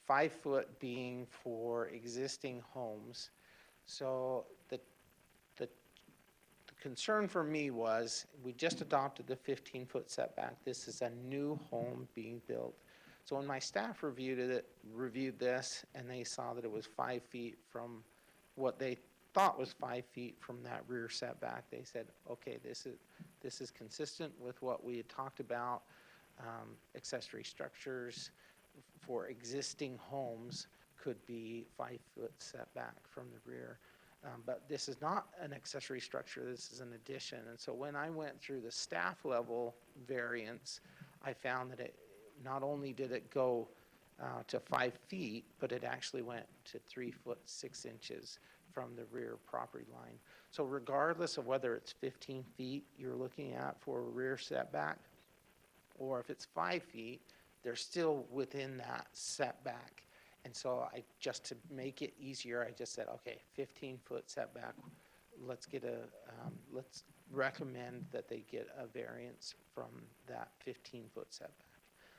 5 foot being for existing homes. So the concern for me was we just adopted the 15-foot setback. This is a new home being built. So when my staff reviewed this, and they saw that it was 5 feet from what they thought was 5 feet from that rear setback, they said, okay, this is consistent with what we had talked about. Accessory structures for existing homes could be 5-foot setback from the rear. But this is not an accessory structure, this is an addition. And so when I went through the staff level variance, I found that it not only did it go to 5 feet, but it actually went to 3 foot 6 inches from the rear property line. So regardless of whether it's 15 feet you're looking at for a rear setback, or if it's 5 feet, they're still within that setback. And so just to make it easier, I just said, okay, 15-foot setback, let's recommend that they get a variance from that 15-foot setback.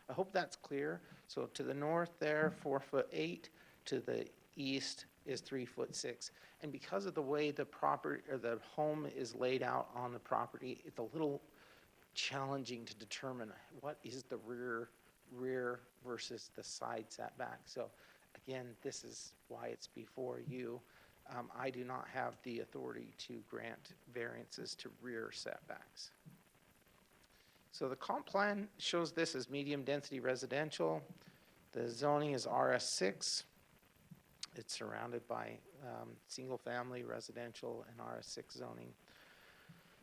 I hope that's clear. So to the north there, 4 foot 8, to the east is 3 foot 6. And because of the way the property or the home is laid out on the property, it's a little challenging to determine what is the rear versus the side setback. So again, this is why it's before you. I do not have the authority to grant variances to rear setbacks. So the comp plan shows this as medium density residential. The zoning is RS6. It's surrounded by single family residential and RS6 zoning.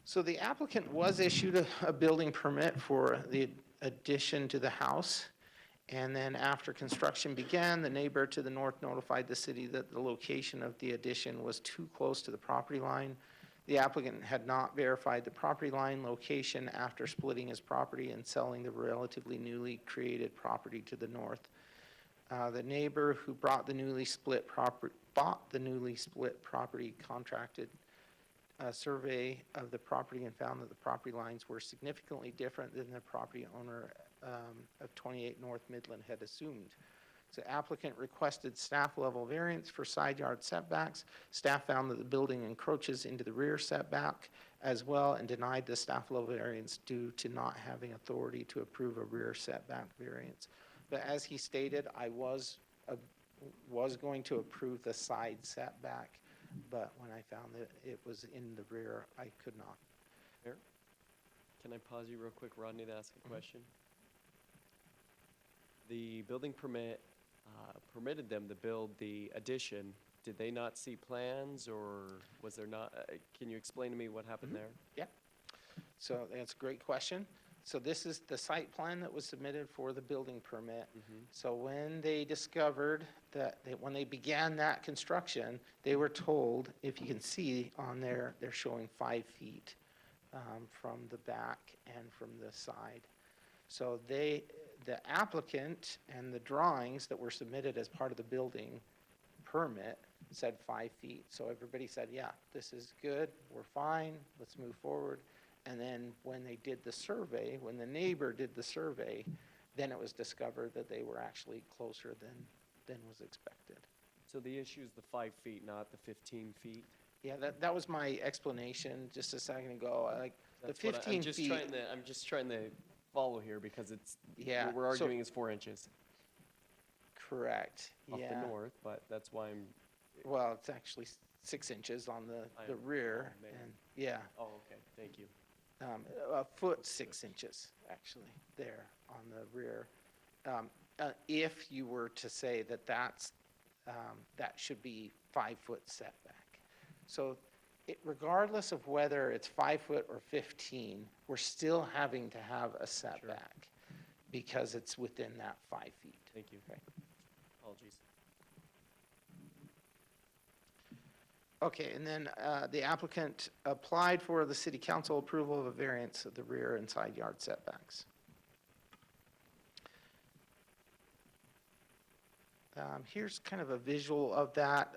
So the applicant was issued a building permit for the addition to the house. And then after construction began, the neighbor to the north notified the city that the location of the addition was too close to the property line. The applicant had not verified the property line location after splitting his property and selling the relatively newly created property to the north. The neighbor who bought the newly split property contracted a survey of the property and found that the property lines were significantly different than the property owner of 28 North Midland had assumed. So applicant requested staff level variance for side yard setbacks. Staff found that the building encroaches into the rear setback as well and denied the staff level variance due to not having authority to approve a rear setback variance. But as he stated, I was going to approve the side setback, but when I found that it was in the rear, I could not. Mayor, can I pause you real quick, Rodney, to ask a question? The building permit permitted them to build the addition did they not see plans, or was there not, can you explain to me what happened there? Yeah. So that's a great question. So this is the site plan that was submitted for the building permit. So when they discovered that, when they began that construction, they were told, if you can see on there, they're showing 5 feet from the back and from the side. So the applicant and the drawings that were submitted as part of the building permit said 5 feet. So everybody said, yeah, this is good, we're fine, let's move forward. And then when they did the survey, when the neighbor did the survey, then it was discovered that they were actually closer than was expected. So the issue is the 5 feet, not the 15 feet? Yeah, that was my explanation just a second ago. Like, the That's what 15 feet. I'm just trying to follow here, because it's, Yeah, what we're so- arguing is 4 inches Correct, off yeah. the north, but that's why I'm, Well, it's actually 6 inches on the rear, oh, man. and, yeah. oh, okay, thank you. A foot 6 inches, actually, there on the rear. If you were to say that that should be 5 foot setback. So regardless of whether it's 5 foot or 15, we're still having to have a setback because it's within that 5 feet. Thank you. Okay. Apologies. Okay, and then the applicant applied for the city council approval of a variance of the rear and side yard setbacks. Here's kind of a visual of that.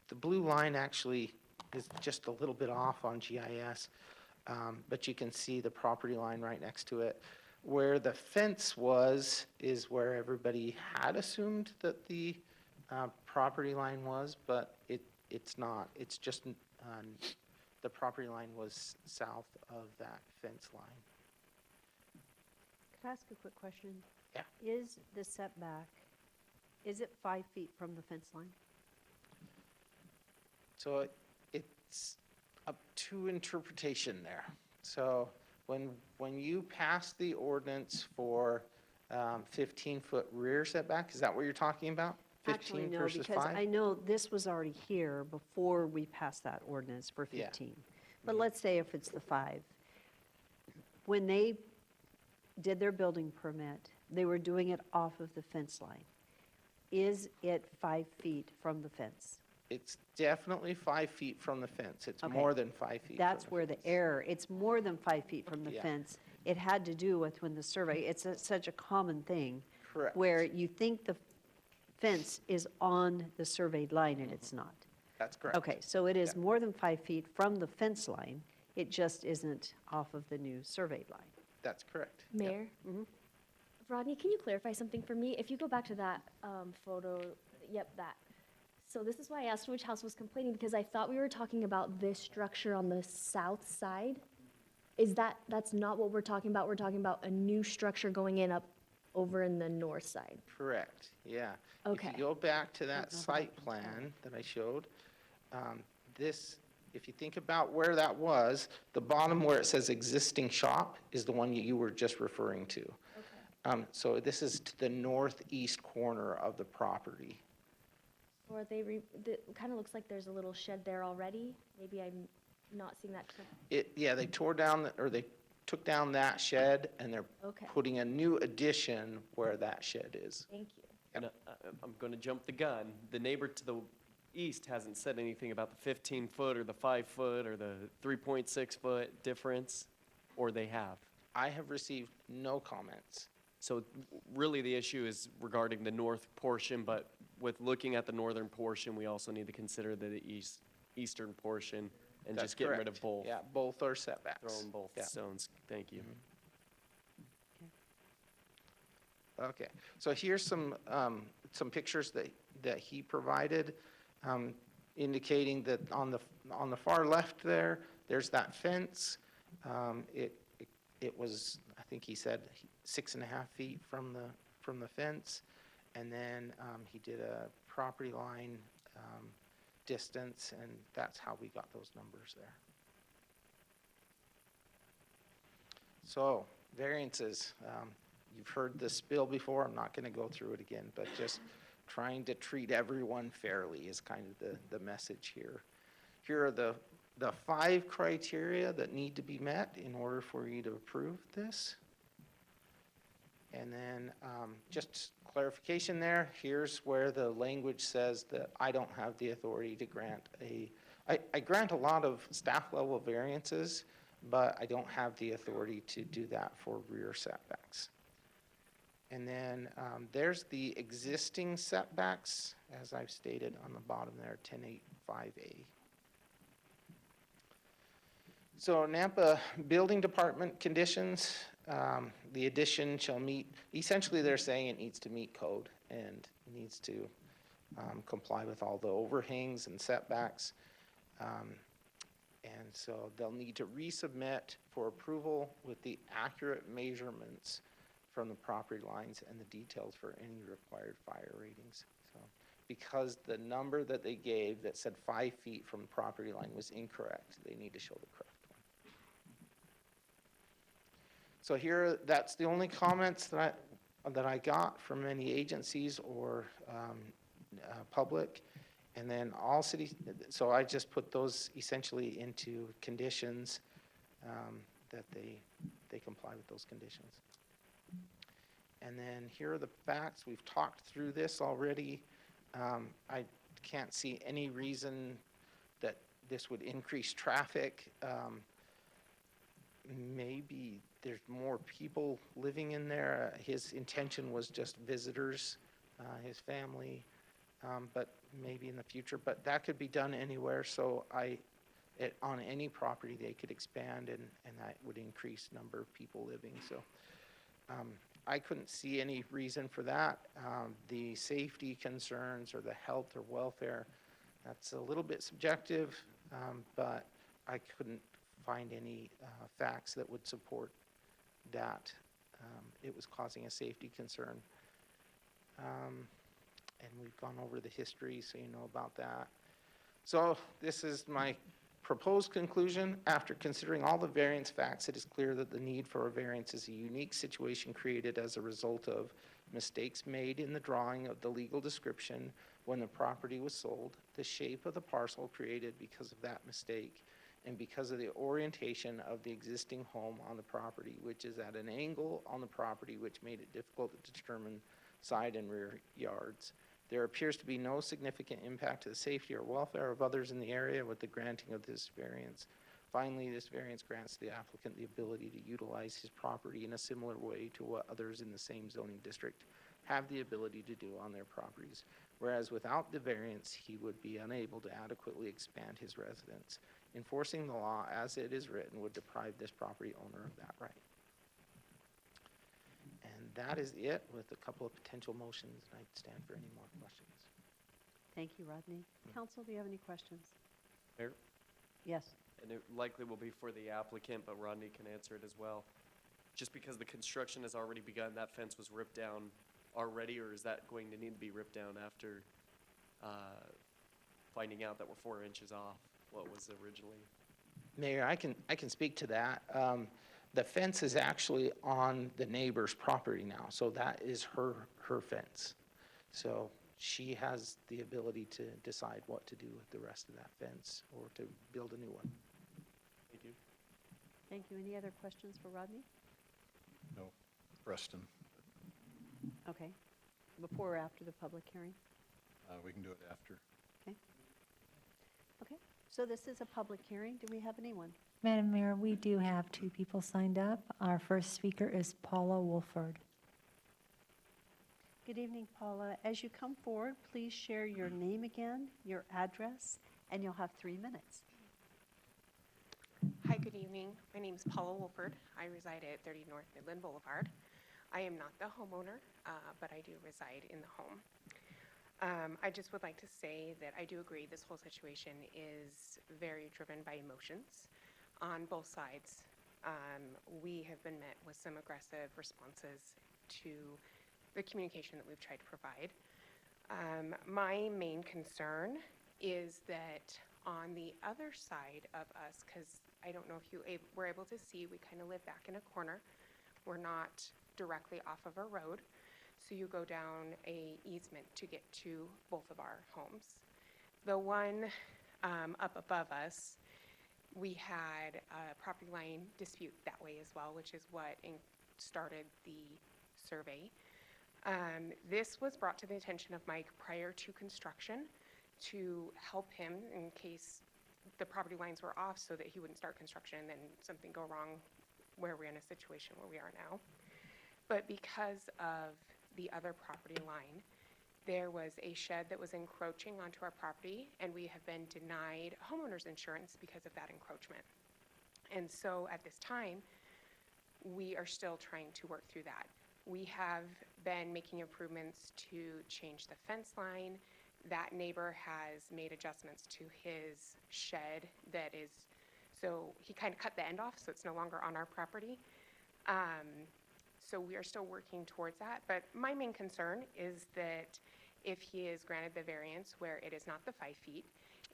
The blue line actually is just a little bit off on GIS, but you can see the property line right next to it. Where the fence was is where everybody had assumed that the property line was, but it's not. It's just the property line was south of that fence line. Could I ask a quick question? Yeah. Is the setback, is it 5 feet from the fence line? So it's up to interpretation there. So when you pass the ordinance for 15-foot rear setback, is that what you're talking about? Actually, 15 no, versus because 5? I know this was already here before we passed that ordinance for Yeah. 15. But let's say if it's the 5. When they did their building permit, they were doing it off of the fence line. Is it 5 feet from the fence? It's definitely 5 feet from the fence. It's Okay. more than 5 feet. That's from the where the fence. error, it's more than 5 feet from the Yeah. fence. It had to do with when the survey, it's such a common thing. Correct. Where you think the fence is on the surveyed line and it's not. That's correct. Okay, so it is more than 5 feet from the fence line. It just isn't off of the new surveyed line. That's correct. Mayor? Rodney, can you clarify something for me? If you go back to that photo, yep, that. So this is why I asked which house was complaining, because I thought we were talking about this structure on the south side. That's not what we're talking about? We're talking about a new structure going in up over in the north side. Correct, yeah. Okay. If you go back to that site plan that I showed, if you think about where that was, the bottom where it says existing shop is the one you were just referring to. Okay. So this is to the northeast corner of the property. Or it kind of looks like there's a little shed there already. Maybe I'm not seeing that correct. Yeah, they tore down, or they took down that shed, and they're Okay. putting a new addition where that shed is. Thank you. And I'm going to jump the gun. The neighbor to the east hasn't said anything about the 15-foot or the 5-foot or the 3.6-foot difference, or they have. I have received no comments. So really, the issue is regarding the north portion, but with looking at the northern portion, we also need to consider the eastern portion and That's just getting rid of correct. both. Yeah, both are setbacks. Throwing both Yeah. stones. Thank you. Okay, so here's some pictures that he provided, indicating that on the far left there's that fence. It was, I think he said 6.5 feet from the fence, and then he did a property line distance, and that's how we got those numbers there. So variances. You've heard this bill before. I'm not going to go through it again, but just trying to treat everyone fairly is kind of the message here. Here are the 5 criteria that need to be met in order for you to approve this. And then just clarification there, here's where the language says that I don't have the authority to grant I grant a lot of staff level variances, but I don't have the authority to do that for rear setbacks. And then there's the existing setbacks, as I've stated on the bottom there, 10.8.5A. So Nampa Building Department conditions, the addition shall meet, essentially they're saying it needs to meet code and needs to comply with all the overhangs and setbacks. And so they'll need to resubmit for approval with the accurate measurements from the property lines and the details for any required fire ratings. So, because the number that they gave that said 5 feet from the property line was incorrect, they need to show the correct one. So here, that's the only comments that I got from any agencies or public. And then all cities, so I just put those essentially into conditions that they comply with those conditions. And then here are the facts. We've talked through this already. I can't see any reason that this would increase traffic. Maybe there's more people living in there. His intention was just visitors, his family, but maybe in the future. But that could be done anywhere. So on any property, they could expand, and that would increase number of people living. So I couldn't see any reason for that. The safety concerns or the health or welfare, that's a little bit subjective, but I couldn't find any facts that would support that it was causing a safety concern. And we've gone over the history, so you know about that. So this is my proposed conclusion. After considering all the variance facts, it is clear that the need for a variance is a unique situation created as a result of mistakes made in the drawing of the legal description when the property was sold, the shape of the parcel created because of that mistake, and because of the orientation of the existing home on the property, which is at an angle on the property which made it difficult to determine side and rear yards. There appears to be no significant impact to the safety or welfare of others in the area with the granting of this variance. Finally, this variance grants the applicant the ability to utilize his property in a similar way to what others in the same zoning district have the ability to do on their properties, whereas without the variance, he would be unable to adequately expand his residence. Enforcing the law as it is written would deprive this property owner of that right. And that is it, with a couple of potential motions, and I'd stand for any more questions. Thank you, Rodney. Council, do you have any questions? Mayor? Yes. And it likely will be for the applicant, but Rodney can answer it as well. Just because the construction has already begun, that fence was ripped down already, or is that going to need to be ripped down after finding out that we're 4 inches off what was originally? Mayor, I can speak to that. The fence is actually on the neighbor's property now, so that is her fence. So she has the ability to decide what to do with the rest of that fence or to build a new one. Thank you. Thank you. Any other questions for Rodney? No, Preston. Okay. Before or after the public hearing? We can do it after. Okay. Okay. So this is a public hearing. Do we have anyone? Madam Mayor, we do have 2 people signed up. Our first speaker is Paula Wolford. Good evening, Paula. As you come forward, please share your name again, your address, and you'll have 3 minutes. Hi, good evening. My name is Paula Wolford. I reside at 30 North Midland Boulevard. I am not the homeowner, but I do reside in the home. I just would like to say that I do agree this whole situation is very driven by emotions on both sides. We have been met with some aggressive responses to the communication that we've tried to provide. My main concern is that on the other side of us, because I don't know if you were able to see, we kind of live back in a corner. We're not directly off of a road. So you go down a easement to get to both of our homes. The one up above us, we had a property line dispute that way as well, which is what started the survey. This was brought to the attention of Mike prior to construction to help him in case the property lines were off so that he wouldn't start construction and then something go wrong where we're in a situation where we are now. But because of the other property line, there was a shed that was encroaching onto our property, and we have been denied homeowners insurance because of that encroachment. And so at this time, we are still trying to work through that. We have been making improvements to change the fence line. That neighbor has made adjustments to his shed that is, so he kind of cut the end off so it's no longer on our property. So we are still working towards that. But my main concern is that if he is granted the variance where it is not the 5 feet,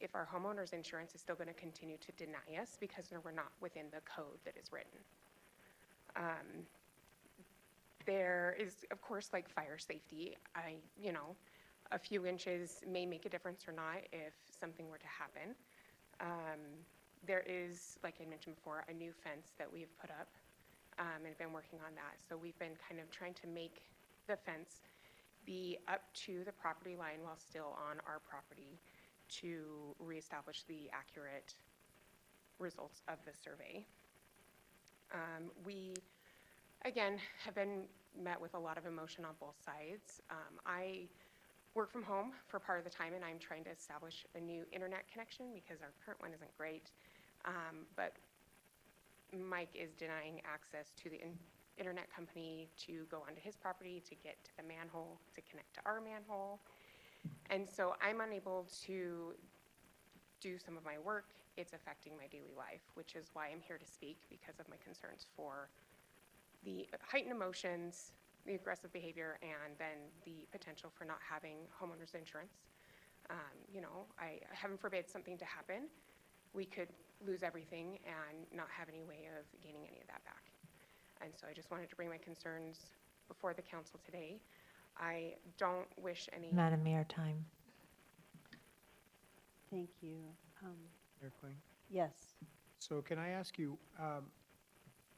if our homeowner's insurance is still going to continue to deny us because we're not within the code that is written. There is, of course, like fire safety. A few inches may make a difference or not if something were to happen. There is, like I mentioned before, a new fence that we've put up and have been working on that. So we've been kind of trying to make the fence be up to the property line while still on our property to reestablish the accurate results of the survey. We, again, have been met with a lot of emotion on both sides. I work from home for part of the time, and I'm trying to establish a new internet connection because our current one isn't great. But Mike is denying access to the internet company to go onto his property, to get to the manhole, to connect to our manhole. And so I'm unable to do some of my work. It's affecting my daily life, which is why I'm here to speak, because of my concerns for the heightened emotions, the aggressive behavior, and then the potential for not having homeowners insurance. Heaven forbid something to happen, we could lose everything and not have any way of gaining any of that back. And so I just wanted to bring my concerns before the council today. I don't wish any. Madam Mayor, time. Thank you. Mayor Kling? Yes. So can I ask you,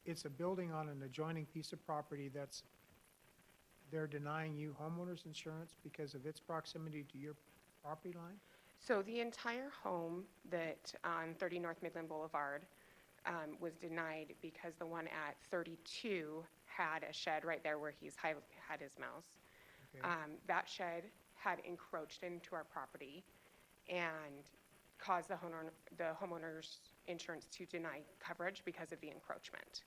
it's a building on an adjoining piece of property they're denying you homeowners insurance because of its proximity to your property line? So the entire home that on 30 North Midland Boulevard was denied because the one at 32 had a shed right there where he's had his mouse. Okay. That shed had encroached into our property and caused the homeowner's insurance to deny coverage because of the encroachment.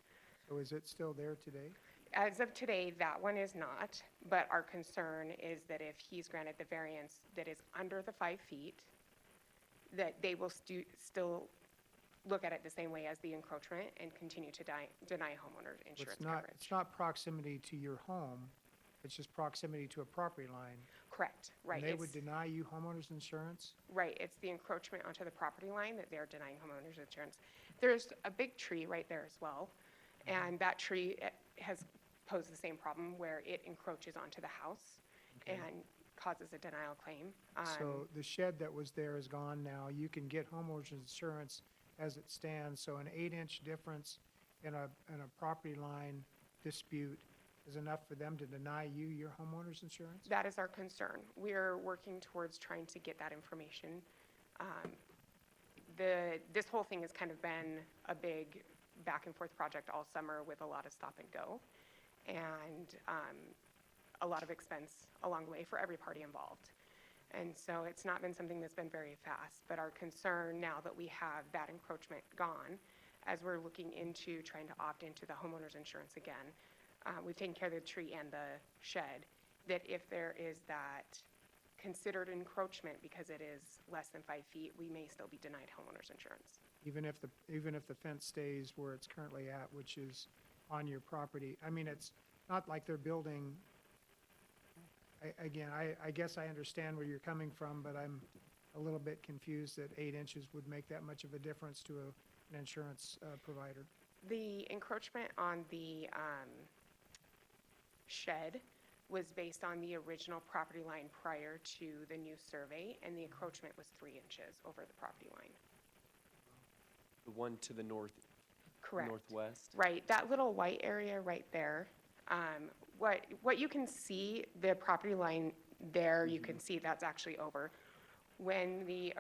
So is it still there today? As of today, that one is not, but our concern is that if he's granted the variance that is under the 5 feet, that they will still look at it the same way as the encroachment and continue to deny homeowner insurance coverage. It's not proximity to your home, it's just proximity to a property line. Correct, right. And they would deny you homeowners insurance? Right, it's the encroachment onto the property line that they're denying homeowners insurance. There's a big tree right there as well, and that tree has posed the same problem where it encroaches onto the house and causes a denial claim. So the shed that was there is gone now. You can get homeowners insurance as it stands, so an 8-inch difference in a property line dispute is enough for them to deny you your homeowners insurance? That is our concern. We're working towards trying to get that information. This whole thing has kind of been a big back and forth project all summer with a lot of stop and go and a lot of expense along the way for every party involved. And so it's not been something that's been very fast, but our concern now that we have that encroachment gone, as we're looking into trying to opt into the homeowner's insurance again, we've taken care of the tree and the shed, that if there is that considered encroachment because it is less than 5 feet, we may still be denied homeowner's insurance. Even if the fence stays where it's currently at, which is on your property? I mean, it's not like they're building, I guess I understand where you're coming from, but I'm a little bit confused that 8 inches would make that much of a difference to an insurance provider. The encroachment on the shed was based on the original property line prior to the new survey, and the encroachment was 3 inches over the property line. The one to the Correct. northwest? Right, that little white area right there, what you can see, the property line there, you can see that's actually over. When the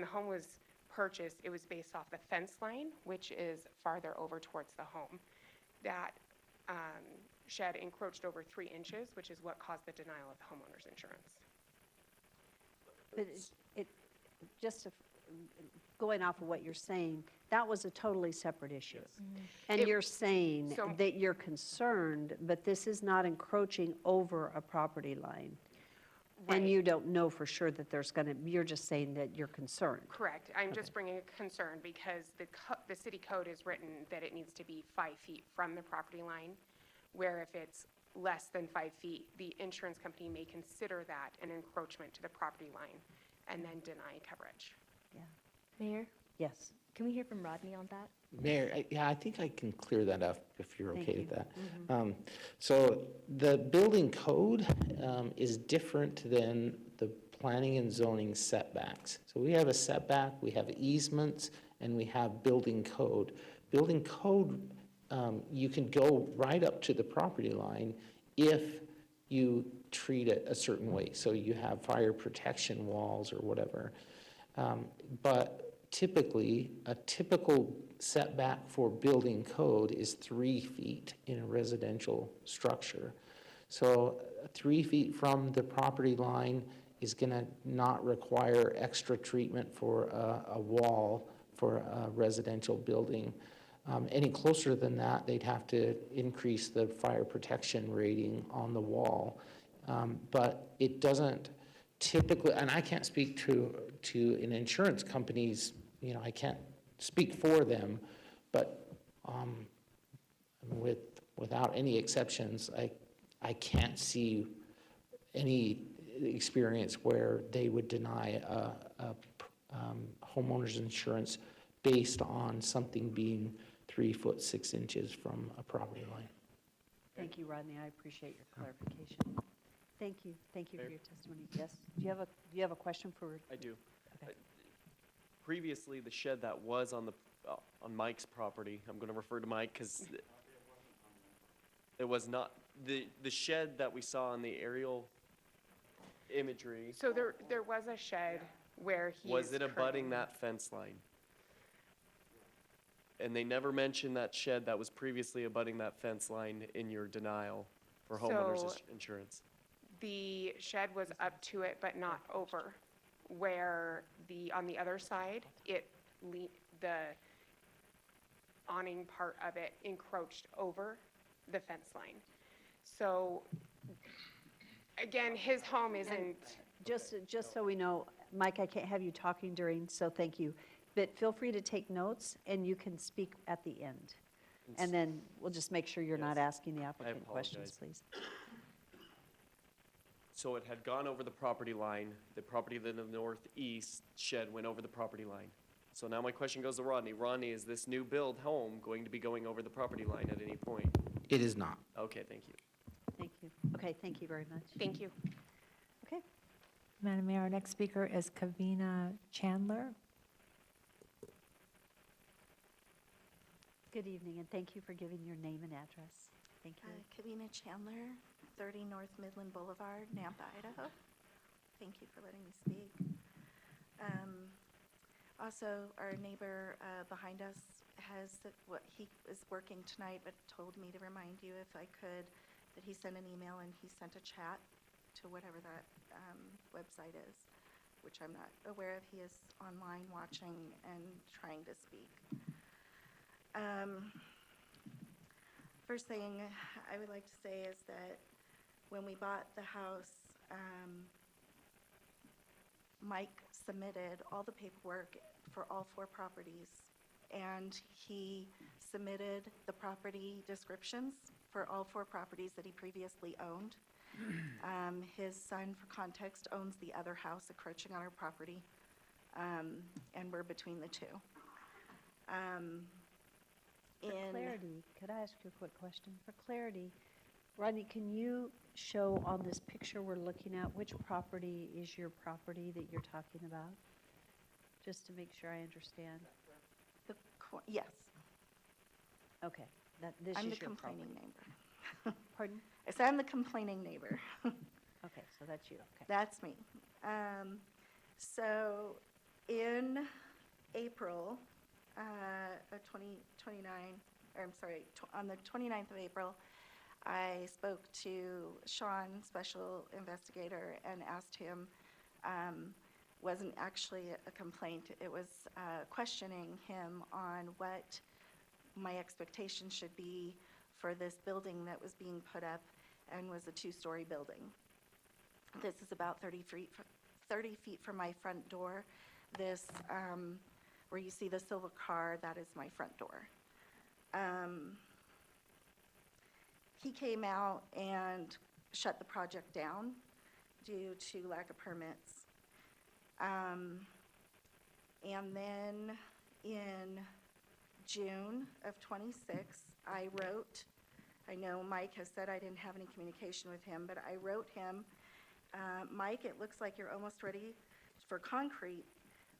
home was purchased, it was based off the fence line, which is farther over towards the home. That shed encroached over 3 inches, which is what caused the denial of homeowner's insurance. But going off of what you're saying, that was a totally separate issue. And you're saying that you're concerned, but this is not encroaching over a property line. And you don't know for sure that you're just saying that you're concerned. Correct. I'm just bringing a concern because the city code is written that it needs to be 5 feet from the property line, where if it's less than 5 feet, the insurance company may consider that an encroachment to the property line and then deny coverage. Yeah. Mayor, Yes. can we hear from Rodney on that? Mayor, I think I can clear that up if you're Thank okay you. with that. So the building code is different than the planning and zoning setbacks. So we have a setback, we have easements, and we have building code. Building code, you can go right up to the property line if you treat it a certain way. So you have fire protection walls or whatever. But typically, a typical setback for building code is 3 feet in a residential structure. So 3 feet from the property line is going to not require extra treatment for a wall for a residential building. Any closer than that, they'd have to increase the fire protection rating on the wall. But it doesn't typically, and I can't speak to an insurance company's, I can't speak for them, but without any exceptions, I can't see any experience where they would deny a homeowner's insurance based on something being 3 foot 6 inches from a property line. Thank you, Rodney. I appreciate your clarification. Thank you. Thank you for your testimony. Yes. Do you have a question for? I do. Okay. Previously, the shed that was on Mike's property, I'm going to refer to Mike because it was not, the shed that we saw in the aerial imagery. So there was a shed where he Was is it abutting currently- that fence line? And they never mentioned that shed that was previously abutting that fence line in your denial for homeowners So- insurance. The shed was up to it, but not over, where on the other side, the awning part of it encroached over the fence line. So, again, his home isn't, Just so we know, Mike, I can't have you talking during, so thank you. But feel free to take notes, and you can speak at the end. And then we'll just make sure you're not asking the applicant questions, please. So it had gone over the property line. The property to the northeast shed went over the property line. So now my question goes to Rodney. Rodney, is this new build home going to be going over the property line at any point? It is not. Okay, thank you. Thank you. Okay, thank you very much. thank you. Okay. Madam Mayor, our next speaker is Kavina Chandler. Good evening, and thank you for giving your name and address. Thank you. Kavina Chandler, 30 North Midland Boulevard, Nampa, Idaho. Thank you for letting me speak. Also, our neighbor behind us he is working tonight, but told me to remind you if I could, that he sent an email and he sent a chat to whatever that website is, which I'm not aware of. He is online watching and trying to speak. First thing I would like to say is that when we bought the house, Mike submitted all the paperwork for all 4 properties, and he submitted the property descriptions for all 4 properties that he previously owned. His son, for context, owns the other house encroaching on our property, and we're between the 2. For clarity, could I ask you a quick question? For clarity, Rodney, can you show on this picture we're looking at, which property is your property that you're talking about? Just to make sure I understand. Yes, Okay, this I'm the is your complaining property. neighbor. Pardon? I said I'm the complaining neighbor. Okay, so that's you, okay. That's me. So in April of 2029, or I'm sorry, on the 29th of April, I spoke to Sean, special investigator, and asked him, wasn't actually a complaint, it was questioning him on what my expectation should be for this building that was being put up and was a two-story building. This is about 30 feet from my front door. This, where you see the silver car, that is my front door. He came out and shut the project down due to lack of permits. And then in June of '26, I wrote, I know Mike has said I didn't have any communication with him, but I wrote him, Mike, it looks like you're almost ready for concrete.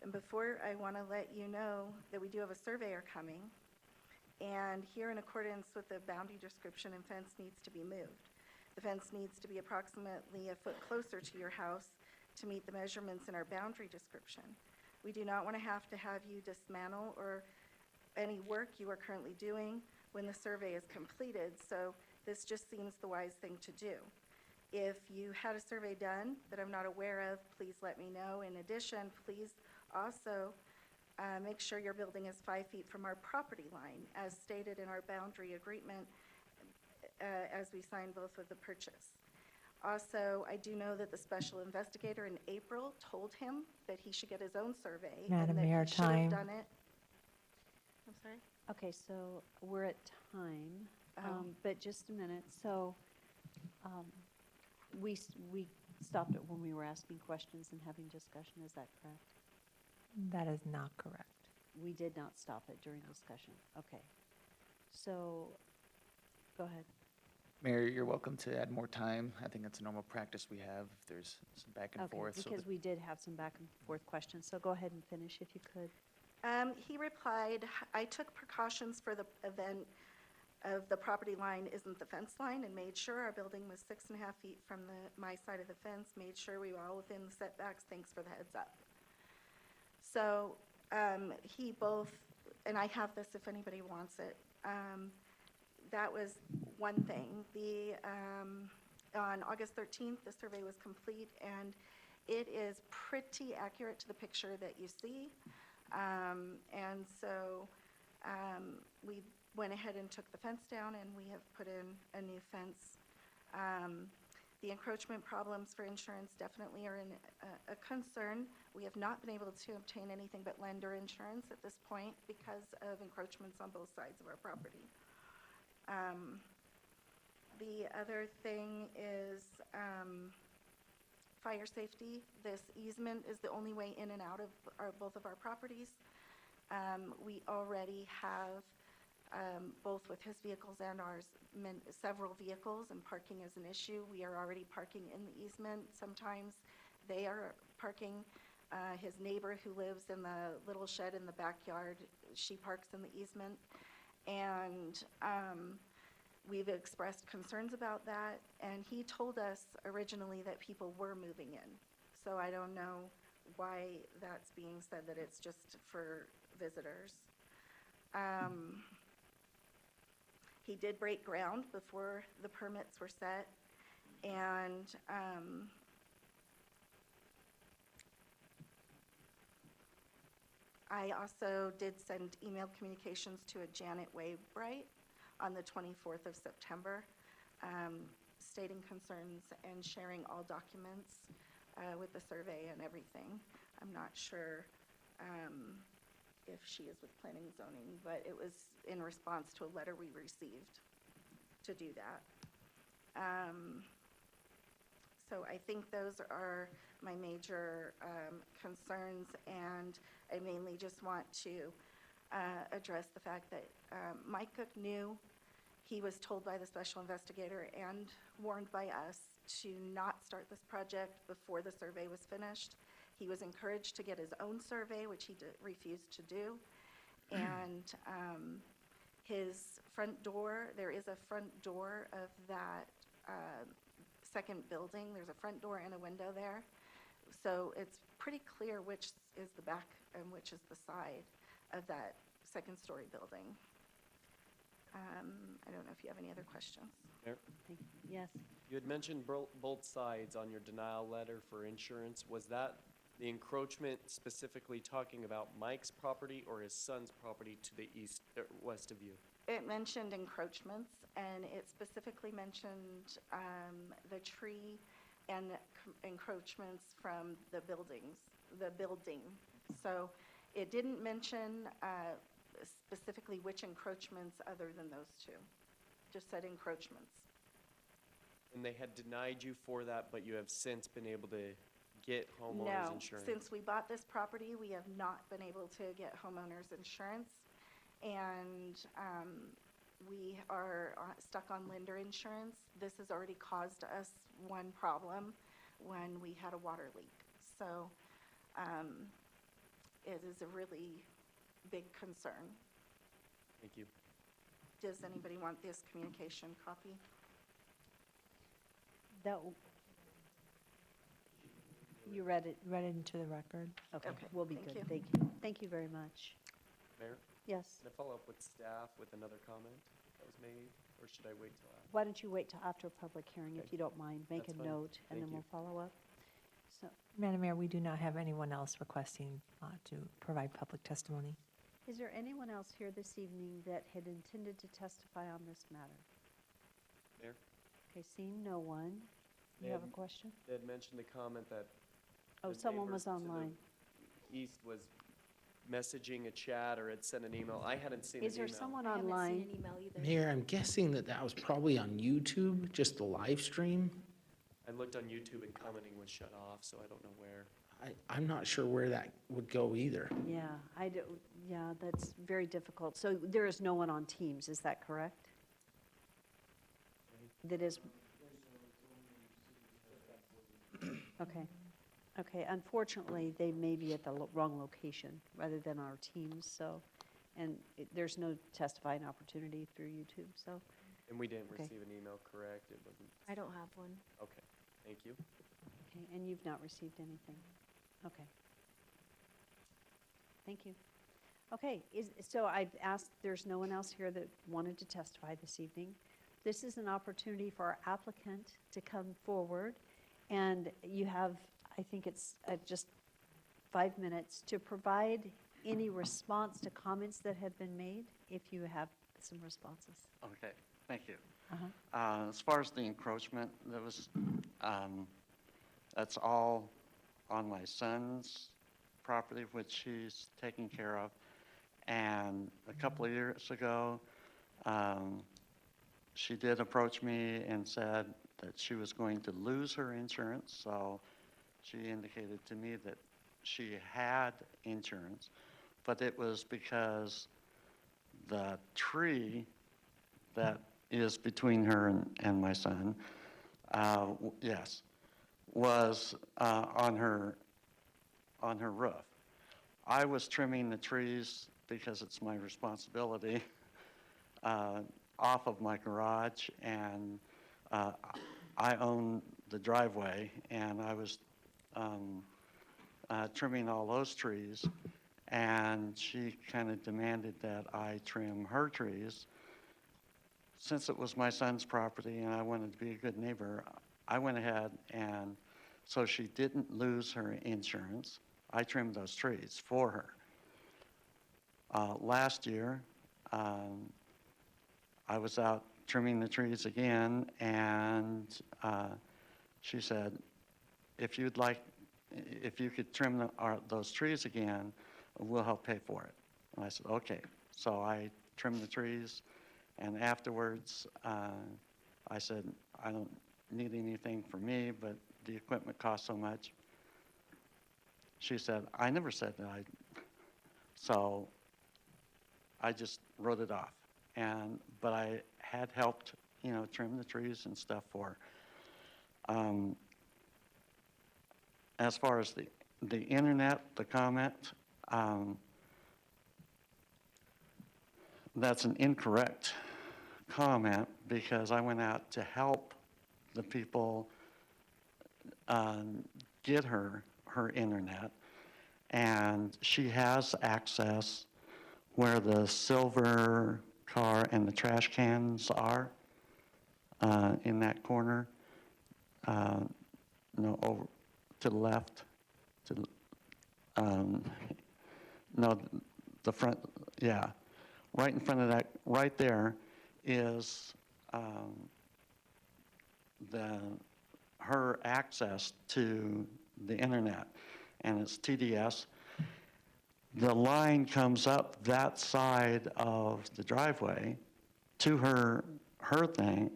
And before, I want to let you know that we do have a surveyor coming. And here, in accordance with the boundary description, and fence needs to be moved. The fence needs to be approximately a foot closer to your house to meet the measurements in our boundary description. We do not want to have you dismantle or any work you are currently doing when the survey is completed, so this just seems the wise thing to do. If you had a survey done that I'm not aware of, please let me know. In addition, please also make sure your building is 5 feet from our property line, as stated in our boundary agreement as we signed both with the purchase. Also, I do know that the special investigator in April told him that he should get his own survey. Madam and that Mayor, he should have time. done it. I'm sorry? Okay, so we're at time, Oh. but just a minute. So we stopped it when we were asking questions and having discussion, is that correct? That is not correct. We did not stop it during discussion. Okay. So, go ahead. Mayor, you're welcome to add more time. I think that's a normal practice we have. If there's some back and Okay, forth. so because that- we did have some back and forth questions, so go ahead and finish if you could. He replied, I took precautions for the event of the property line isn't the fence line, and made sure our building was 6.5 feet from my side of the fence, made sure we were all within the setbacks, thanks for the heads up. So he both, and I have this if anybody wants it, that was one thing. On August 13th, the survey was complete, and it is pretty accurate to the picture that you see. And so we went ahead and took the fence down, and we have put in a new fence. The encroachment problems for insurance definitely are a concern. We have not been able to obtain anything but lender insurance at this point because of encroachments on both sides of our property. The other thing is fire safety. This easement is the only way in and out of both of our properties. We already have, both with his vehicles and ours, several vehicles, and parking is an issue. We are already parking in the easement. Sometimes they are parking. His neighbor who lives in the little shed in the backyard, she parks in the easement. And we've expressed concerns about that, and he told us originally that people were moving in. So I don't know why that's being said, that it's just for visitors. He did break ground before the permits were set, and I also did send email communications to a Janet Wainwright on the 24th of September, stating concerns and sharing all documents with the survey and everything. I'm not sure if she is with planning and zoning, but it was in response to a letter we received to do that. So I think those are my major concerns, and I mainly just want to address the fact that Mike Cook knew He was told by the special investigator and warned by us to not start this project before the survey was finished. He was encouraged to get his own survey, which he refused to do. And his front door, there is a front door of that second building. There's a front door and a window there. So it's pretty clear which is the back and which is the side of that second-story building. I don't know if you have any other questions. Mayor, Yes. you had mentioned both sides on your denial letter for insurance. Was that the encroachment specifically talking about Mike's property or his son's property to the east, west of you? It mentioned encroachments, and it specifically mentioned the tree and encroachments from the buildings, the building. So it didn't mention specifically which encroachments other than those two. Just said encroachments. And they had denied you for that, but you have since been able to get homeowners No, insurance? since we bought this property, we have not been able to get homeowners insurance. And we are stuck on lender insurance. This has already caused us one problem when we had a water leak. So it is a really big concern. Thank you. Does anybody want this communication copy? That, you read it? Read it into the record. Okay, Okay, we'll be thank good. you. Thank you. Thank you very much. Mayor, Yes. can I follow up with staff with another comment that was made, or should I wait till after? Why don't you wait till after a public hearing, if Okay. you don't mind? Make a That's fine. note, and Thank then you. we'll follow up. So, Madam Mayor, we do not have anyone else requesting to provide public testimony. is there anyone else here this evening that had intended to testify on this matter? Mayor? Okay, seeing no one. You have a question? They had mentioned the comment that Oh, the someone neighbor was to the online. east was messaging a chat or had sent an email. I hadn't seen an Is there email. someone I haven't online? seen an email either. Mayor, I'm guessing that that was probably on YouTube, just the live stream. I looked on YouTube and commenting was shut off, so I don't know where. I'm not sure where that would go either. Yeah, yeah, that's very difficult. So there is no one on Teams, is that correct? That is. Okay, okay, unfortunately, they may be at the wrong location rather than our Teams, so, and there's no testifying opportunity through YouTube, so, And we didn't Okay. receive an email, correct? It wasn't, I don't have one. okay, thank you. okay, and you've not received anything? Okay. Thank you. Okay, so I've asked, there's no one else here that wanted to testify this evening. This is an opportunity for our applicant to come forward, and you have, I think it's just 5 minutes to provide any response to comments that have been made, if you have some responses. Okay, thank you. Uh-huh. As far as the encroachment, that's all on my son's property, which he's taking care of. And a couple of years ago, she did approach me and said that she was going to lose her insurance. So she indicated to me that she had insurance, but it was because the tree that is between her and my son, yes, was on her roof. I was trimming the trees because it's my responsibility off of my garage, and I own the driveway, and I was trimming all those trees, and she kind of demanded that I trim her trees. Since it was my son's property and I wanted to be a good neighbor, I went ahead, and so she didn't lose her insurance. I trimmed those trees for her. Last year, I was out trimming the trees again, and she said, if you could trim those trees again, we'll help pay for it. And I said, okay. So I trimmed the trees, and afterwards, I said, I don't need anything for me, but the equipment costs so much. She said, I never said that. So I just wrote it off. but I had helped, trim the trees and stuff for her. As far as the internet, the comment, that's an incorrect comment because I went out to help the people get her internet, and she has access where the silver car and the trash cans are in that corner. No, over to the left. No, the front. Yeah, right in front of that. Right there is her access to the internet, and it's TDS. The line comes up that side of the driveway to her thing,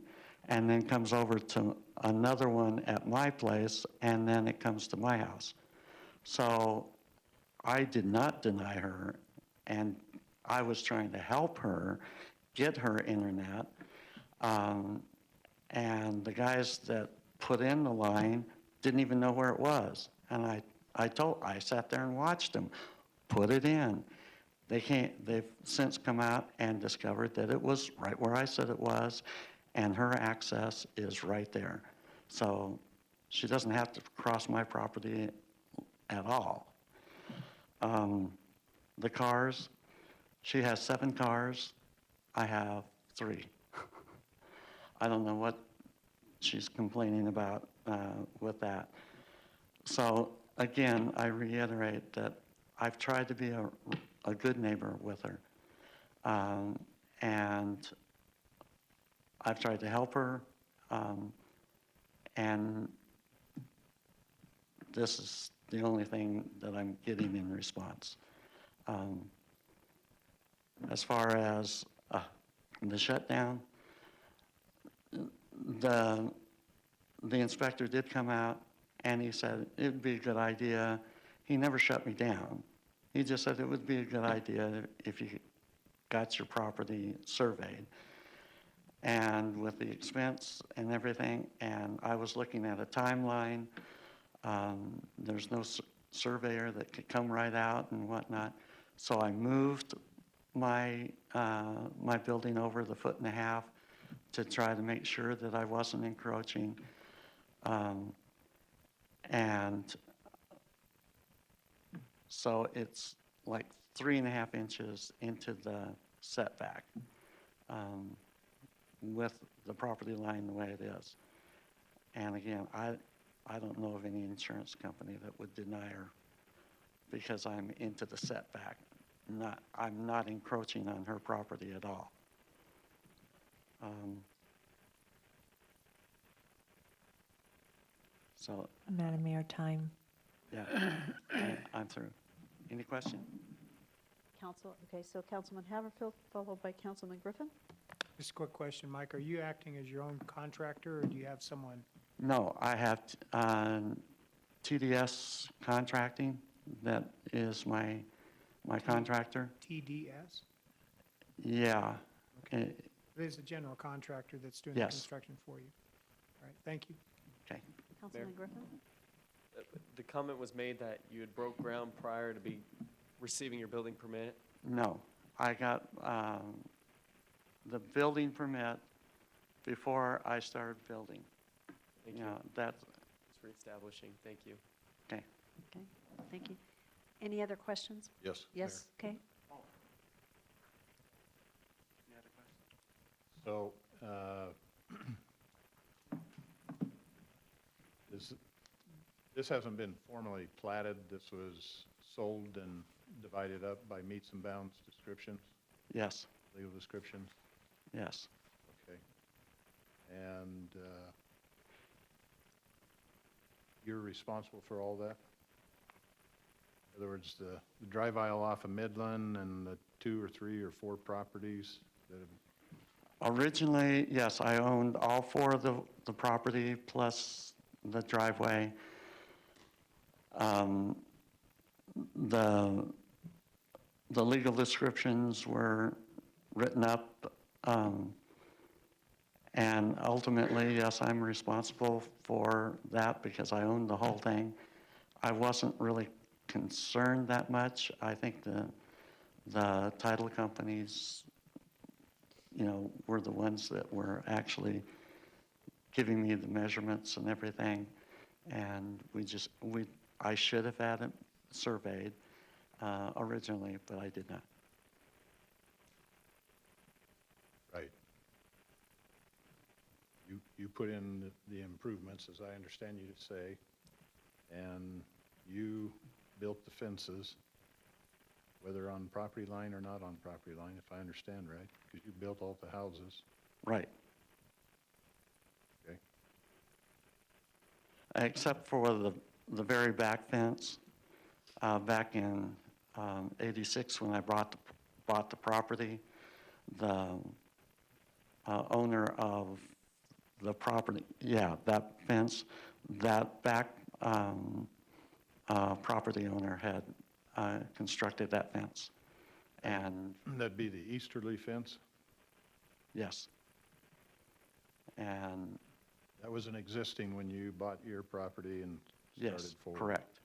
and then comes over to another one at my place, and then it comes to my house. So I did not deny her, and I was trying to help her get her internet. And the guys that put in the line didn't even know where it was. And I sat there and watched them put it in. They've since come out and discovered that it was right where I said it was, and her access is right there. So she doesn't have to cross my property at all. The cars, she has 7 cars. I have 3. I don't know what she's complaining about with that. So again, I reiterate that I've tried to be a good neighbor with her. And I've tried to help her. And this is the only thing that I'm getting in response. As far as the shutdown, the inspector did come out and he said it'd be a good idea. He never shut me down. He just said it would be a good idea if you got your property surveyed. And with the expense and everything, and I was looking at a timeline, there's no surveyor that could come right out and whatnot. So I moved my building over the 1.5 feet to try to make sure that I wasn't encroaching. And so it's like 3.5 inches into the setback with the property line the way it is. And again, I don't know of any insurance company that would deny her because I'm into the setback. I'm not encroaching on her property at all. So, Madam Mayor, time. yeah, I'm through. Any question? Council, okay, so Councilman Haverfield, followed by Councilman Griffin. Just a quick question, Mike. Are you acting as your own contractor, or do you have someone? No, I have TDS Contracting. That is my contractor. TDS? Yeah. It is a general contractor that's doing the Yes. construction for you. All right, thank you. Okay. Councilman Griffin? The comment was made that you had broke ground prior to receiving your building permit. No, I got the building permit before I started building. Thank you. That's It's for establishing. Thank you. okay. Okay, thank you. Any other questions? Yes. Yes, okay. So, this hasn't been formally platted. This was sold and divided up by meets and bounds descriptions, Yes. legal descriptions. Yes. Okay. And you're responsible for all that? In other words, the drive aisle off of Midland and the 2 or 3 or 4 properties that have. Originally, yes, I owned all 4 of the property plus the driveway. The legal descriptions were written up And ultimately, yes, I'm responsible for that because I own the whole thing. I wasn't really concerned that much. I think the title companies, you know, were the ones that were actually giving me the measurements and everything. And I should have had it surveyed originally, but I did not. Right. You put in the improvements, as I understand you to say, and you built the fences, whether on property line or not on property line, if I understand right, because you built all the houses. Right. Okay. Except for the very back fence, back in '86 when I bought the property, the owner of the property, yeah, that fence, that back property owner had constructed that fence. And that'd be the easterly fence? yes. And that wasn't existing when you bought your property and started yes, forward? correct.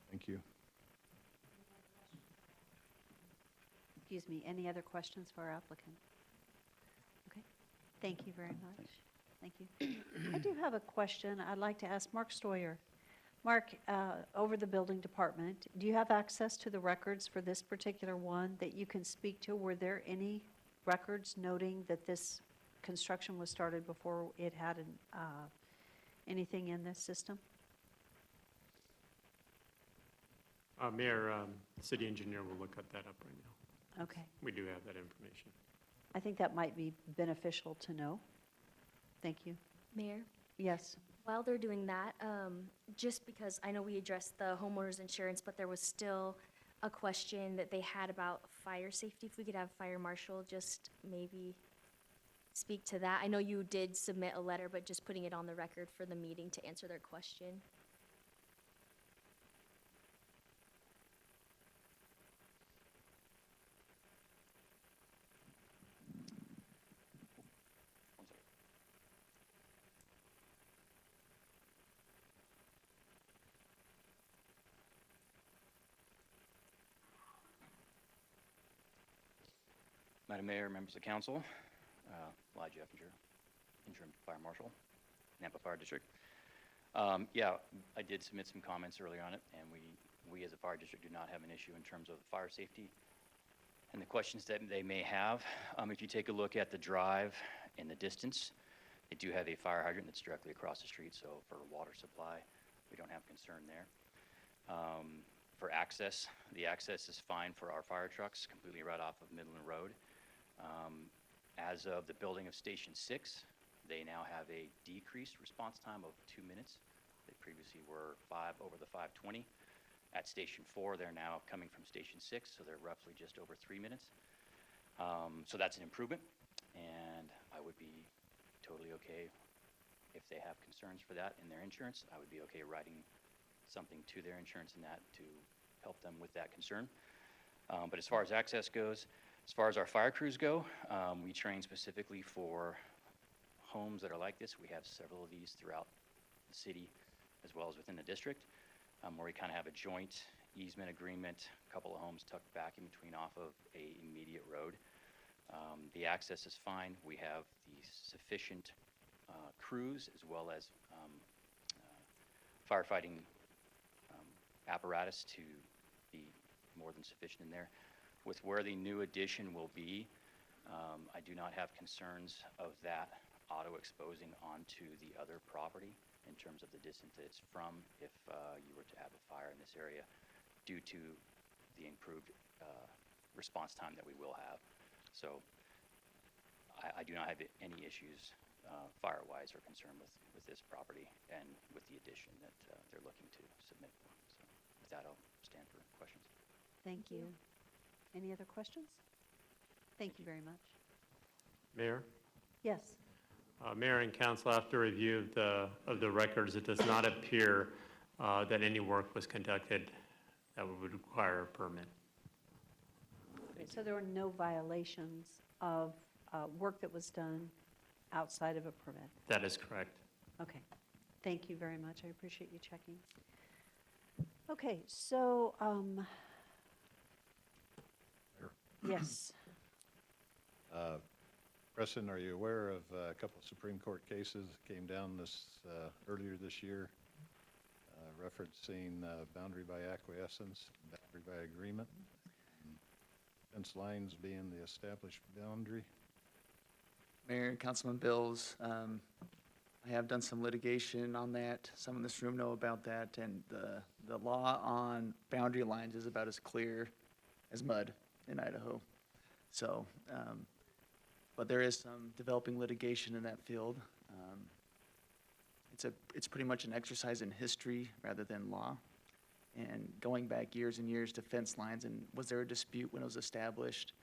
Thank you. Excuse me, any other questions for our applicant? Okay, thank you very much. Thank you. I do have a question I'd like to ask Mark Stoyer. Mark, over the building department, do you have access to the records for this particular one that you can speak to? Were there any records noting that this construction was started before it had anything in this system? Mayor, city engineer will look at that up right now. Okay. We do have that information. I think that might be beneficial to know. Thank you. Mayor? Yes. While they're doing that, just because I know we addressed the homeowner's insurance, but there was still a question that they had about fire safety. If we could have fire marshal just maybe speak to that. I know you did submit a letter, but just putting it on the record for the meeting to answer their question. Madam Mayor, members of council, Elijah Effinger, interim fire marshal, Nampa Fire District. Yeah, I did submit some comments earlier on it, and we as a fire district do not have an issue in terms of fire safety and the questions that they may have. If you take a look at the drive in the distance, they do have a fire hydrant that's directly across the street, so for water supply, we don't have concern there. For access, the access is fine for our fire trucks, completely right off of Midland Road. As of the building of Station 6, they now have a decreased response time of 2 minutes. They previously were 5 over the 520. At Station 4, they're now coming from Station 6, so they're roughly just over 3 minutes. So that's an improvement, and I would be totally okay if they have concerns for that in their insurance. I would be okay writing something to their insurance in that to help them with that concern. But as far as access goes, as far as our fire crews go, we train specifically for homes that are like this. We have several of these throughout the city as well as within the district, where we kind of have a joint easement agreement, a couple of homes tucked back in between off of a immediate road. The access is fine. We have the sufficient crews as well as firefighting apparatus to be more than sufficient in there. With where the new addition will be, I do not have concerns of that auto exposing onto the other property in terms of the distance that it's from if you were to have a fire in this area due to the improved response time that we will have. So I do not have any issues fire-wise or concern with this property and with the addition that they're looking to submit for. So with that, I'll stand for questions. Thank you. Any other questions? Thank you very much. Mayor? Yes. Mayor and council, after review of the records, it does not appear that any work was conducted that would require a permit. So there were no violations of work that was done outside of a permit? That is correct. Okay, thank you very much. I appreciate you checking. Okay, so, yes, Preston, are you aware of a couple of Supreme Court cases that came down earlier this year, referencing boundary by acquiescence, boundary by agreement, and fence lines being the established boundary? Mayor, Councilman Bills, I have done some litigation on that. Some in this room know about that, and the law on boundary lines is about as clear as mud in Idaho. So, but there is some developing litigation in that field. It's pretty much an exercise in history rather than law. And going back years and years to fence lines, and was there a dispute when it was established?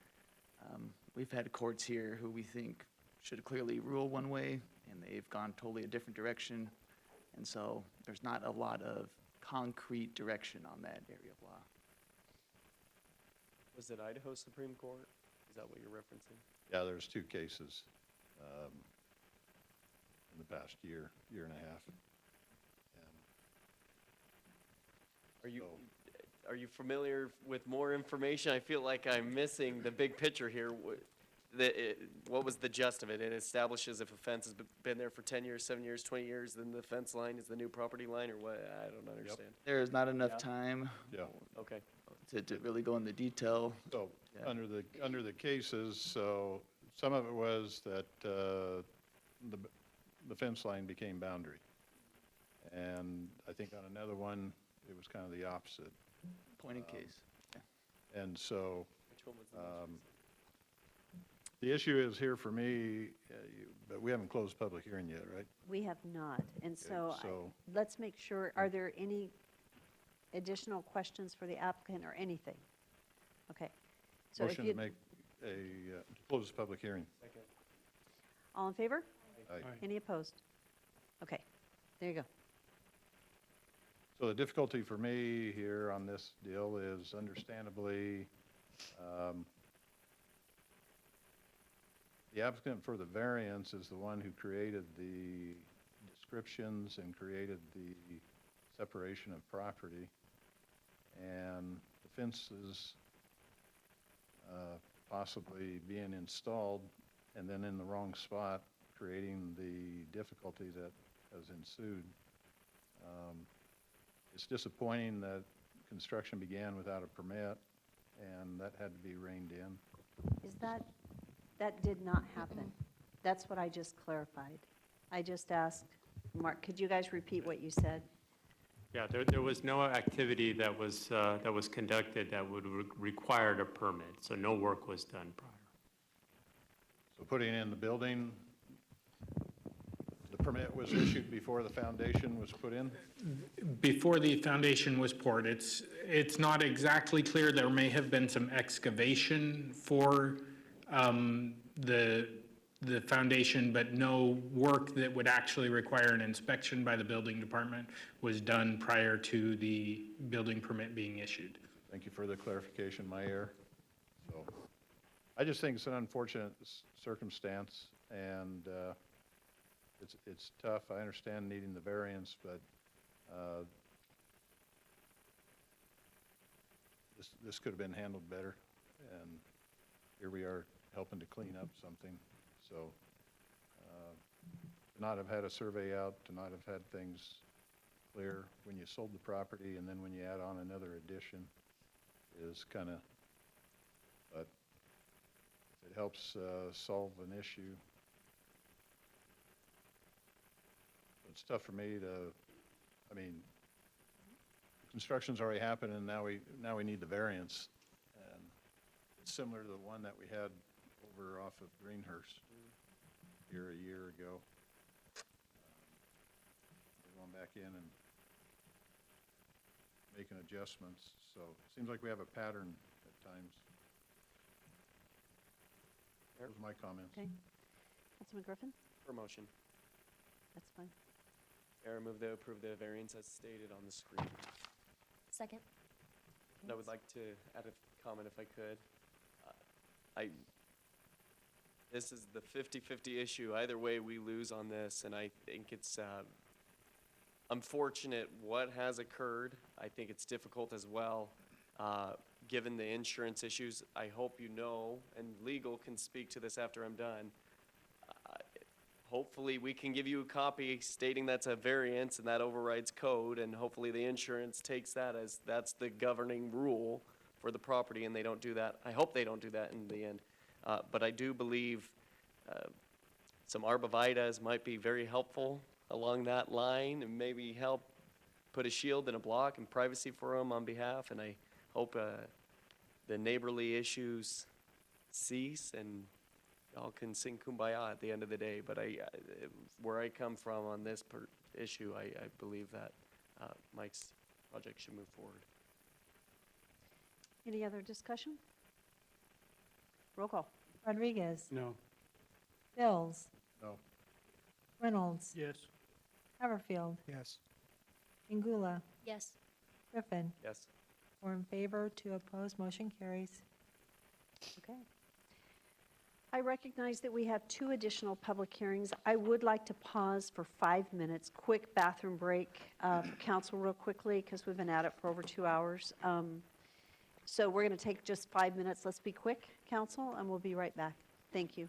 We've had courts here who we think should clearly rule one way, and they've gone totally a different direction. And so there's not a lot of concrete direction on that area of law. Was it Idaho Supreme Court? Is that what you're referencing? Yeah, there's two cases in the past year and a half. Are you familiar with more information? I feel like I'm missing the big picture here. What was the gist of it? It establishes if a fence has been there for 10 years, 7 years, 20 years, then the fence line is the new property line, or what? I don't understand. There is not enough Yeah. time Okay. to really go into detail. So, Yeah. under the cases, so some of it was that the fence line became boundary. And I think on another one, it was kind of the opposite. Point case. And so, Which one was the the issue is here for me, but we haven't closed public hearing yet, right? we have not. And so so- let's make sure, are there any additional questions for the applicant or anything? Okay. So if Motion to you, make to close the public hearing. Second. all in favor? Aye. Any opposed? Okay, there you go. So the difficulty for me here on this deal is understandably, the applicant for the variance is the one who created the descriptions and created the separation of property. And the fences possibly being installed and then in the wrong spot, creating the difficulty that has ensued. It's disappointing that construction began without a permit, and that had to be reined in. Is that did not happen? That's what I just clarified. I just asked, Mark, could you guys repeat what you said? Yeah, there was no activity that was conducted that would require a permit, so no work was done prior. So putting in the building, the permit was issued before the foundation was put in? Before the foundation was poured, it's not exactly clear. There may have been some excavation for the foundation, but no work that would actually require an inspection by the building department was done prior to the building permit being issued. Thank you for the clarification, my error. So, I just think it's an unfortunate circumstance, and it's tough. I understand needing the variance, but this could have been handled better, and here we are helping to clean up something. So, to not have had a survey out, to not have had things clear when you sold the property, and then when you add on another addition is kind of, but if it helps solve an issue, it's tough for me to, I mean, construction's already happened, and now we need the variance. And it's similar to the one that we had over off of Greenhurst here a year ago. We're going back in and making adjustments, so it seems like we have a pattern at times. Those are my comments. Okay. Councilman Griffin? Promotion. That's fine. Mayor, I move to approve the variance as stated on the screen. Second. And I would like to add a comment if I could. this is the 50-50 issue. Either way, we lose on this, and I think it's unfortunate what has occurred. I think it's difficult as well, given the insurance issues. I hope you know, and legal can speak to this after I'm done. Hopefully, we can give you a copy stating that's a variance and that overrides code, and hopefully the insurance takes that as that's the governing rule for the property, and they don't do that. I hope they don't do that in the end. But I do believe some arborvitaes might be very helpful along that line and maybe help put a shield and a block and privacy for them on behalf. And I hope the neighborly issues cease and y'all can sing kumbaya at the end of the day. But where I come from on this issue, I believe that Mike's project should move forward. Any other discussion? Roll call. Rodriguez. No. Bills. No. Reynolds. Yes. Haverfield. Yes. Ingula. Yes. Griffin. Yes. 4 in favor, 2 opposed, motion carries. Okay. I recognize that we have 2 additional public hearings. I would like to pause for 5 minutes, quick bathroom break for council real quickly, because we've been at it for over 2 hours. So we're going to take just 5 minutes. Let's be quick, council, and we'll be right back. Thank you.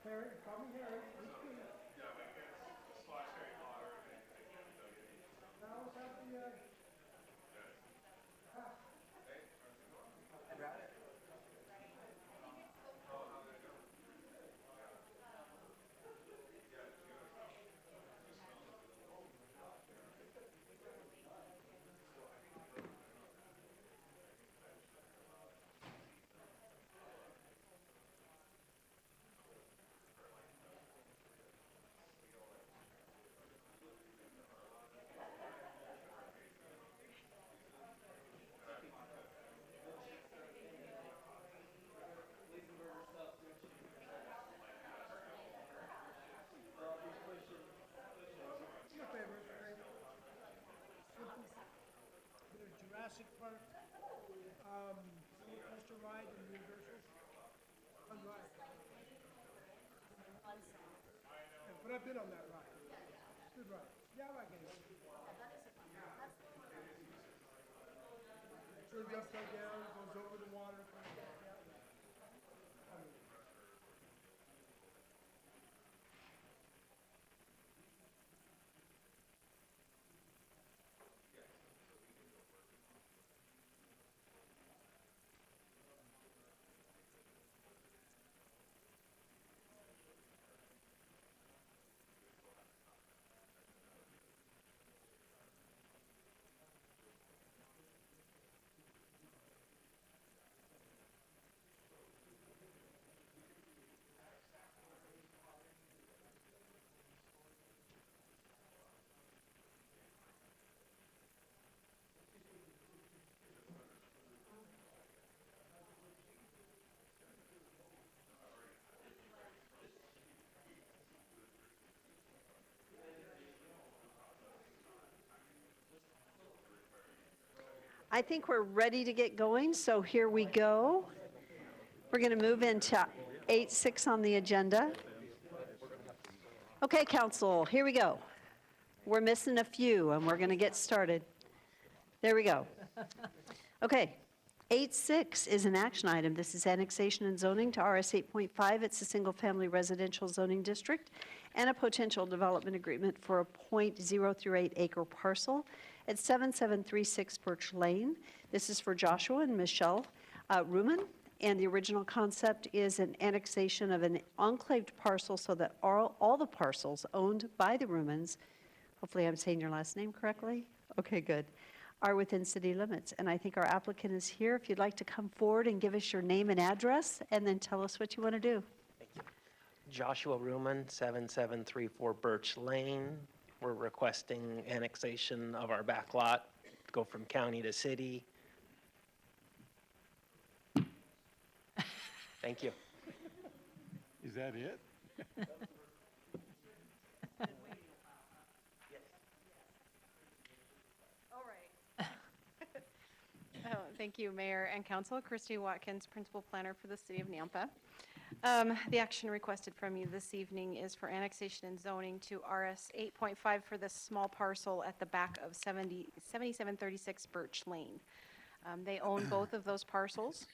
Harry, call me Harry. Jurassic Park, roller coaster ride in Universal. One ride. Yeah, but I've been on that ride. Good ride. Yeah, I like it. Turns you upside down, goes over the water, comes back out. I think we're ready to get going, so here we go. We're going to move into 8.6 on the agenda. Okay, council, here we go. We're missing a few, and we're going to get started. There we go. Okay, 8.6 is an action item. This is annexation and zoning to RS 8.5. It's a single-family residential zoning district and a potential development agreement for a .038 acre parcel at 7736 Birch Lane. This is for Joshua and Michelle Ruman, and the original concept is an annexation of an enclaved parcel so that all the parcels owned by the Rumans, hopefully I'm saying your last name correctly, okay, good, are within city limits. And I think our applicant is here. If you'd like to come forward and give us your name and address, and then tell us what you want to do. Thank you. Joshua Ruman, 7734 Birch Lane. We're requesting annexation of our back lot, go from county to city. Thank you. Is that it? All right. Thank you, Mayor and Council. Christy Watkins, Principal Planner for the City of Nampa. The action requested from you this evening is for annexation and zoning to RS 8.5 for this small parcel at the back of 7736 Birch Lane. They own both of those parcels,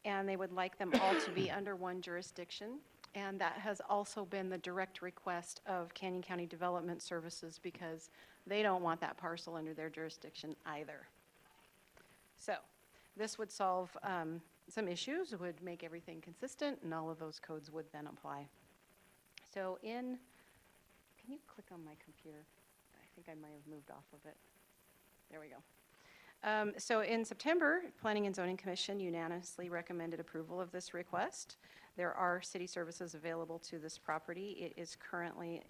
and they would like them all to be under one jurisdiction. And that has also been the direct request of Canyon County Development Services because they don't want that parcel under their jurisdiction either. So this would solve some issues, would make everything consistent, and all of those codes would then apply. So can you click on my computer? I think I might have moved off of it. There we go. So in September, Planning and Zoning Commission unanimously recommended approval of this request. There are city services available to this property. It is currently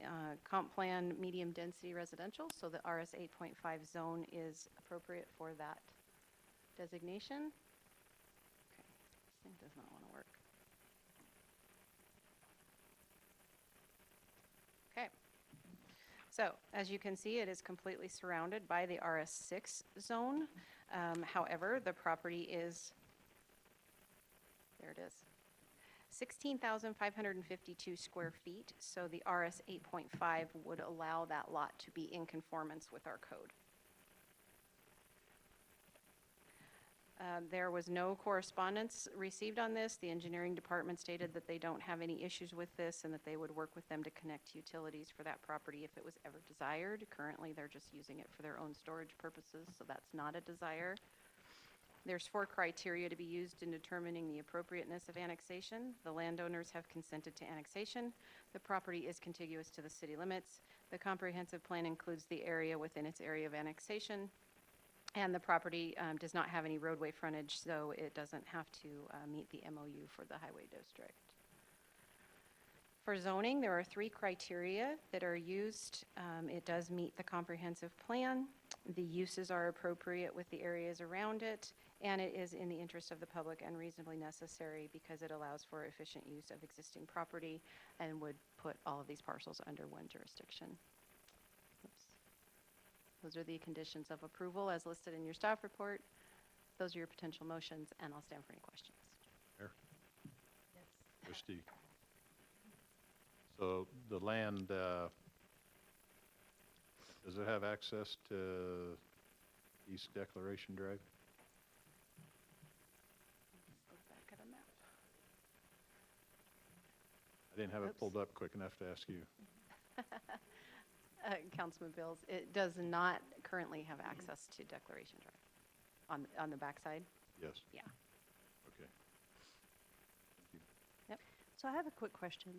comp plan medium density residential, so the RS 8.5 zone is appropriate for that designation. It does not want to work. Okay. So as you can see, it is completely surrounded by the RS6 zone. However, the property is, there it is, 16,552 square feet. So the RS 8.5 would allow that lot to be in conformance with our code. There was no correspondence received on this. The engineering department stated that they don't have any issues with this and that they would work with them to connect utilities for that property if it was ever desired. Currently, they're just using it for their own storage purposes, so that's not a desire. There's 4 criteria to be used in determining the appropriateness of annexation. The landowners have consented to annexation. The property is contiguous to the city limits. The comprehensive plan includes the area within its area of annexation. And the property does not have any roadway frontage, so it doesn't have to meet the MOU for the highway district. For zoning, there are 3 criteria that are used. It does meet the comprehensive plan. The uses are appropriate with the areas around it, and it is in the interest of the public and reasonably necessary because it allows for efficient use of existing property and would put all of these parcels under one jurisdiction. Oops. Those are the conditions of approval as listed in your staff report. Those are your potential motions, and I'll stand for any questions. Mayor? Christie? So the land, does it have access to East Declaration Drive? Look back at a map. I didn't have it Oops. pulled up quick enough to ask you. Councilman Bills, it does not currently have access to Declaration Drive on the backside. Yes. Yeah. Okay. So I have a quick question,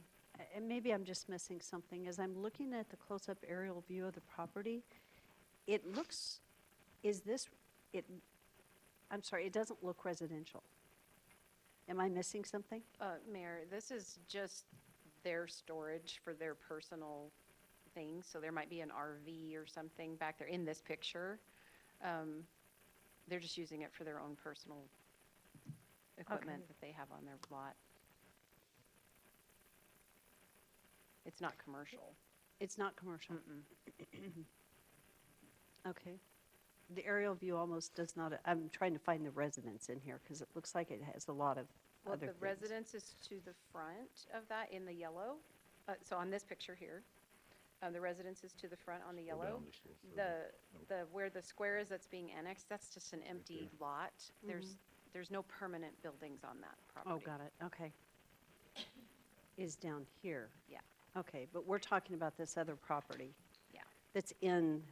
and maybe I'm just missing something. As I'm looking at the close-up aerial view of the property, it looks, I'm sorry, it doesn't look residential. Am I missing something? Mayor, this is just their storage for their personal things. So there might be an RV or something back there in this picture. They're just using it for their own personal equipment that they have on their lot. It's not commercial. It's not commercial? Okay. The aerial view almost does not, I'm trying to find the residence in here because it looks like it has a lot of Well, other the things. residence is to the front of that in the yellow. So on this picture here, the residence is to the front on the yellow. down just a little further. Where the square is that's being annexed, that's just an empty lot. There's no permanent buildings on that Oh, property. got it, okay. Is down here. Yeah. Okay, but we're talking about this other property. Yeah. That's in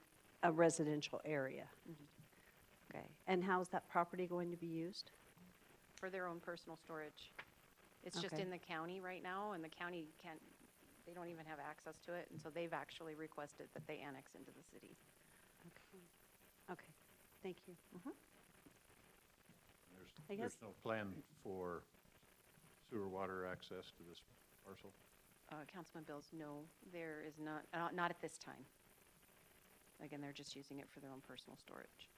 a residential area. Okay, and how's that property going to be used? For their own personal storage. It's just Okay. in the county right now, and the county can't, they don't even have access to it, and so they've actually requested that they annex into the city. Okay, thank you. I There's guess- no plan for sewer water access to this parcel? Councilman Bills, no, there is not at this time. Again, they're just using it for their own personal storage.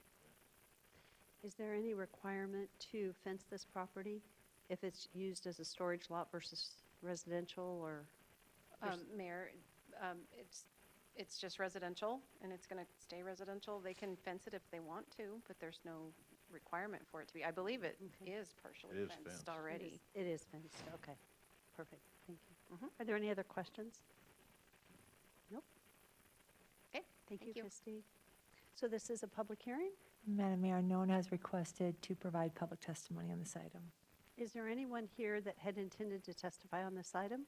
Is there any requirement to fence this property if it's used as a storage lot versus residential or? Mayor, it's just residential, and it's going to stay residential. They can fence it if they want to, but there's no requirement for it to be. I believe it is partially It is fenced fenced. already. It is fenced, okay, perfect, thank you. Are there any other questions? Nope. Okay, Thank you, Christie. So this is a public hearing? Madam Mayor, no one has requested to provide public testimony on this item. Is there anyone here that had intended to testify on this item?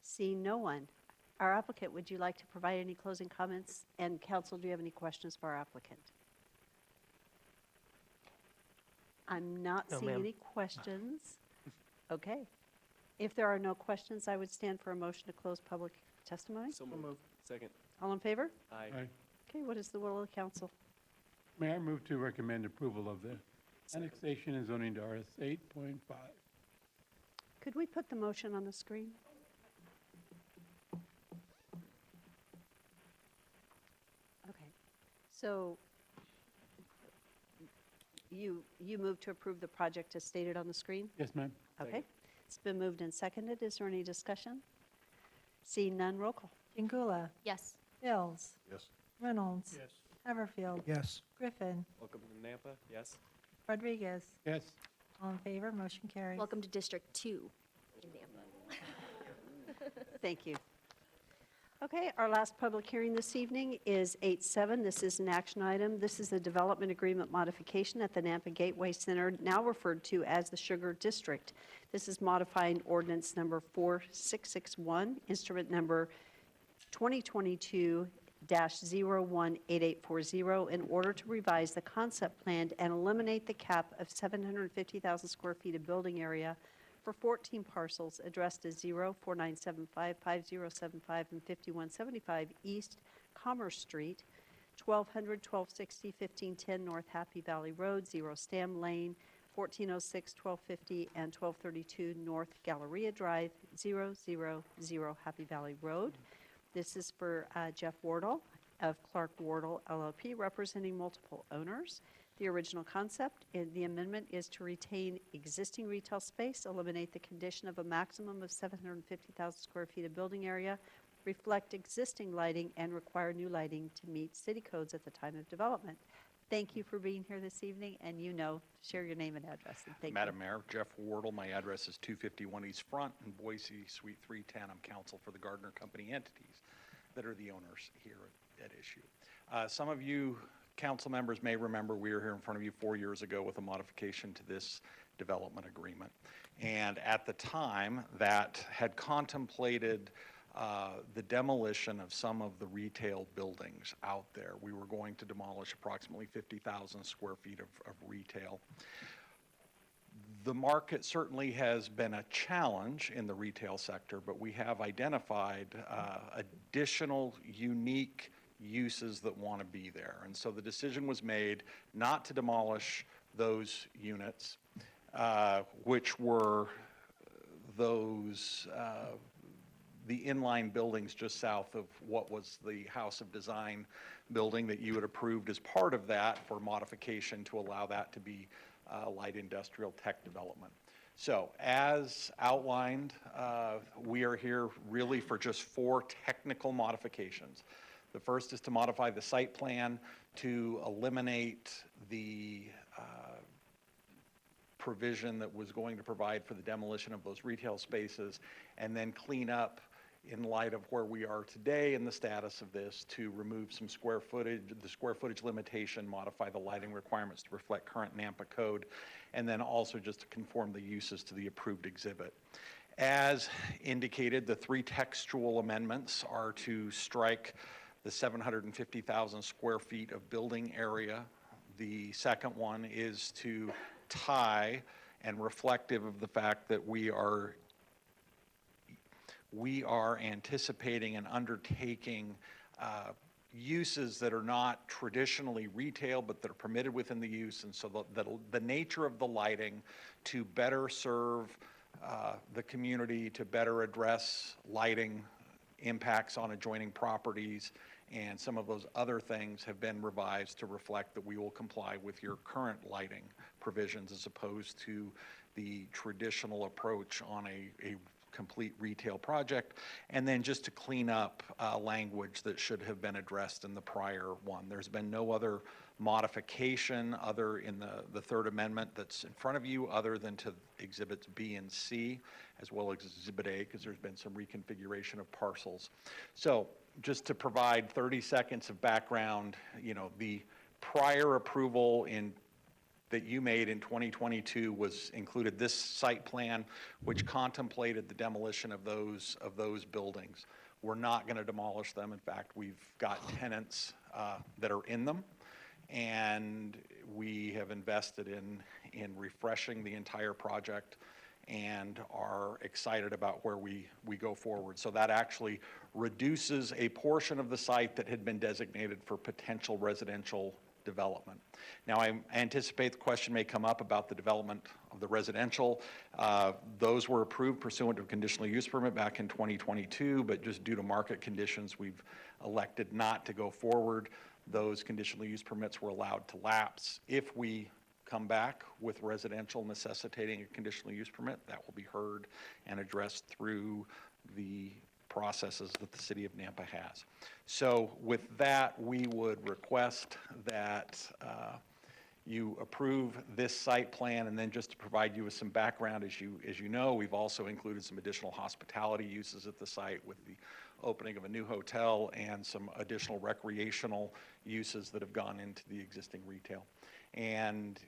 Seeing no one. Our applicant, would you like to provide any closing comments? And council, do you have any questions for our applicant? I'm not No, seeing ma'am. any questions. Okay. If there are no questions, I would stand for a motion to close public testimony. So moved. Second. All in favor? Aye. Okay, what is the will of the council? May I move to recommend approval of the annexation and zoning to RS 8.5? Could we put the motion on the screen? Okay, so you move to approve the project as stated on the screen? Yes, ma'am. Okay, it's been moved and seconded. Is there any discussion? Seeing none, roll call. Jingula. Yes. Bills. Yes. Reynolds. Yes. Everfield. Yes. Griffin. Welcome to Nampa. Yes. Rodriguez. Yes. All in favor, motion carries. Welcome to District 2 in Nampa. Thank you. Okay, our last public hearing this evening is 8-7. This is an action item. This is a development agreement modification at the Nampa Gateway Center, now referred to as the Sugar District. This is modifying ordinance number 4661, instrument number 2022-018840, in order to revise the concept plan and eliminate the cap of 750,000 square feet of building area for 14 parcels addressed as 04975, 5075, and 5175 East Commerce Street, 1200, 1260, 1510 North Happy Valley Road, 0 Stam Lane, 1406, 1250, and 1232 North Galleria Drive, 000 Happy Valley Road. This is for Jeff Wardle of Clark Wardle LLP, representing multiple owners. The original concept in the amendment is to retain existing retail space, eliminate the condition of a maximum of 750,000 square feet of building area, reflect existing lighting, and require new lighting to meet city codes at the time of development. Thank you for being here this evening, and share your name and address. And thank Madam you. Mayor, Jeff Wardle, my address is 251 East Front in Boise, Suite 310. I'm counsel for the Gardner Company entities that are the owners here at issue. Some of you council members may remember we were here in front of you 4 years ago with a modification to this development agreement. And at the time, that had contemplated the demolition of some of the retail buildings out there. We were going to demolish approximately 50,000 square feet of retail. The market certainly has been a challenge in the retail sector, but we have identified additional unique uses that want to be there. And so the decision was made not to demolish those units, which were those the inline buildings just south of what was the House of Design building that you had approved as part of that for modification to allow that to be light industrial tech development. So as outlined, we are here really for just 4 technical modifications. The first is to modify the site plan to eliminate the provision that was going to provide for the demolition of those retail spaces, and then clean up in light of where we are today and the status of this to remove some square footage, the square footage limitation, modify the lighting requirements to reflect current Nampa code, and then also just to conform the uses to the approved exhibit. As indicated, the 3 textual amendments are to strike the 750,000 square feet of building area. The second one is to tie, and reflective of the fact that we are anticipating and undertaking uses that are not traditionally retail, but that are permitted within the use, and so the nature of the lighting to better serve the community, to better address lighting impacts on adjoining properties, and some of those other things have been revised to reflect that we will comply with your current lighting provisions as opposed to the traditional approach on a complete retail project. And then just to clean up language that should have been addressed in the prior one. There's been no other modification other in the third amendment that's in front of you other than to exhibits B and C, as well as exhibit A, because there's been some reconfiguration of parcels. So just to provide 30 seconds of background, the prior approval that you made in 2022 included this site plan, which contemplated the demolition of those buildings. We're not going to demolish them. In fact, we've got tenants that are in them, and we have invested in refreshing the entire project and are excited about where we go forward. So that actually reduces a portion of the site that had been designated for potential residential development. Now, I anticipate the question may come up about the development of the residential. Those were approved pursuant to a conditional use permit back in 2022, but just due to market conditions, we've elected not to go forward. Those conditional use permits were allowed to lapse. If we come back with residential necessitating a conditional use permit, that will be heard and addressed through the processes that the city of Nampa has. So with that, we would request that you approve this site plan, and then just to provide you with some background, as you know, we've also included some additional hospitality uses at the site with the opening of a new hotel and some additional recreational uses that have gone into the existing retail. And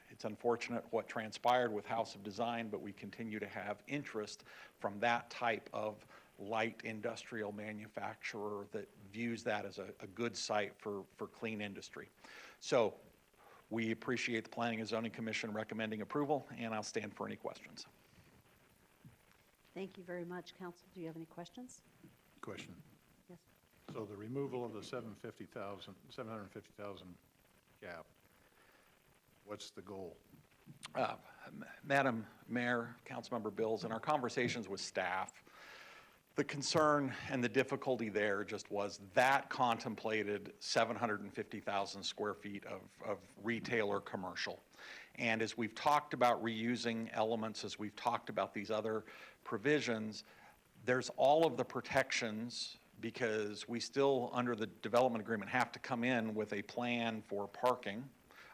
it's unfortunate what transpired with House of Design, but we continue to have interest from that type of light industrial manufacturer that views that as a good site for clean industry. So we appreciate the Planning and Zoning Commission recommending approval, and I'll stand for any questions. Thank you very much. Council, do you have any questions? Question. Yes. So the removal of the 750,000 cap, what's the goal? Madam Mayor, Councilmember Bills, in our conversations with staff, the concern and the difficulty there just was that contemplated 750,000 square feet of retail or commercial. And as we've talked about reusing elements, as we've talked about these other provisions, there's all of the protections because we still, under the development agreement, have to come in with a plan for parking.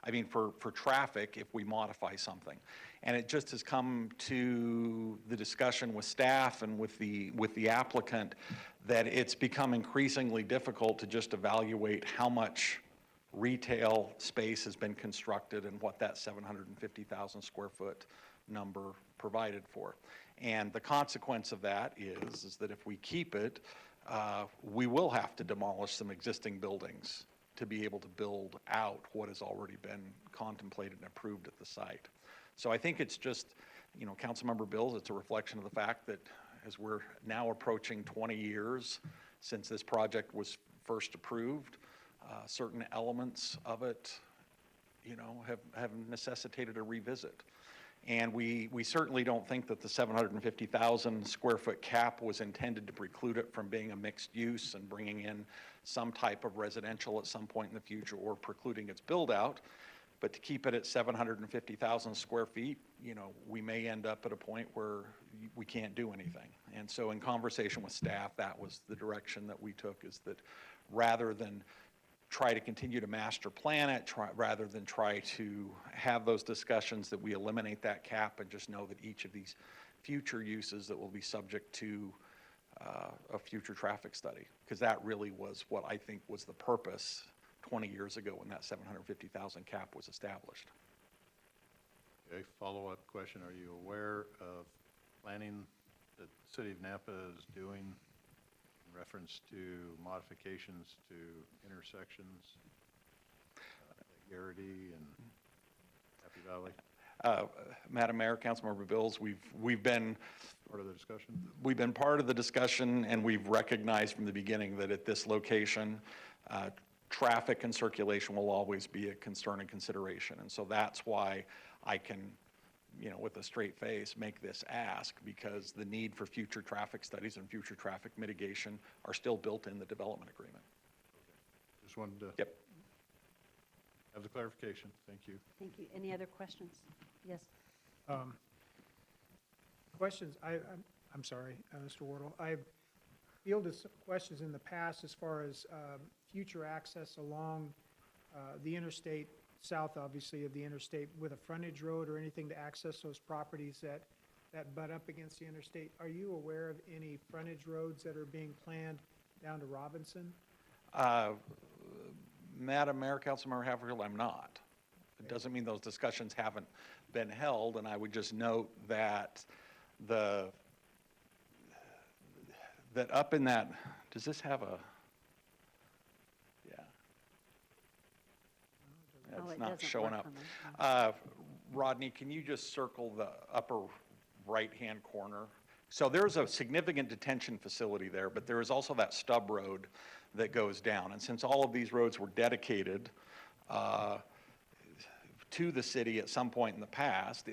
I mean, for traffic if we modify something. And it just has come to the discussion with staff and with the applicant that it's become increasingly difficult to just evaluate how much retail space has been constructed and what that 750,000 square foot number provided for. And the consequence of that is that if we keep it, we will have to demolish some existing buildings to be able to build out what has already been contemplated and approved at the site. So I think it's just, you know, Councilmember Bills, it's a reflection of the fact that as we're now approaching 20 years since this project was first approved, certain elements of it, you know, have necessitated a revisit. And we certainly don't think that the 750,000 square foot cap was intended to preclude it from being a mixed use and bringing in some type of residential at some point in the future or precluding its build out. But to keep it at 750,000 square feet, you know, we may end up at a point where we can't do anything. And so in conversation with staff, that was the direction that we took, is that rather than try to continue to master plan it, rather than try to have those discussions, that we eliminate that cap and just know that each of these future uses that will be subject to a future traffic study, because that really was what I think was the purpose 20 years ago when that 750,000 cap was established. Okay, follow-up question. Are you aware of planning that the City of Nampa is doing in reference to modifications to intersections at Garrity and Happy Valley? Madam Mayor, Councilmember Bills, we've been part of the discussion. We've been part of the discussion, and we've recognized from the beginning that at this location, traffic and circulation will always be a concern and consideration. And so that's why I can, you know, with a straight face, make this ask, because the need for future traffic studies and future traffic mitigation are still built in the development agreement. Okay. Just wanted to have the clarification. Thank you. Thank you. Any other questions? Yes. Questions, I'm sorry, Mr. Wardle. I've fielded some questions in the past as far as future access along the interstate, south obviously of the interstate, with a frontage road or anything to access those properties that butt up against the interstate. Are you aware of any frontage roads that are being planned down to Robinson? Madam Mayor, Councilmember Haverhill, I'm not. It doesn't mean those discussions haven't been held, and I would just note that that up in that, does this have a, yeah. Oh, It's it not doesn't showing work up. on Rodney, can you just circle the upper right-hand corner? So there's a significant detention facility there, but there is also that stub road that goes down. And since all of these roads were dedicated to the city at some point in the past,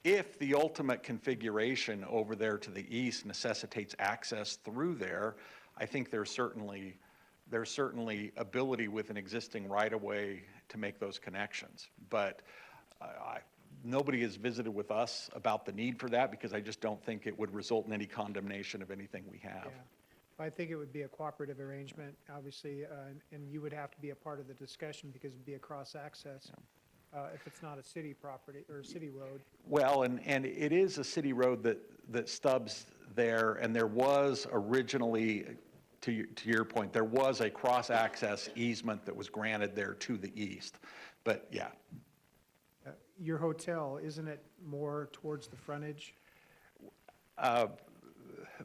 if the ultimate configuration over there to the east necessitates access through there, I think there's certainly ability with an existing right-of-way to make those connections. But nobody has visited with us about the need for that, because I just don't think it would result in any condemnation of anything we have. Yeah. I think it would be a cooperative arrangement, obviously, and you would have to be a part of the discussion because it'd be a cross-access. If it's not a city property or a city road. Well, and it is a city road that stubs there, and there was originally, to your point, there was a cross-access easement that was granted there to the east. But yeah, Your hotel, isn't it more towards the frontage?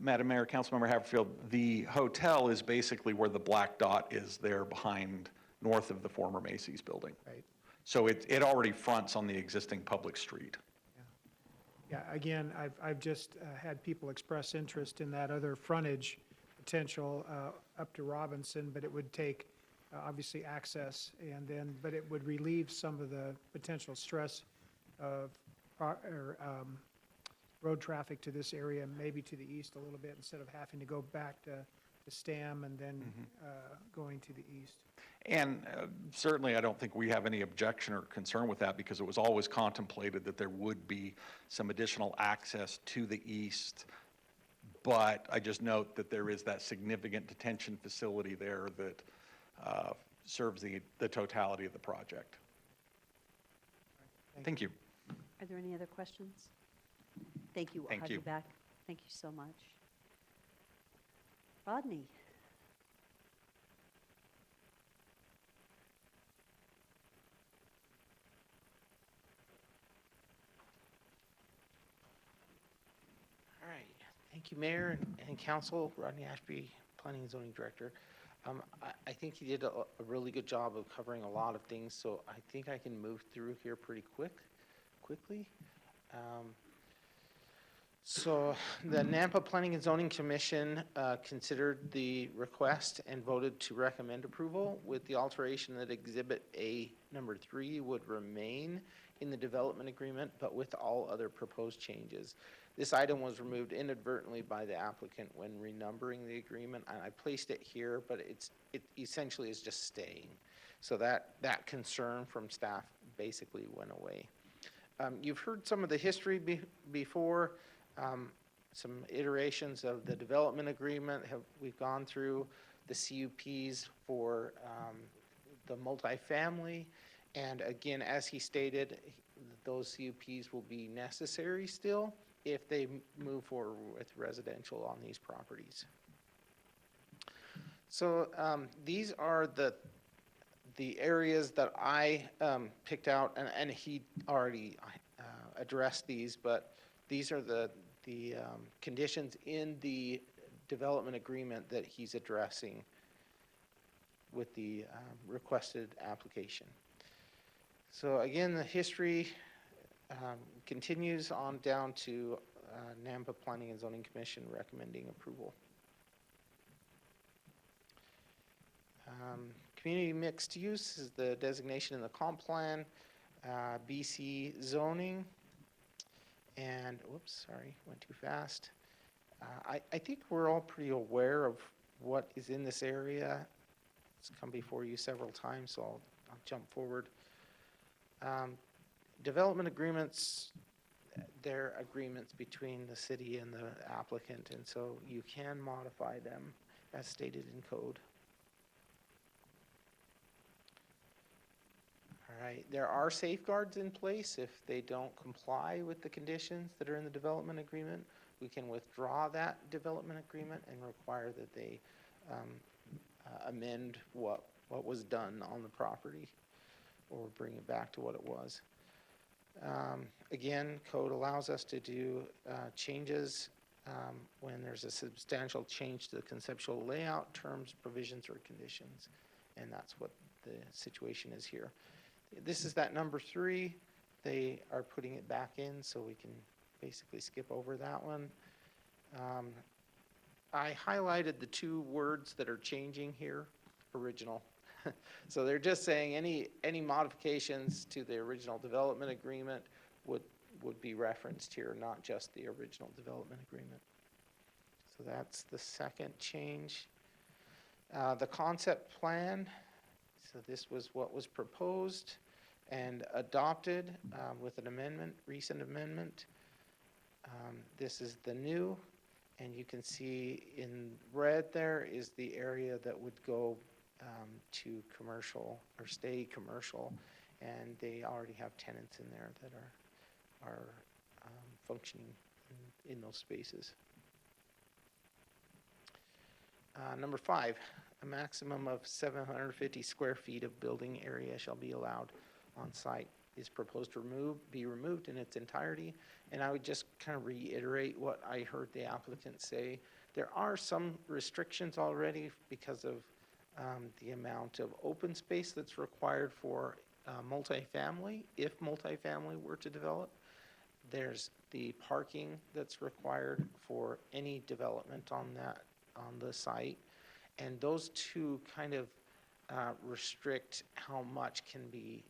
Madam Mayor, Councilmember Haverfield, the hotel is basically where the black dot is there behind, north of the former Macy's building. Right. So it already fronts on the existing public street. Yeah, again, I've just had people express interest in that other frontage potential up to Robinson, but it would take, obviously, access, and then, but it would relieve some of the potential stress of road traffic to this area, maybe to the east a little bit, instead of having to go back to Stam and then going to the east. And certainly, I don't think we have any objection or concern with that, because it was always contemplated that there would be some additional access to the east. But I just note that there is that significant detention facility there that serves the totality of the project. Thank you. Are there any other questions? Thank you. We'll Thank have you. you back. Thank you so much. Rodney? All right, thank you, Mayor and Council. Rodney Ashby, Planning and Zoning Director. I think he did a really good job of covering a lot of things, so I think I can move through here pretty quickly. So the Nampa Planning and Zoning Commission considered the request and voted to recommend approval with the alteration that Exhibit A number 3 would remain in the development agreement, but with all other proposed changes. This item was removed inadvertently by the applicant when renumbering the agreement, and I placed it here, but it essentially is just staying. So that concern from staff basically went away. You've heard some of the history before. Some iterations of the development agreement we've gone through, the CUPs for the multifamily, and again, as he stated, those CUPs will be necessary still if they move forward with residential on these properties. So these are the areas that I picked out, and he already addressed these, but these are the conditions in the development agreement that he's addressing with the requested application. So again, the history continues on down to Nampa Planning and Zoning Commission recommending approval. Community mixed use is the designation in the comp plan, BC zoning. And, whoops, sorry, went too fast. I think we're all pretty aware of what is in this area. It's come before you several times, so I'll jump forward. Development agreements, they're agreements between the city and the applicant, and so you can modify them as stated in code. All right, there are safeguards in place. If they don't comply with the conditions that are in the development agreement, we can withdraw that development agreement and require that they amend what was done on the property or bring it back to what it was. Again, code allows us to do changes when there's a substantial change to the conceptual layout, terms, provisions, or conditions, and that's what the situation is here. This is that number 3. They are putting it back in, so we can basically skip over that one. I highlighted the 2 words that are changing here, original. So they're just saying any modifications to the original development agreement would be referenced here, not just the original development agreement. So that's the second change. The concept plan, so this was what was proposed and adopted with an amendment, recent amendment. This is the new, and you can see in red there is the area that would go to commercial or stay commercial, and they already have tenants in there that are functioning in those spaces. Number 5, a maximum of 750 square feet of building area shall be allowed on site. Is proposed to be removed in its entirety. And I would just kind of reiterate what I heard the applicant say. There are some restrictions already because of the amount of open space that's required for multifamily, if multifamily were to develop. There's the parking that's required for any development on the site. And those two kind of restrict how much can be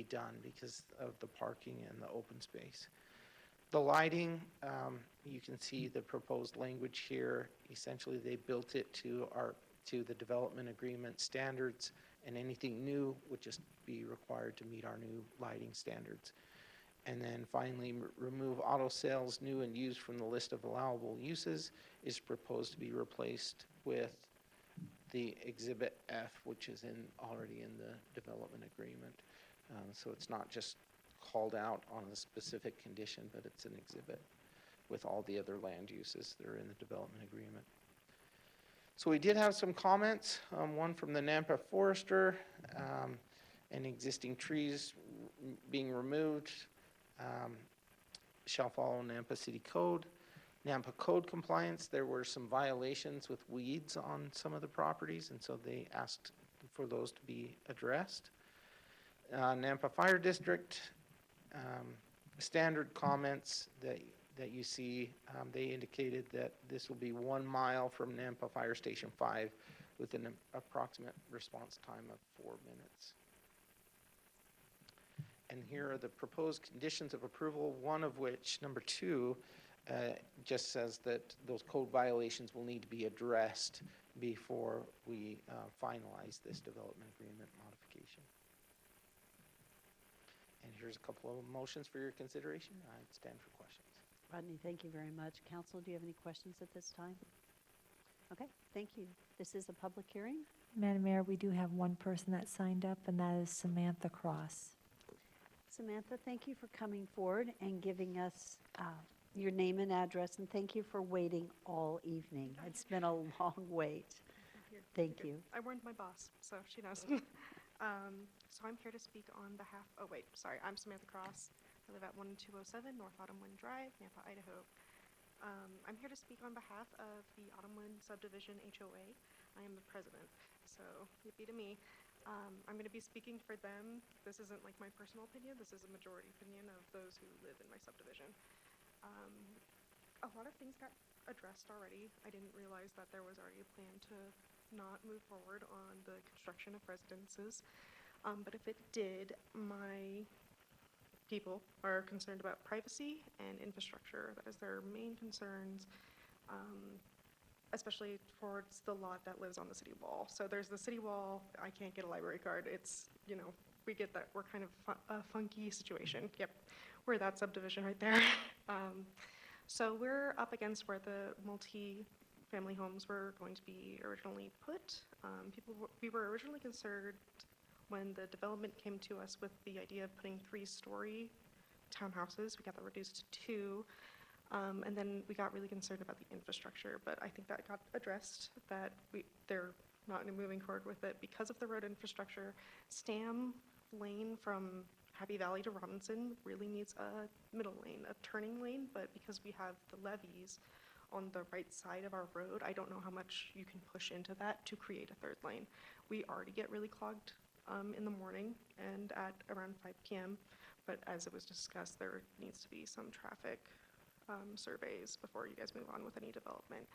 done because of the parking and the open space. The lighting, you can see the proposed language here. Essentially, they built it to the development agreement standards, and anything new would just be required to meet our new lighting standards. And then finally, remove auto sales, new and used, from the list of allowable uses is proposed to be replaced with the Exhibit F, which is already in the development agreement. So it's not just called out on a specific condition, but it's an exhibit with all the other land uses that are in the development agreement. So we did have some comments, one from the Nampa Forester, and existing trees being removed shall follow Nampa City Code. Nampa Code compliance, there were some violations with weeds on some of the properties, and so they asked for those to be addressed. Nampa Fire District, standard comments that you see, they indicated that this will be 1 mile from Nampa Fire Station 5 with an approximate response time of 4 minutes. And here are the proposed conditions of approval, one of which, number 2, just says that those code violations will need to be addressed before we finalize this development agreement modification. And here's a couple of motions for your consideration. I stand for questions. Rodney, thank you very much. Council, do you have any questions at this time? Okay, thank you. This is a public hearing. Madam Mayor, we do have one person that signed up, and that is Samantha Cross. Samantha, thank you for coming forward and giving us your name and address, and thank you for waiting all evening. It's been a long wait. Thank you. I warned my boss, so she knows. So I'm here to speak on behalf, I'm Samantha Cross. I live at 1207 North Autumnwind Drive, Nampa, Idaho. I'm here to speak on behalf of the Autumnwind Subdivision HOA. I am the president, so yippee to me. I'm going to be speaking for them. This isn't like my personal opinion. This is a majority opinion of those who live in my subdivision. A lot of things got addressed already. I didn't realize that there was already a plan to not move forward on the construction of residences. But if it did, my people are concerned about privacy and infrastructure. That is their main concerns, especially towards the lot that lives on the city wall. So there's the city wall. I can't get a library card. It's, we get that we're kind of a funky situation. Yep, we're that subdivision right there. So we're up against where the multi-family homes were going to be originally put. We were originally concerned when the development came to us with the idea of putting 3-story townhouses. We got that reduced to 2. And then we got really concerned about the infrastructure, but I think that got addressed, that they're not moving forward with it because of the road infrastructure. Stam Lane from Happy Valley to Robinson really needs a middle lane, a turning lane, but because we have the levees on the right side of our road, I don't know how much you can push into that to create a 3rd lane. We already get really clogged in the morning and at around 5 p.m., but as it was discussed, there needs to be some traffic surveys before you guys move on with any development.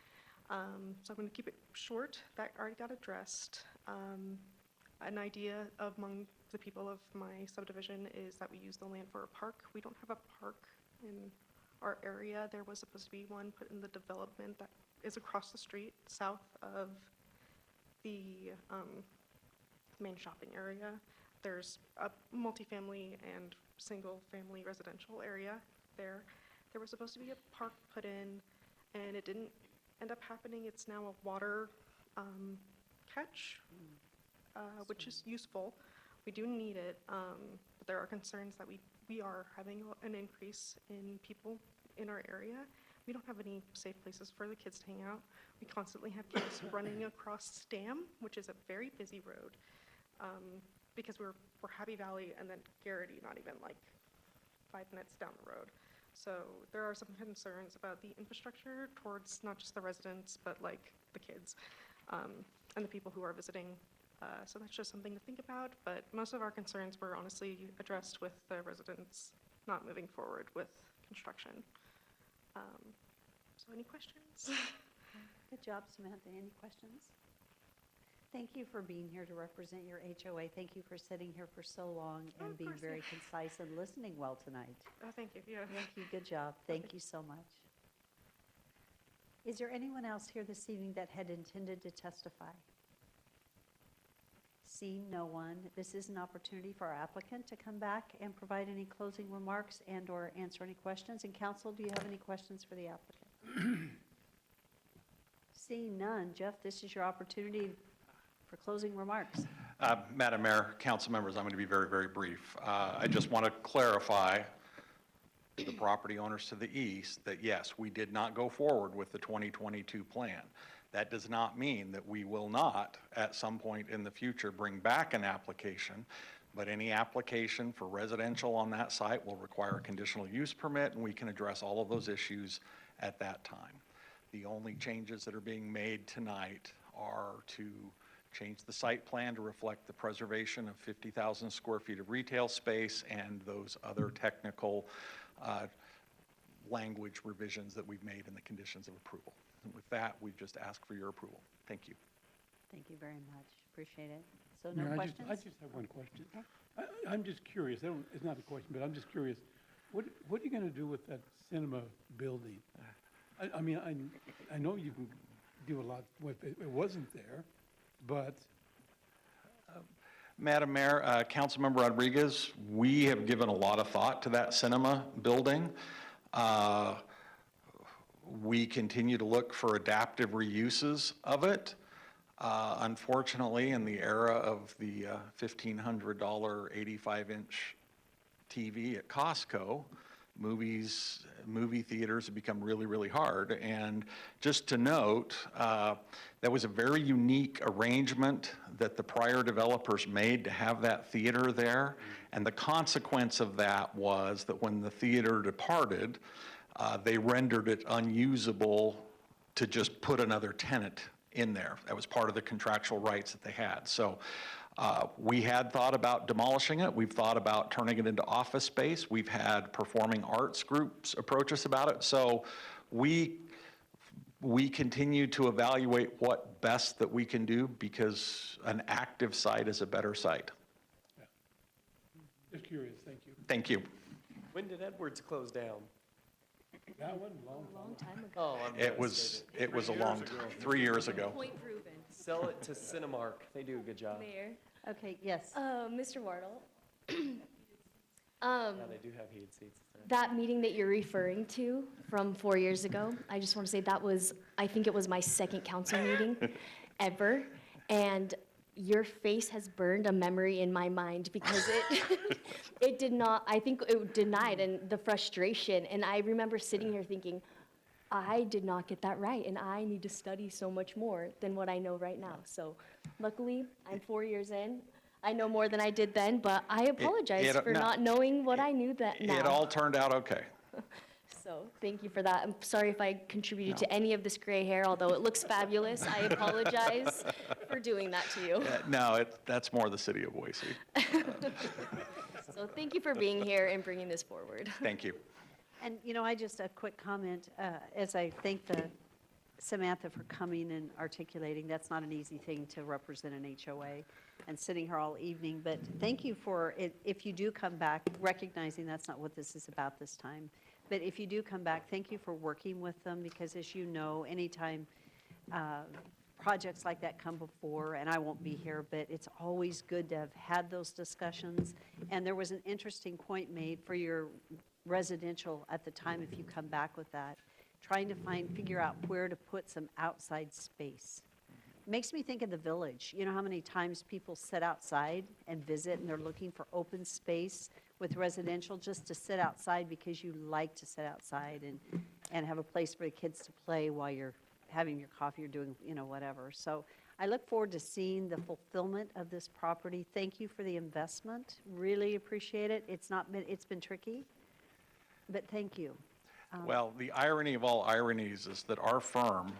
So I'm going to keep it short. That already got addressed. An idea among the people of my subdivision is that we use the land for a park. We don't have a park in our area. There was supposed to be one put in the development that is across the street south of the main shopping area. There's a multifamily and single-family residential area there. There was supposed to be a park put in, and it didn't end up happening. It's now a water catch, which is useful. We do need it, but there are concerns that we are having an increase in people in our area. we don't have any safe places for the kids to hang out. We constantly have kids running across Stam, which is a very busy road, because we're Happy Valley and then Garrity, not even like 5 minutes down the road. So there are some concerns about the infrastructure towards not just the residents, but like the kids and the people who are visiting. So that's just something to think about, but most of our concerns were honestly addressed with the residents not moving forward with construction. So any questions? Good job, Samantha. Any questions? Thank you for being here to represent your HOA. Thank you for sitting here for so long and of being course, very yeah. concise and listening well tonight. Thank you, yeah. Thank you. Good job. Thank you so much. Is there anyone else here this evening that had intended to testify? Seeing no one, this is an opportunity for our applicant to come back and provide any closing remarks and/or answer any questions. And council, do you have any questions for the applicant? Seeing none, Jeff, this is your opportunity for closing remarks. Madam Mayor, council members, I'm going to be very, very brief. I just want to clarify to the property owners to the east that yes, we did not go forward with the 2022 plan. That does not mean that we will not, at some point in the future, bring back an application, but any application for residential on that site will require a conditional use permit, and we can address all of those issues at that time. The only changes that are being made tonight are to change the site plan to reflect the preservation of 50,000 square feet of retail space and those other technical language revisions that we've made in the conditions of approval. And with that, we just ask for your approval. Thank you. Thank you very much. Appreciate it. So no Mayor, questions? I just have one question. I'm just curious, it's not a question, but I'm just curious, what are you going to do with that cinema building? I mean, I know you can do a lot with it. It wasn't there, but Madam Mayor, Councilmember Rodriguez, we have given a lot of thought to that cinema building. We continue to look for adaptive reuses of it. Unfortunately, in the era of the $1,500 85-inch TV at Costco, movie theaters have become really, really hard. And just to note, that was a very unique arrangement that the prior developers made to have that theater there. And the consequence of that was that when the theater departed, they rendered it unusable to just put another tenant in there. That was part of the contractual rights that they had. So we had thought about demolishing it. We've thought about turning it into office space. We've had performing arts groups approach us about it. So we continue to evaluate what best that we can do because an active site is a better site. just curious, thank you. Thank you. When did Edwards close down? That one, Long time ago. Oh, I'm It was a long time, 3 years ago. Point proven. Sell it to Cinemark. They do a good job. Mayor. Okay, yes. Mr. Wardle. Yeah, they do have heated seats. That meeting that you're referring to from 4 years ago, I just want to say that was, I think it was my second council meeting ever. And your face has burned a memory in my mind because it did not, I think it denied and the frustration. And I remember sitting here thinking, I did not get that right and I need to study so much more than what I know right now. So luckily, I'm 4 years in. I know more than I did then, but I apologize for not knowing what I knew that now. It all turned out okay. So thank you for that. I'm sorry if I contributed to any of this gray hair, although it looks fabulous. I apologize for doing that to you. No, that's more the city of Boise. So thank you for being here and bringing this forward. Thank you. And, you know, I just, a quick comment, as I thank Samantha for coming and articulating, that's not an easy thing to represent an HOA and sitting here all evening, but thank you for, if you do come back, recognizing that's not what this is about this time, but if you do come back, thank you for working with them, because as you know, anytime projects like that come before, and I won't be here, but it's always good to have had those discussions, and there was an interesting point made for your residential at the time, if you come back with that, trying to figure out where to put some outside space. Makes me think of the village. You know how many times people sit outside and visit and they're looking for open space with residential, just to sit outside because you like to sit outside and have a place for the kids to play while you're having your coffee or doing, whatever. So I look forward to seeing the fulfillment of this property. Thank you for the investment. Really appreciate it. It's been tricky, but thank you. Well, the irony of all ironies is that our firm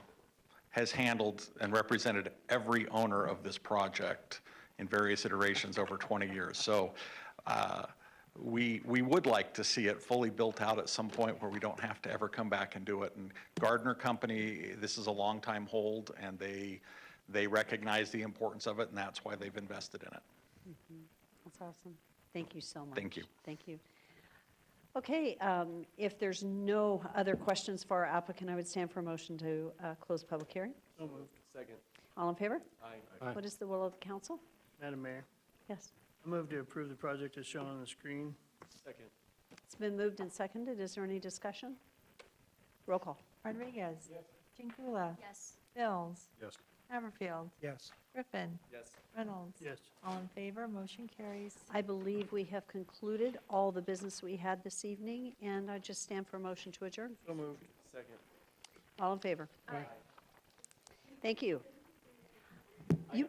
has handled and represented every owner of this project in various iterations over 20 years. So we would like to see it fully built out at some point where we don't have to ever come back and do it. And Gardner Company, this is a long time hold, and they recognize the importance of it, and that's why they've invested in it. That's awesome. Thank you so much. Thank you. Thank you. Okay, if there's no other questions for our applicant, I would stand for a motion to close public hearing. So moved. Second. All in favor? Aye. What is the will of the council? Madam Mayor, Yes. I move to approve the project as shown on the screen. Second. It's been moved and seconded. Is there any discussion? Roll call. Rodriguez. Jinkula. Yes. Bills. Yes. Haverfield. Yes. Griffin. Yes. Reynolds. Yes. All in favor, motion carries. I believe we have concluded all the business we had this evening, and I just stand for a motion to adjourn. So moved. Second. All in favor? Thank you. You,